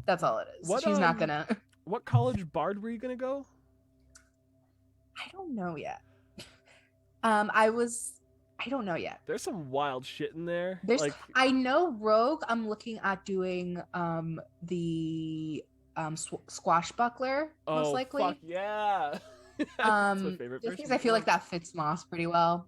That's all it is. What, She's not gonna. What college bard were you gonna go? I don't know yet. I don't know yet. There's some wild shit in there. There's. Like, I know rogue. I'm looking at doing the squashbuckler most likely. Fuck yeah. That's my favorite Just version. because I feel like that fits Moss pretty well.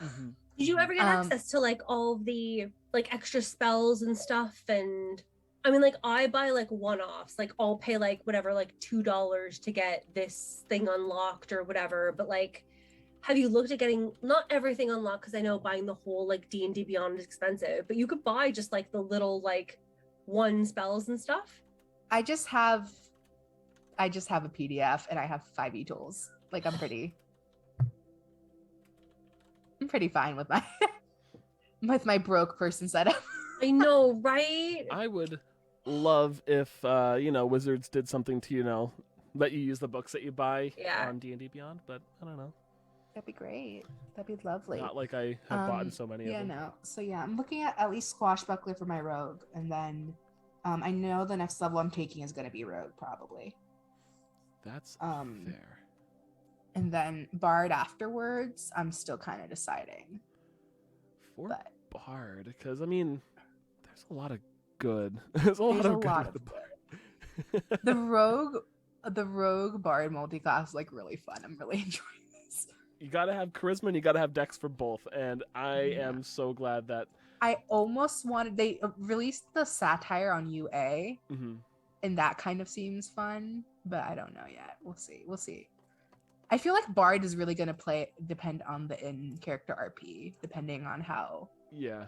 Mhm. Did you ever get Um, access to like all the like extra spells and stuff? And I mean, like I buy like one-offs. Like I'll pay like whatever, like $2 to get this thing unlocked or whatever. But like, have you looked at getting not everything unlocked? Because I know buying the whole like D&D Beyond is expensive, but you could buy just like the little like one spells and stuff. I just have a PDF and I have 5 tools. Like I'm pretty fine with my with my broke person setup. I know, right? I would love if Wizards did something to let you use the books that you buy Yeah. on D&D Beyond, but I don't know. That'd be great. That'd be lovely. Not like I have bought so many Yeah, of them. no. So yeah, I'm looking at least Squashbuckler for my rogue, and then I know the next level I'm taking is going to be rogue probably, That's Um, fair. and then bard afterwards. I'm still kind of deciding, For but bard, because I mean, there's a lot of good. There's a lot there's of a good lot with of the bard. the rogue bard multiclass is like really fun. I'm really enjoying this. You gotta have charisma and you gotta have dex for both, and I Yeah. am so glad that. I almost wanted they released the satire on UA, Mhm. and that kind of seems fun, but I don't know yet. We'll see. I feel like bard is really going to depend on the in character RP, depending on how. Yeah,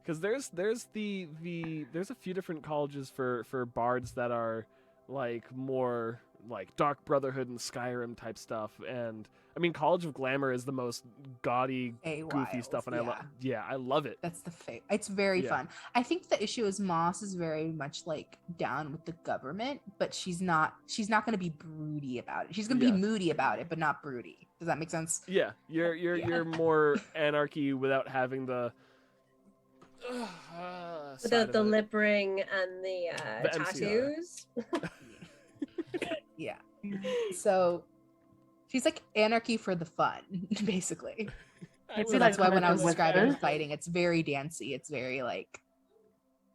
because there's a few different colleges for bards that are like more like Dark Brotherhood and Skyrim type stuff, and I mean College of Glamour is the most gaudy, goofy stuff, and I love it. That's it's very Yeah. fun. I think the issue is Moss is very much like down with the government, but she's not going to be broody about it. She's going to Yeah. be moody about it, but not broody. Does that make sense? Yeah, you're more anarchy without having the. Without the lip ring and the The MCR. tattoos. Yeah. So she's like anarchy for the fun, basically. I It's So would- that's why when I College was of describing the Whispers. fighting, it's very dancey. It's very like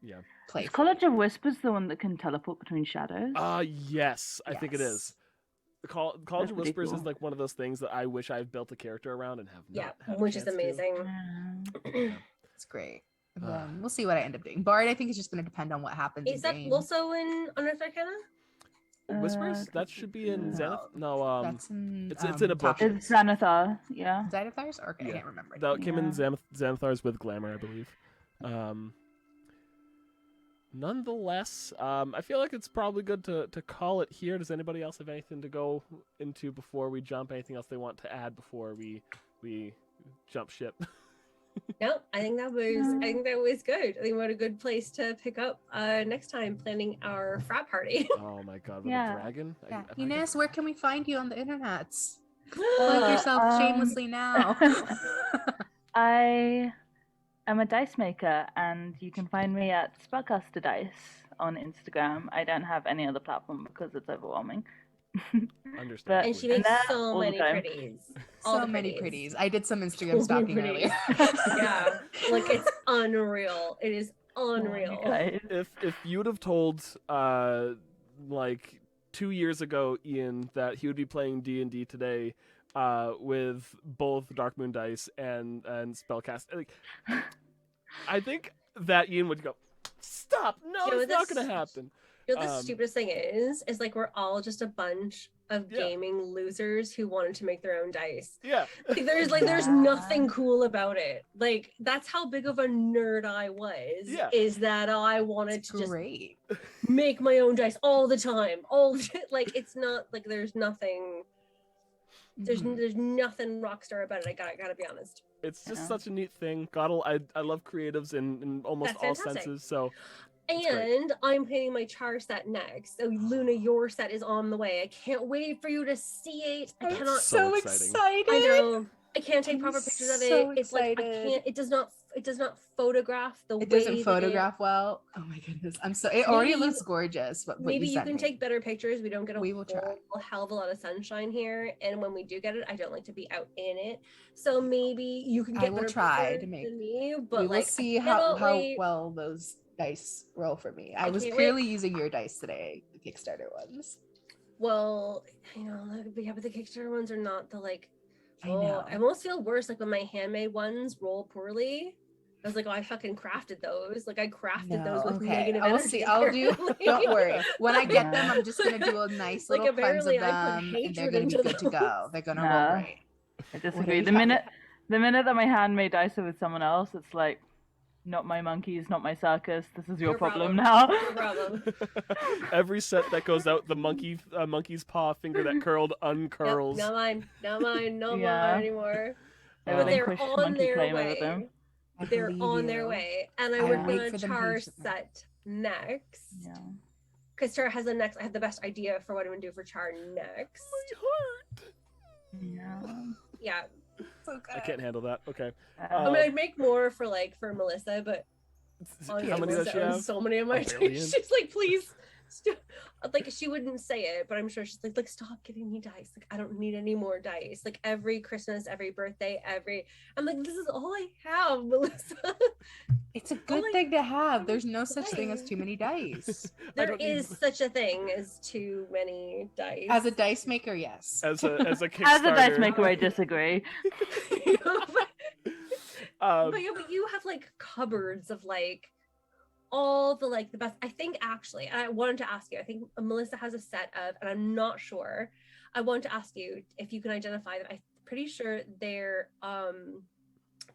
Yeah. Is playful. College of Whispers the one that can teleport between shadows? Yes, I think it Yes. is. The College of That's pretty Whispers is cool. like one of those things that I wish I've built a character around and have Yeah, not had a which is chance to. amazing. Yeah. It's great. And then we'll see what I end up doing. Bard, I think, is just going to depend on what happens. Is in that game. also in Unearthed Arcana? Whispers? That should be in no, Xanath. No, That's in, it's in a book. Top It's Xanathar, yeah. Xanathars? Okay, I Yeah. can't remember. that came in Yeah. Xanathar's with Glamour, I believe. Nonetheless, I feel like it's probably good to call it here. Does anybody else have anything to go into before we jump? Anything else they want to add before we jump ship? No, I think that was good. I think we're at a good place to pick up next time planning our frat party. Oh my god, with Yeah. a dragon? Yeah. I Ines, where can we find you on the internets? Plug Uh, yourself shamelessly now. I am a dice maker, and you can find me at Spellcaster Dice on Instagram. I don't have any other platform because it's overwhelming. understand. And she And makes that so all the many time. pretties. All So the many pretties. pretties. I did some Instagram So stalking many earlier. Yeah, like it's unreal. It is unreal. Oh, guys. If you would have told like 2 years ago Ian that he would be playing D&D today with both Dark Moon dice and spellcast, like, I think that Ian would go, stop, no, You know, it's not this- gonna happen. You know what the Um, stupidest thing is like we're all just a bunch of Yeah. gaming losers who wanted to make their own dice. Yeah. There's nothing cool about it. Like that's how big of a nerd I was. Yeah. Is that I wanted It's to just great. make my own dice all the time. Like it's not like there's nothing Mhm. There's nothing rock star about it. I gotta be honest. It's just Yeah. such a neat thing. I love creatives in almost That's all fantastic. senses. So It's great. And I'm painting my Charr set next. So Luna, your set is on the way. I can't wait for you to see it. I I'm cannot. so exciting. excited. I know. I can't take I'm proper pictures of so it. It's like I excited. can't. It does not photograph the way It doesn't that it- photograph well. Oh my goodness. It already Maybe you- looks gorgeous. What Maybe you you sent can me. take better pictures. We don't get a We will try. whole hell of a lot of sunshine here, and when we do get it, I don't like to be out in it. So maybe you can I get will better try pictures to make- than me. But We will like, see I how cannot wait. well those dice roll for me. I I was can't clearly using your dice today, the Kickstarter ones. Well, yeah, but the Kickstarter ones are not the like. I know. I almost feel worse like when my handmade ones roll poorly. I was like, oh, I fucking crafted those. Like I crafted those with negative I will energy. see. I'll do. apparently. Don't worry. When I get them, Yeah. I'm just gonna do a nice Like, little cleanse of apparently I put them, and they're hatred gonna be into good to go. They're gonna roll Nah. great. I What are disagree. you The talking minute that my handmade dice are with someone else, it's like, not my monkeys, not my circus. This is your Your problem problem. now. No problem. Every set that goes out, the monkey's paw finger that curled uncurls. Nope, not mine, no more Yeah. anymore. I But they're relinquished on monkey their claim over way. them. I They're believe on their you. way, and I I work wait on a for them Charr patiently. set next. Yeah. Because Charr has the next. I have the best idea for what I'm gonna do for Charr next. Yeah. Yeah, So good. I can't handle that. Okay. I mean, I'd make more for Melissa, but honestly, How many does she Melissa owns have? so many of my A billion? dice. She's like, please. Like she wouldn't say it, but I'm sure she's like stop giving me dice. Like I don't need any more dice. Like every Christmas, every birthday, I'm like, this is all I have, Melissa. It's a good my thing to have. There's no such thing as too many dice. I There don't need- is such a thing as too many dice. As a dice maker, yes. As a Kickstarter. As a dice maker, I disagree. You know, Um, but you have like cupboards of like all the like the best. I think actually, I wanted to ask you. I think Melissa has a set of, and I'm not sure. I wanted to ask you if you can identify them. I'm pretty sure they're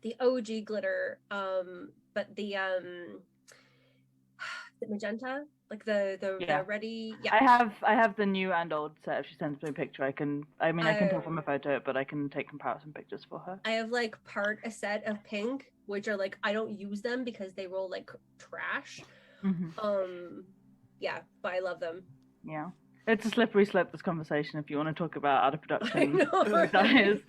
the OG glitter, but the magenta, like the Yeah. ready. I Yeah, have the new and old set. If she sends me a picture, I can tell from a photo, but I can take comparison pictures for her. I have like a set of pink, which are like I don't use them because they roll like trash. Mhm. Yeah, but I love them. Yeah. It's a slippery slope, this conversation, if you want to talk about out of I production know, right? dice.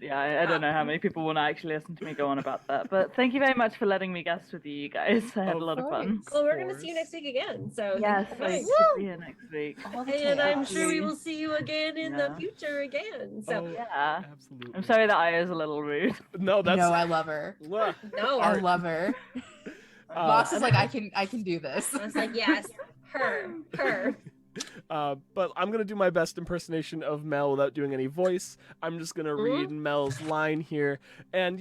Yeah, I don't know how many people want to actually listen to me go on about that. But thank you very much for letting me guest with you guys. I had Of a lot of fun. course. Well, we're gonna see you next week again. So Yes, thank you I for should coming. be here next week. All the And I'm chaos. sure we will see you again in the Yeah. future again. So oh, Yeah. absolutely. I'm sorry that Io is a little rude. No, that's No, I love her. Wah. no, I I love her. Boss is like, I can do this. was like, yes, her. But I'm gonna do my best impersonation of Mel without doing any voice. I'm just gonna read Mel's line here, and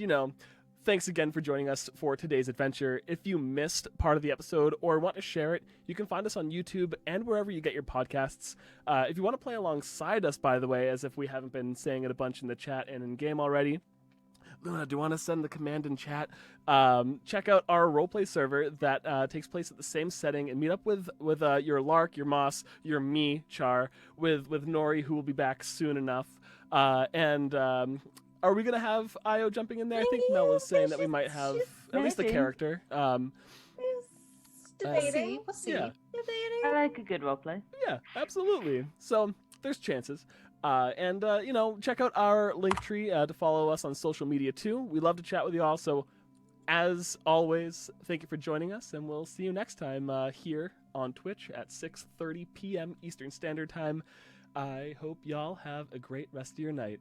thanks again for joining us for today's adventure. If you missed part of the episode or want to share it, you can find us on YouTube and wherever you get your podcasts. If you want to play alongside us, by the way, as if we haven't been saying it a bunch in the chat and in game already. Luna, do you want to send the command in chat? Check out our roleplay server that takes place at the same setting, and meet up with your Lark, your Moss, your me, Charr, with Nori, who will be back soon enough. And are we gonna have Io jumping in there? I think Mel was saying that we might have at least a Maybe. character. Debating. We'll see. Yeah. Debating. I like a good roleplay. Yeah, absolutely. So there's chances. And check out our link tree to follow us on social media too. We love to chat with you all. So as always, thank you for joining us, and we'll see you next time here on Twitch at 6:30 p.m. Eastern Standard Time. I hope y'all have a great rest of your night.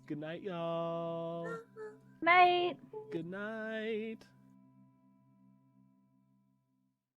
Good night, y'all. Night. Good night.